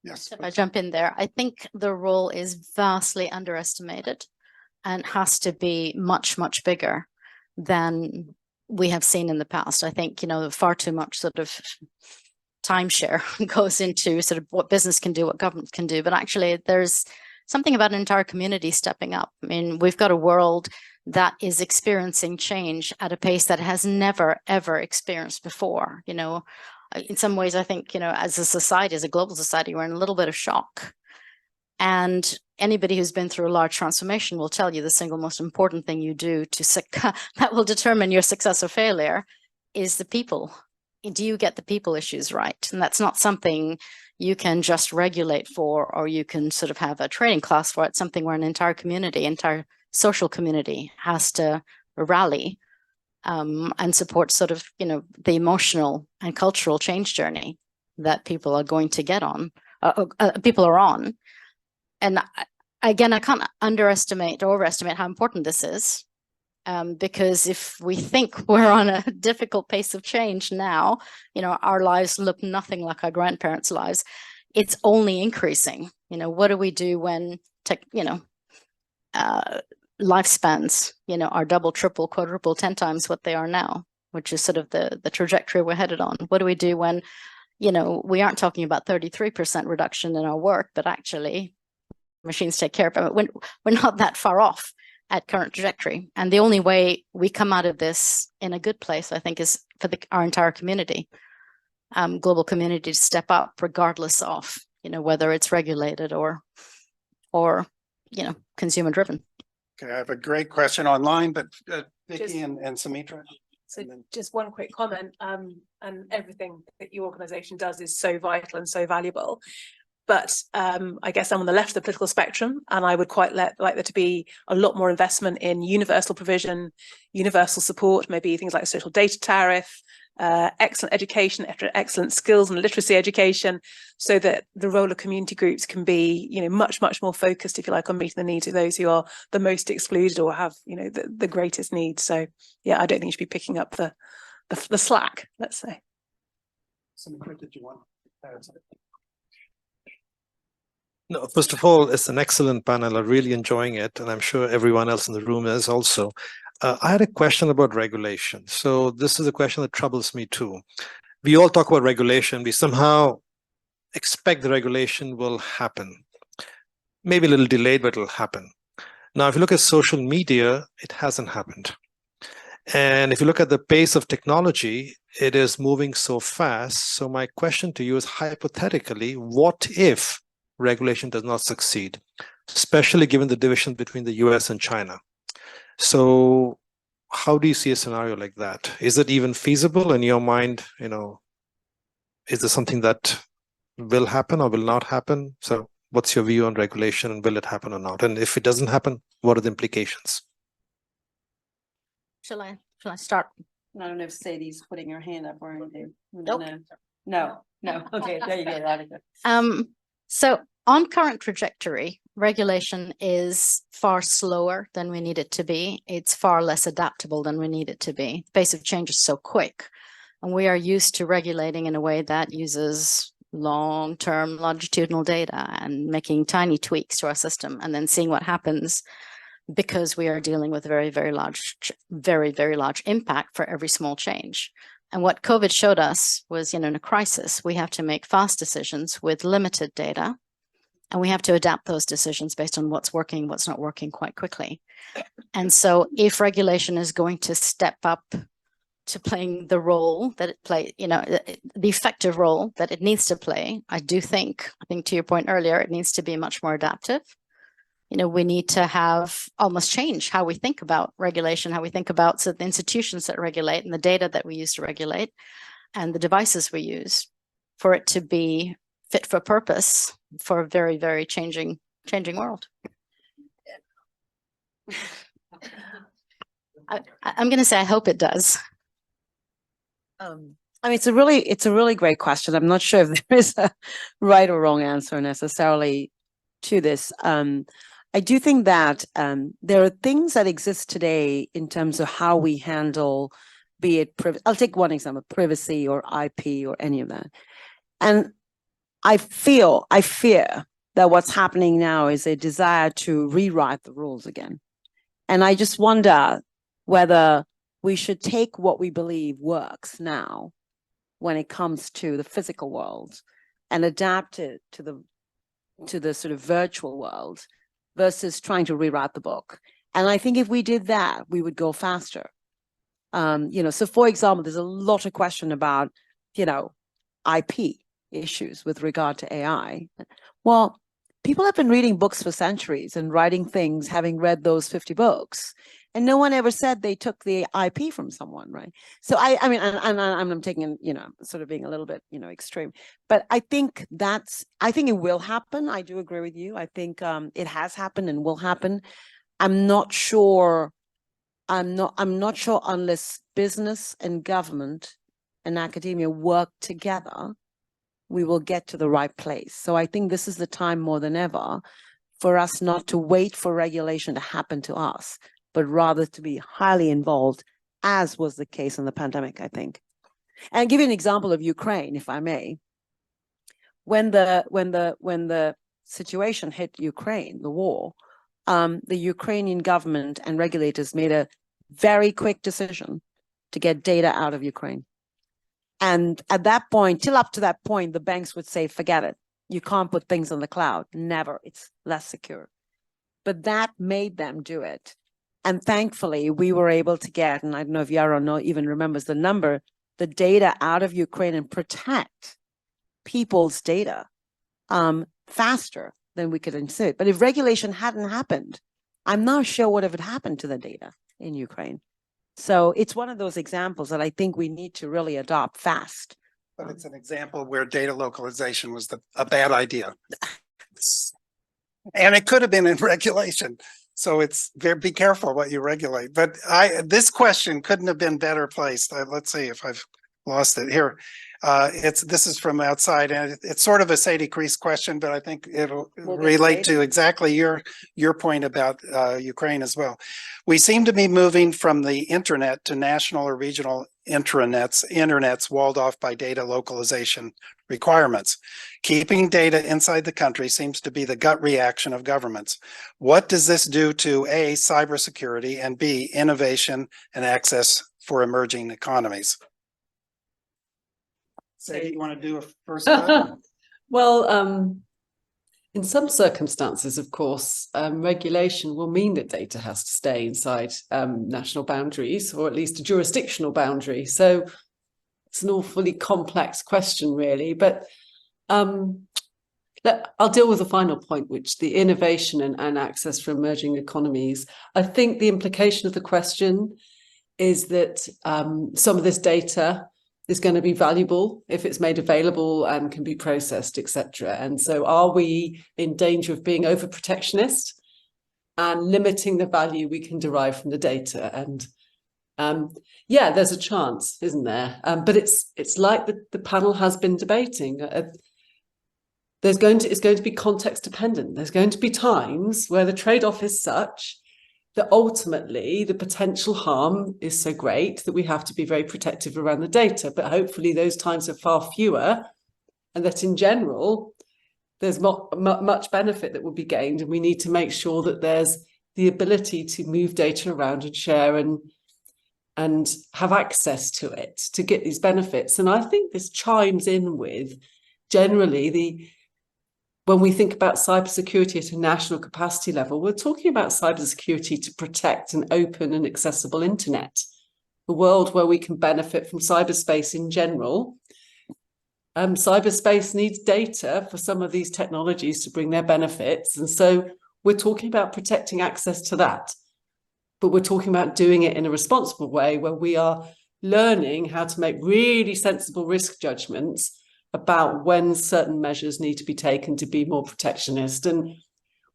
Yes. if I jump in there, I think the role is vastly underestimated and has to be much, much bigger than we have seen in the past. I think, far too much sort of timeshare goes into sort of what business can do, what government can do. But actually, there's something about an entire community stepping up. I mean, we've got a world that is experiencing change at a pace that it has never, ever experienced before. In some ways, I think, as a society, as a global society, we're in a little bit of shock. And anybody who's been through a large transformation will tell you the single most important thing you do that will determine your success or failure is the people. Do you get the people issues right? And that's not something you can just regulate for, or you can sort of have a training class for. It's something where an entire community, entire social community has to rally and support sort of, the emotional and cultural change journey that people are going to get on, people are on. And again, I can't underestimate or overestimate how important this is, because if we think we're on a difficult pace of change now, our lives look nothing like our grandparents' lives. It's only increasing. What do we do when, lifespans, are double, triple, quadruple, 10 times what they are now, which is sort of the trajectory we're headed on? What do we do when, we aren't talking about 33% reduction in our work, but actually machines take care of it? We're not that far off at current trajectory. And the only way we come out of this in a good place, I think, is for our entire community, global community, to step up regardless of, whether it's regulated or consumer driven. Okay, I have a great question online, but Vicky and Soumitra. So just one quick comment, and everything that your organisation does is so vital and so valuable. But I guess I'm on the left of the political spectrum, and I would quite like there to be a lot more investment in universal provision, universal support, maybe things like a social data tariff, excellent education, excellent skills and literacy education, so that the role of community groups can be, much, much more focused, if you like, on meeting the needs of those who are the most excluded or have, the greatest needs. So yeah, I don't think you should be picking up the slack, let's say. Soumitra, did you want to add something? No, first of all, it's an excellent panel. I'm really enjoying it, and I'm sure everyone else in the room is also. I had a question about regulation. So this is a question that troubles me too. We all talk about regulation. We somehow expect the regulation will happen. Maybe a little delayed, but it'll happen. Now, if you look at social media, it hasn't happened. And if you look at the pace of technology, it is moving so fast. So my question to you is, hypothetically, what if regulation does not succeed, especially given the division between the US and China? So how do you see a scenario like that? Is it even feasible in your mind? Is there something that will happen or will not happen? So what's your view on regulation, and will it happen or not? And if it doesn't happen, what are the implications? Shall I start? I don't know if Sadie's putting her hand up or anything. Nope. No. Okay, there you go. So on current trajectory, regulation is far slower than we need it to be. It's far less adaptable than we need it to be. The pace of change is so quick, and we are used to regulating in a way that uses long-term longitudinal data and making tiny tweaks to our system and then seeing what happens, because we are dealing with very, very large impact for every small change. And what COVID showed us was, in a crisis, we have to make fast decisions with limited data, and we have to adapt those decisions based on what's working, what's not working quite quickly. And so if regulation is going to step up to playing the role that it plays, the effective role that it needs to play, I think to your point earlier, it needs to be much more adaptive. We need to have almost change how we think about regulation, how we think about the institutions that regulate and the data that we use to regulate and the devices we use for it to be fit for purpose for a very, very changing world. I'm going to say I hope it does. I mean, it's a really great question. I'm not sure if there is a right or wrong answer necessarily to this. I do think that there are things that exist today in terms of how we handle, be it, I'll take one example, privacy or IP or any of that. And I fear that what's happening now is a desire to rewrite the rules again. And I just wonder whether we should take what we believe works now when it comes to the physical world and adapt it to the sort of virtual world versus trying to rewrite the book. And I think if we did that, we would go faster. So for example, there's a lot of question about, IP issues with regard to AI. Well, people have been reading books for centuries and writing things, having read those 50 books. And no one ever said they took the IP from someone, right? So I mean, and I'm taking, sort of being a little bit, extreme, but I think it will happen. I do agree with you. I think it has happened and will happen. I'm not sure unless business and government and academia work together, we will get to the right place. So I think this is the time more than ever for us not to wait for regulation to happen to us, but rather to be highly involved, as was the case in the pandemic, I think. And I'll give you an example of Ukraine, if I may. When the situation hit Ukraine, the war, the Ukrainian government and regulators made a very quick decision to get data out of Ukraine. And at that point, up to that point, the banks would say, forget it. You can't put things on the cloud. Never. It's less secure. But that made them do it. And thankfully, we were able to get, and I don't know if Yaro even remembers the number, the data out of Ukraine and protect people's data faster than we could insert. But if regulation hadn't happened, I'm not sure what would have happened to the data in Ukraine. So it's one of those examples that I think we need to really adopt fast. But it's an example where data localization was a bad idea. And it could have been in regulation. So be careful what you regulate. But this question couldn't have been better placed. Let's see if I've lost it here. This is from outside, and it's sort of a Sadie Crease question, but I think it'll relate to exactly your point about Ukraine as well. We seem to be moving from the internet to national or regional internets walled off by data localization requirements. Keeping data inside the country seems to be the gut reaction of governments. What does this do to A, cybersecurity, and B, innovation and access for emerging economies? Say, you want to do a first cut? Well, in some circumstances, of course, regulation will mean that data has to stay inside national boundaries, or at least a jurisdictional boundary. So it's an awfully complex question, really. But I'll deal with the final point, which the innovation and access for emerging economies. I think the implication of the question is that some of this data is going to be valuable if it's made available and can be processed, etc. And so are we in danger of being over-protectionist and limiting the value we can derive from the data? And yeah, there's a chance, isn't there? But it's like the panel has been debating. It's going to be context dependent. There's going to be times where the trade-off is such that ultimately the potential harm is so great that we have to be very protective around the data. But hopefully those times are far fewer, and that in general, there's much benefit that will be gained. And we need to make sure that there's the ability to move data around and share and have access to it to get these benefits. And I think this chimes in with generally when we think about cybersecurity at a national capacity level, we're talking about cybersecurity to protect an open and accessible internet, a world where we can benefit from cyberspace in general. Cyberspace needs data for some of these technologies to bring their benefits. And so we're talking about protecting access to that, but we're talking about doing it in a responsible way where we are learning how to make really sensible risk judgments about when certain measures need to be taken to be more protectionist. And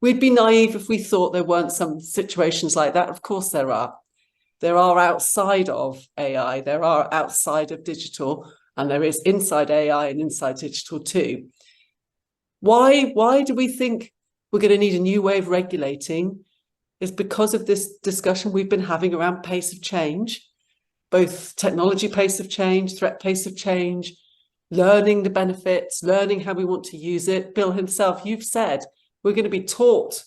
we'd be naive if we thought there weren't some situations like that. Of course there are. There are outside of AI, there are outside of digital, and there is inside AI and inside digital too. Why do we think we're going to need a new way of regulating? Is because of this discussion we've been having around pace of change, both technology pace of change, threat pace of change, learning the benefits, learning how we want to use it. Bill himself, you've said we're going to be taught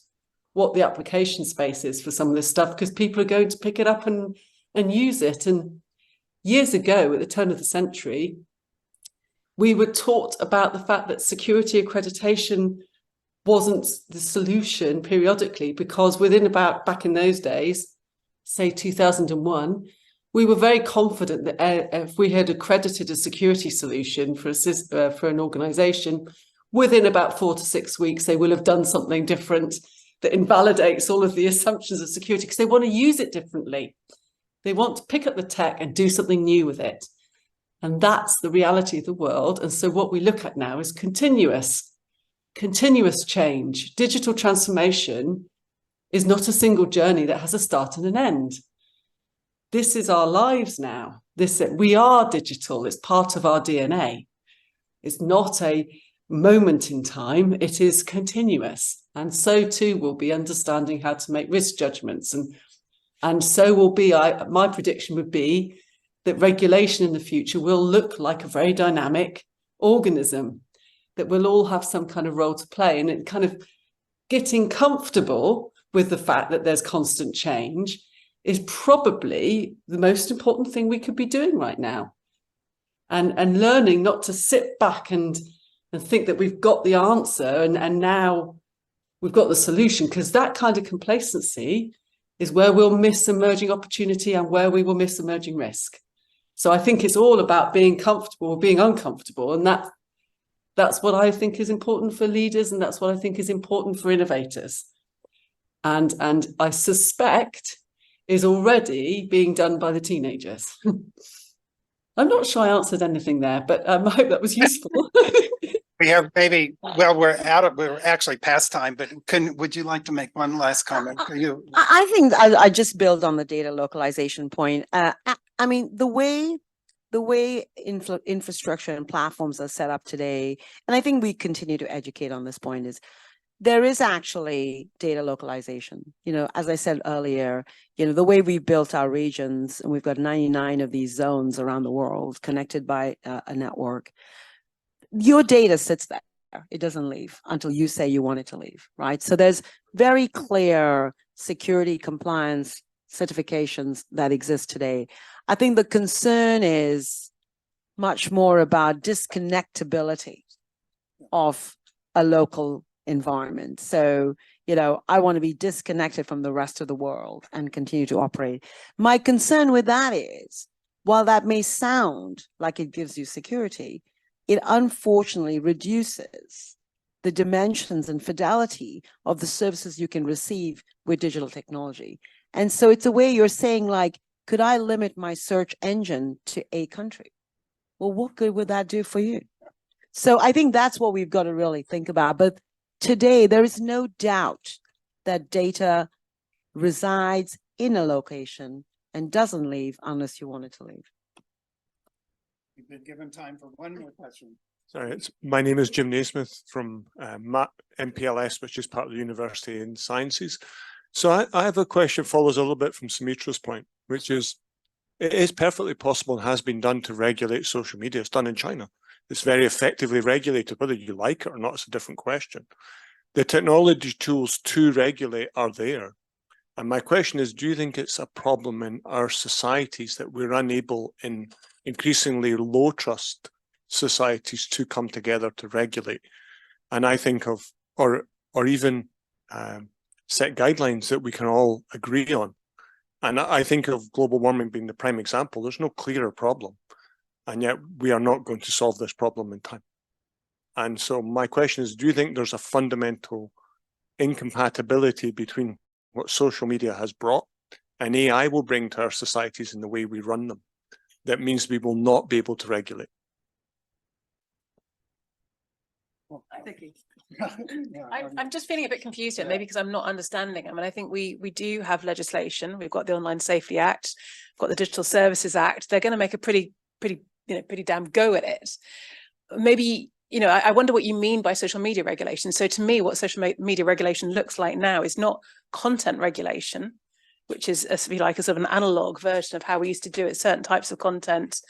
what the application space is for some of this stuff because people are going to pick it up and use it. And years ago, at the turn of the century, we were taught about the fact that security accreditation wasn't the solution periodically, because back in those days, say 2001, we were very confident that if we had accredited a security solution for an organization, within about 4 to 6 weeks, they will have done something different that invalidates all of the assumptions of security because they want to use it differently. They want to pick up the tech and do something new with it. And that's the reality of the world. And so what we look at now is continuous change. Digital transformation is not a single journey that has a start and an end. This is our lives now. We are digital. It's part of our DNA. It's not a moment in time. It is continuous. And so too will be understanding how to make risk judgments. And so will be, my prediction would be that regulation in the future will look like a very dynamic organism that will all have some kind of role to play, and it kind of getting comfortable with the fact that there's constant change is probably the most important thing we could be doing right now. And learning not to sit back and think that we've got the answer and now we've got the solution, because that kind of complacency is where we'll miss emerging opportunity and where we will miss emerging risk. So I think it's all about being comfortable or being uncomfortable, and that's what I think is important for leaders, and that's what I think is important for innovators. And I suspect is already being done by the teenagers. I'm not sure I answered anything there, but I hope that was useful. We have maybe, well, we're actually past time, but would you like to make one last comment? I think I just build on the data localization point. I mean, the way infrastructure and platforms are set up today, and I think we continue to educate on this point, is there is actually data localization. You know, as I said earlier, you know, the way we built our regions, and we've got 99 of these zones around the world connected by a network. Your data sits there. It doesn't leave until you say you want it to leave, right? So there's very clear security compliance certifications that exist today. I think the concern is much more about disconnectability of a local environment. So, you know, I want to be disconnected from the rest of the world and continue to operate. My concern with that is, while that may sound like it gives you security, it unfortunately reduces the dimensions and fidelity of the services you can receive with digital technology. And so it's a way you're saying, like, could I limit my search engine to a country? Well, what good would that do for you? So I think that's what we've got to really think about. But today, there is no doubt that data resides in a location and doesn't leave unless you want it to leave. You've been given time for one more question. Sorry, my name is Jim Naismith from MPLS, which is part of the University in Sciences. So I have a question follows a little bit from Soumitra's point, which is, it is perfectly possible and has been done to regulate social media. It's done in China. It's very effectively regulated. Whether you like it or not, it's a different question. The technology tools to regulate are there. And my question is, do you think it's a problem in our societies that we're unable in increasingly low trust societies to come together to regulate? And I think of, or even set guidelines that we can all agree on. And I think of global warming being the prime example. There's no clearer problem. And yet we are not going to solve this problem in time. And so my question is, do you think there's a fundamental incompatibility between what social media has brought and AI will bring to our societies in the way we run them? That means we will not be able to regulate. Thank you. I'm just feeling a bit confused here, maybe because I'm not understanding. I mean, I think we do have legislation. We've got the Online Safety Act, we've got the Digital Services Act. They're going to make a pretty pretty damn go at it. Maybe, I wonder what you mean by social media regulation. So to me, what social media regulation looks like now is not content regulation, which is, if you like, a sort of an analog version of how we used to do it. Certain types of content,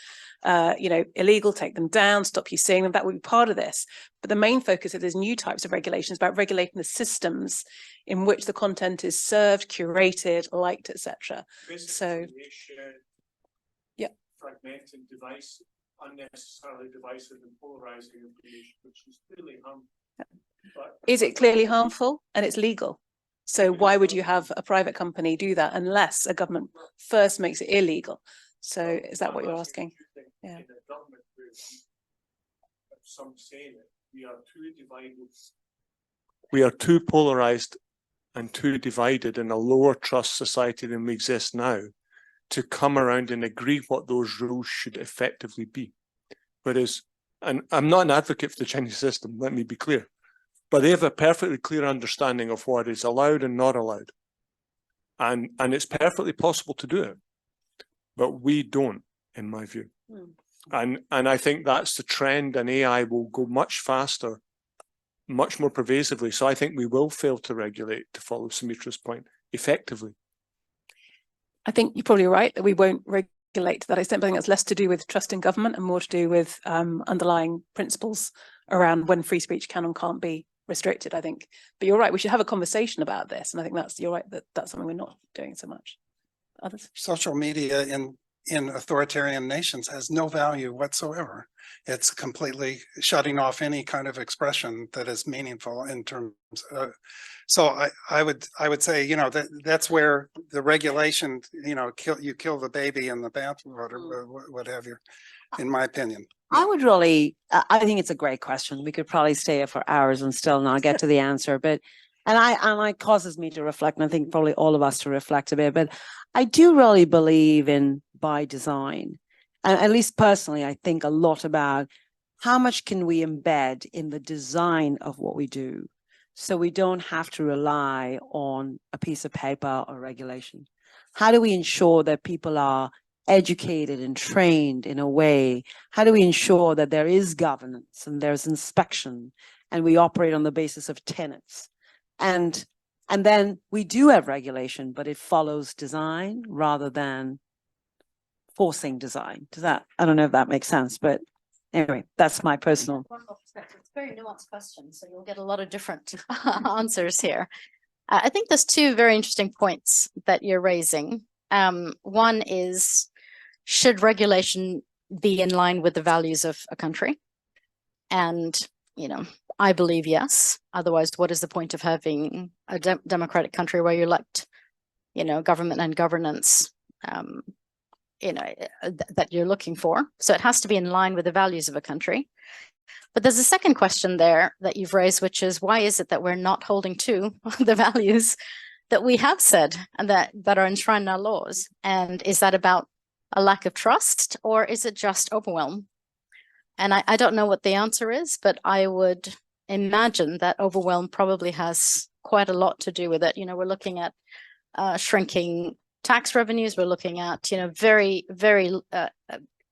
illegal, take them down, stop you seeing them. That would be part of this. But the main focus of these new types of regulations about regulating the systems in which the content is served, curated, liked, etc. So, yeah, fragmented device, unnecessarily divisive and polarizing information, which is clearly harmful. Is it clearly harmful? And it's legal. So why would you have a private company do that unless a government first makes it illegal? So is that what you're asking? Yeah. Some say that we are too divided. We are too polarized and too divided in a lower trust society than we exist now to come around and agree what those rules should effectively be. Whereas, and I'm not an advocate for the Chinese system, let me be clear, but they have a perfectly clear understanding of what is allowed and not allowed. And it's perfectly possible to do it, but we don't, in my view. And I think that's the trend, and AI will go much faster, much more pervasively. So I think we will fail to regulate, to follow Soumitra's point, effectively. I think you're probably right that we won't regulate to that extent, but I think that's less to do with trust in government and more to do with underlying principles around when free speech can and can't be restricted, I think. But you're right, we should have a conversation about this. And I think you're right, that's something we're not doing so much. Others? Social media in authoritarian nations has no value whatsoever. It's completely shutting off any kind of expression that is meaningful in terms of, so I would say, that's where the regulation, you kill the baby in the bathwater, what have you, in my opinion. I would really, I think it's a great question. We could probably stay here for hours and still not get to the answer, but, and it causes me to reflect, and I think probably all of us to reflect a bit, but I do really believe in by design. And at least personally, I think a lot about how much can we embed in the design of what we do so we don't have to rely on a piece of paper or regulation. How do we ensure that people are educated and trained in a way? How do we ensure that there is governance and there's inspection and we operate on the basis of tenets? And then we do have regulation, but it follows design rather than forcing design. I don't know if that makes sense, but anyway, that's my personal. It's a very nuanced question, so you'll get a lot of different answers here. I think there's two very interesting points that you're raising. One is, should regulation be in line with the values of a country? And, I believe yes. Otherwise, what is the point of having a democratic country where you elect, government and governance, that you're looking for? So it has to be in line with the values of a country. But there's a second question there that you've raised, which is, why is it that we're not holding to the values that we have said and that are enshrined in our laws? And is that about a lack of trust, or is it just overwhelm? And I don't know what the answer is, but I would imagine that overwhelm probably has quite a lot to do with it. We're looking at shrinking tax revenues. We're looking at, very, very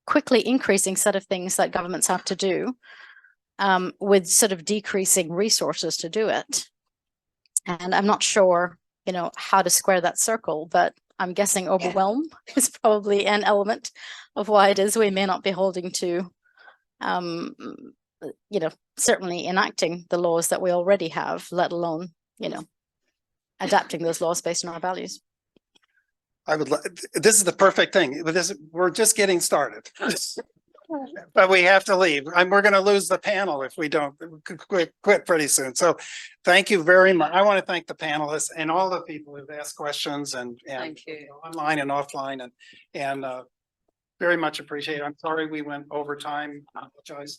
quickly increasing set of things that governments have to do with sort of decreasing resources to do it. And I'm not sure, how to square that circle, but I'm guessing overwhelm is probably an element of why it is we may not be holding to, certainly enacting the laws that we already have, let alone, adapting those laws based on our values. This is the perfect thing. We're just getting started, but we have to leave. We're going to lose the panel if we don't quit pretty soon. So thank you very much. I want to thank the panelists and all the people who've asked questions and online and offline, and very much appreciate it. I'm sorry we went over time. I apologize.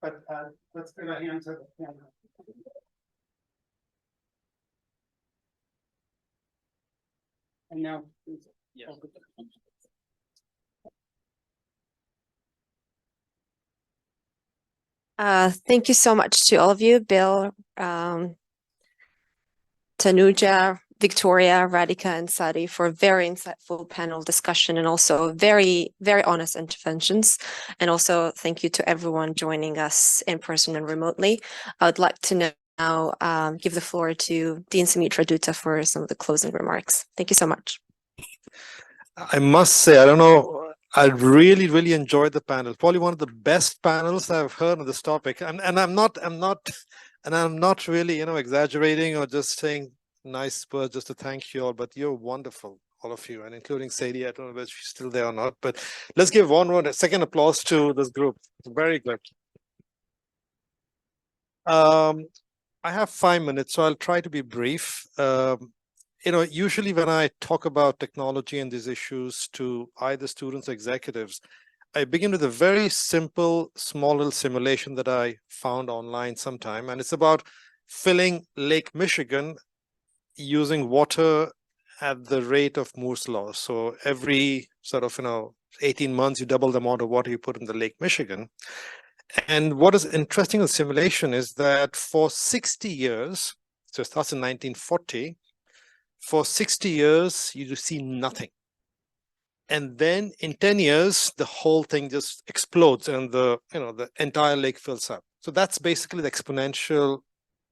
But let's give a hand to the panel. And now, thank you so much to all of you, Bill, Tanuja, Victoria, Radhika, and Sadi for a very insightful panel discussion and also very, very honest interventions. And also thank you to everyone joining us in person and remotely. I would like to now give the floor to Dean Soumitra Dutta for some of the closing remarks. Thank you so much. I must say, I don't know, I really, really enjoyed the panel. Probably one of the best panels I've heard on this topic. And I'm not really, exaggerating or just saying nice words just to thank you all, but you're wonderful, all of you, and including Sadie. I don't know whether she's still there or not, but let's give a second applause to this group. Very good. I have 5 minutes, so I'll try to be brief. Usually when I talk about technology and these issues to either students or executives, I begin with a very simple, small little simulation that I found online sometime, and it's about filling Lake Michigan using water at the rate of Moore's law. So every sort of, 18 months, you double the amount of water you put in the Lake Michigan. And what is interesting in the simulation is that for 60 years, so it starts in 1940, for 60 years, you see nothing. And then in 10 years, the whole thing just explodes and the entire lake fills up. So that's basically the exponential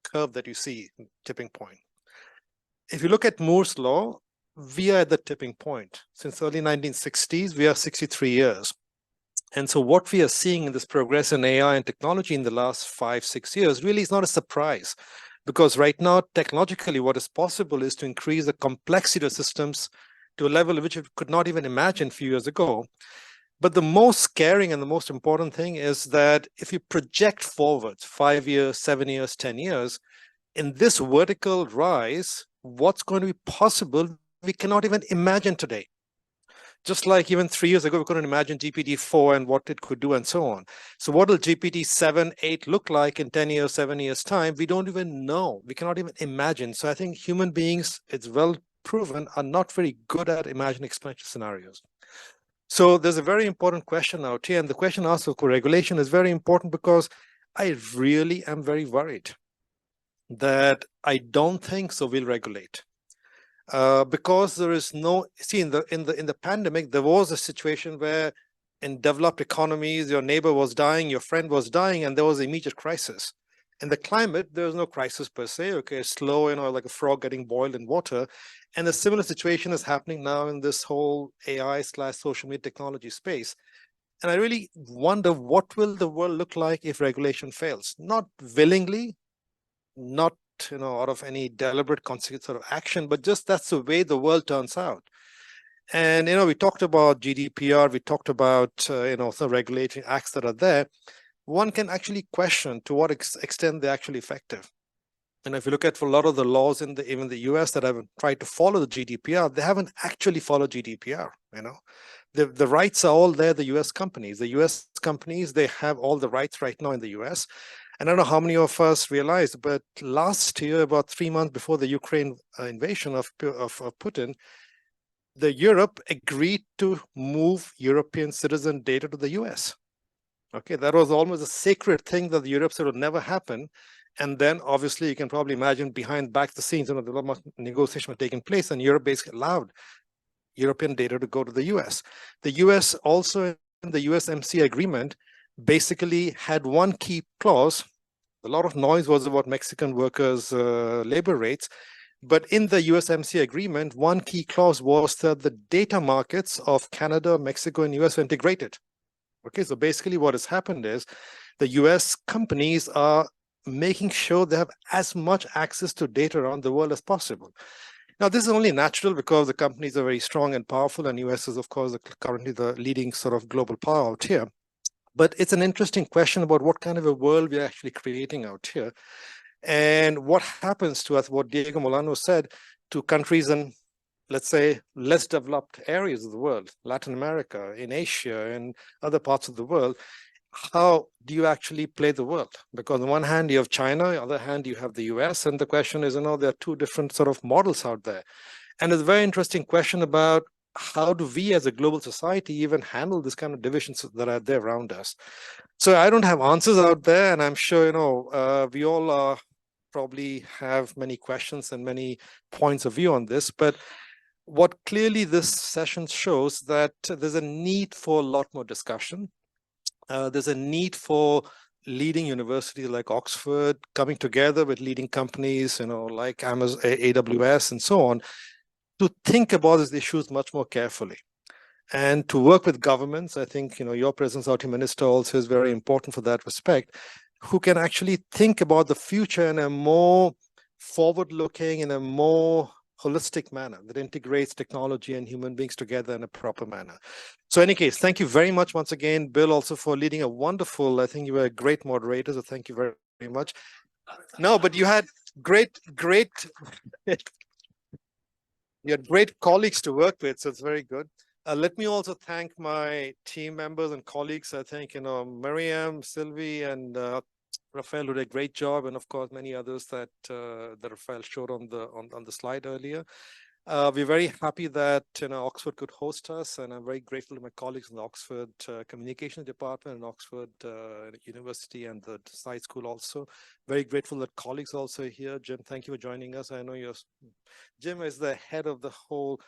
curve that you see, tipping point. If you look at Moore's law, we are at the tipping point. Since early 1960s, we are 63 years. And so what we are seeing in this progress in AI and technology in the last 5-6 years really is not a surprise. Because right now, technologically, what is possible is to increase the complexity of systems to a level which we could not even imagine a few years ago. But the most scaring and the most important thing is that if you project forward 5 years, 7 years, 10 years, in this vertical rise, what's going to be possible, we cannot even imagine today. Just like even 3 years ago, we couldn't imagine GPT-4 and what it could do and so on. So what will GPT-7, 8 look like in 10 years, 7 years time? We don't even know. We cannot even imagine. So I think human beings, it's well proven, are not very good at imagining exponential scenarios. So there's a very important question out here. And the question asked of co-regulation is very important because I really am very worried that I don't think so we'll regulate. Because there is no, see, in the pandemic, there was a situation where in developed economies, your neighbor was dying, your friend was dying, and there was an immediate crisis. In the climate, there was no crisis per se, okay, slow, like a frog getting boiled in water. And a similar situation is happening now in this whole AI/social media technology space. And I really wonder, what will the world look like if regulation fails? Not willingly, not out of any deliberate consequence of action, but just that's the way the world turns out. And we talked about GDPR, we talked about some regulatory acts that are there. One can actually question to what extent they're actually effective. And if you look at a lot of the laws in even the US that have tried to follow the GDPR, they haven't actually followed GDPR. The rights are all there. The US companies, they have all the rights right now in the US. And I don't know how many of us realized, but last year, about 3 months before the Ukraine invasion of Putin, the Europe agreed to move European citizen data to the US. Okay, that was almost a sacred thing that the Europe said would never happen. And then obviously you can probably imagine behind the scenes, the negotiation was taking place, and Europe basically allowed European data to go to the US. The US also in the USMCA agreement basically had one key clause. A lot of noise was about Mexican workers' labor rates, but in the USMCA agreement, one key clause was that the data markets of Canada, Mexico, and US were integrated. Okay, so basically what has happened is the US companies are making sure they have as much access to data around the world as possible. Now, this is only natural because the companies are very strong and powerful, and US is, of course, currently the leading sort of global power out here. But it's an interesting question about what kind of a world we're actually creating out here. And what happens to us, what Diego Molano said, to countries in, let's say, less developed areas of the world, Latin America, in Asia, and other parts of the world. How do you actually play the world? Because on one hand, you have China, on the other hand, you have the US. And the question is, there are two different sort of models out there. And it's a very interesting question about how do we as a global society even handle this kind of divisions that are there around us? So I don't have answers out there, and I'm sure, we all are probably have many questions and many points of view on this, but what clearly this session shows that there's a need for a lot more discussion. There's a need for leading universities like Oxford coming together with leading companies, like Amazon, AWS, and so on, to think about these issues much more carefully. And to work with governments, I think, your presence out here, Minister, also is very important for that respect, who can actually think about the future in a more forward-looking, in a more holistic manner that integrates technology and human beings together in a proper manner. So in any case, thank you very much once again, Bill, also for leading a wonderful, I think you were a great moderator, so thank you very, very much. No, but you had great, you had great colleagues to work with, so it's very good. Let me also thank my team members and colleagues. I think, Miriam, Sylvie, and Rafael did a great job, and of course, many others that Rafael showed on the slide earlier. We're very happy that Oxford could host us, and I'm very grateful to my colleagues in the Oxford Communications Department and Oxford University and the Side School also. Very grateful that colleagues also here. Jim, thank you for joining us. I know Jim is the head of the whole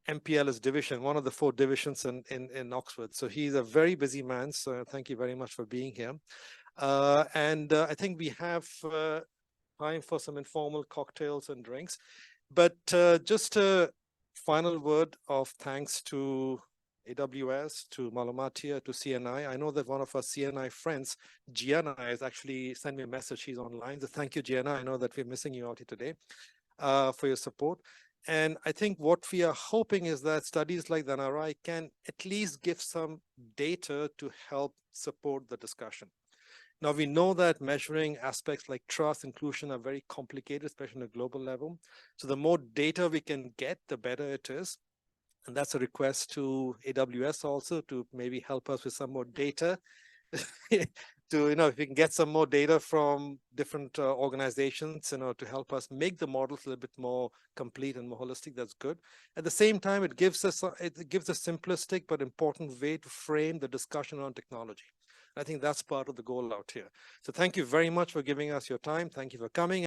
MPLS division, one of the 4 divisions in Oxford. So he's a very busy man. So thank you very much for being here. And I think we have time for some informal cocktails and drinks. But just a final word of thanks to AWS, to Malomatia, to CNI. I know that one of our CNI friends, Gianna, has actually sent me a message. She's online. So thank you, Gianna. I know that we're missing you out here today for your support. And I think what we are hoping is that studies like the NRI can at least give some data to help support the discussion. Now, we know that measuring aspects like trust, inclusion are very complicated, especially on a global level. So the more data we can get, the better it is. And that's a request to AWS also to maybe help us with some more data to, if we can get some more data from different organizations, to help us make the models a little bit more complete and more holistic, that's good. At the same time, it gives us a simplistic but important way to frame the discussion on technology. I think that's part of the goal out here. So thank you very much for giving us your time. Thank you for coming.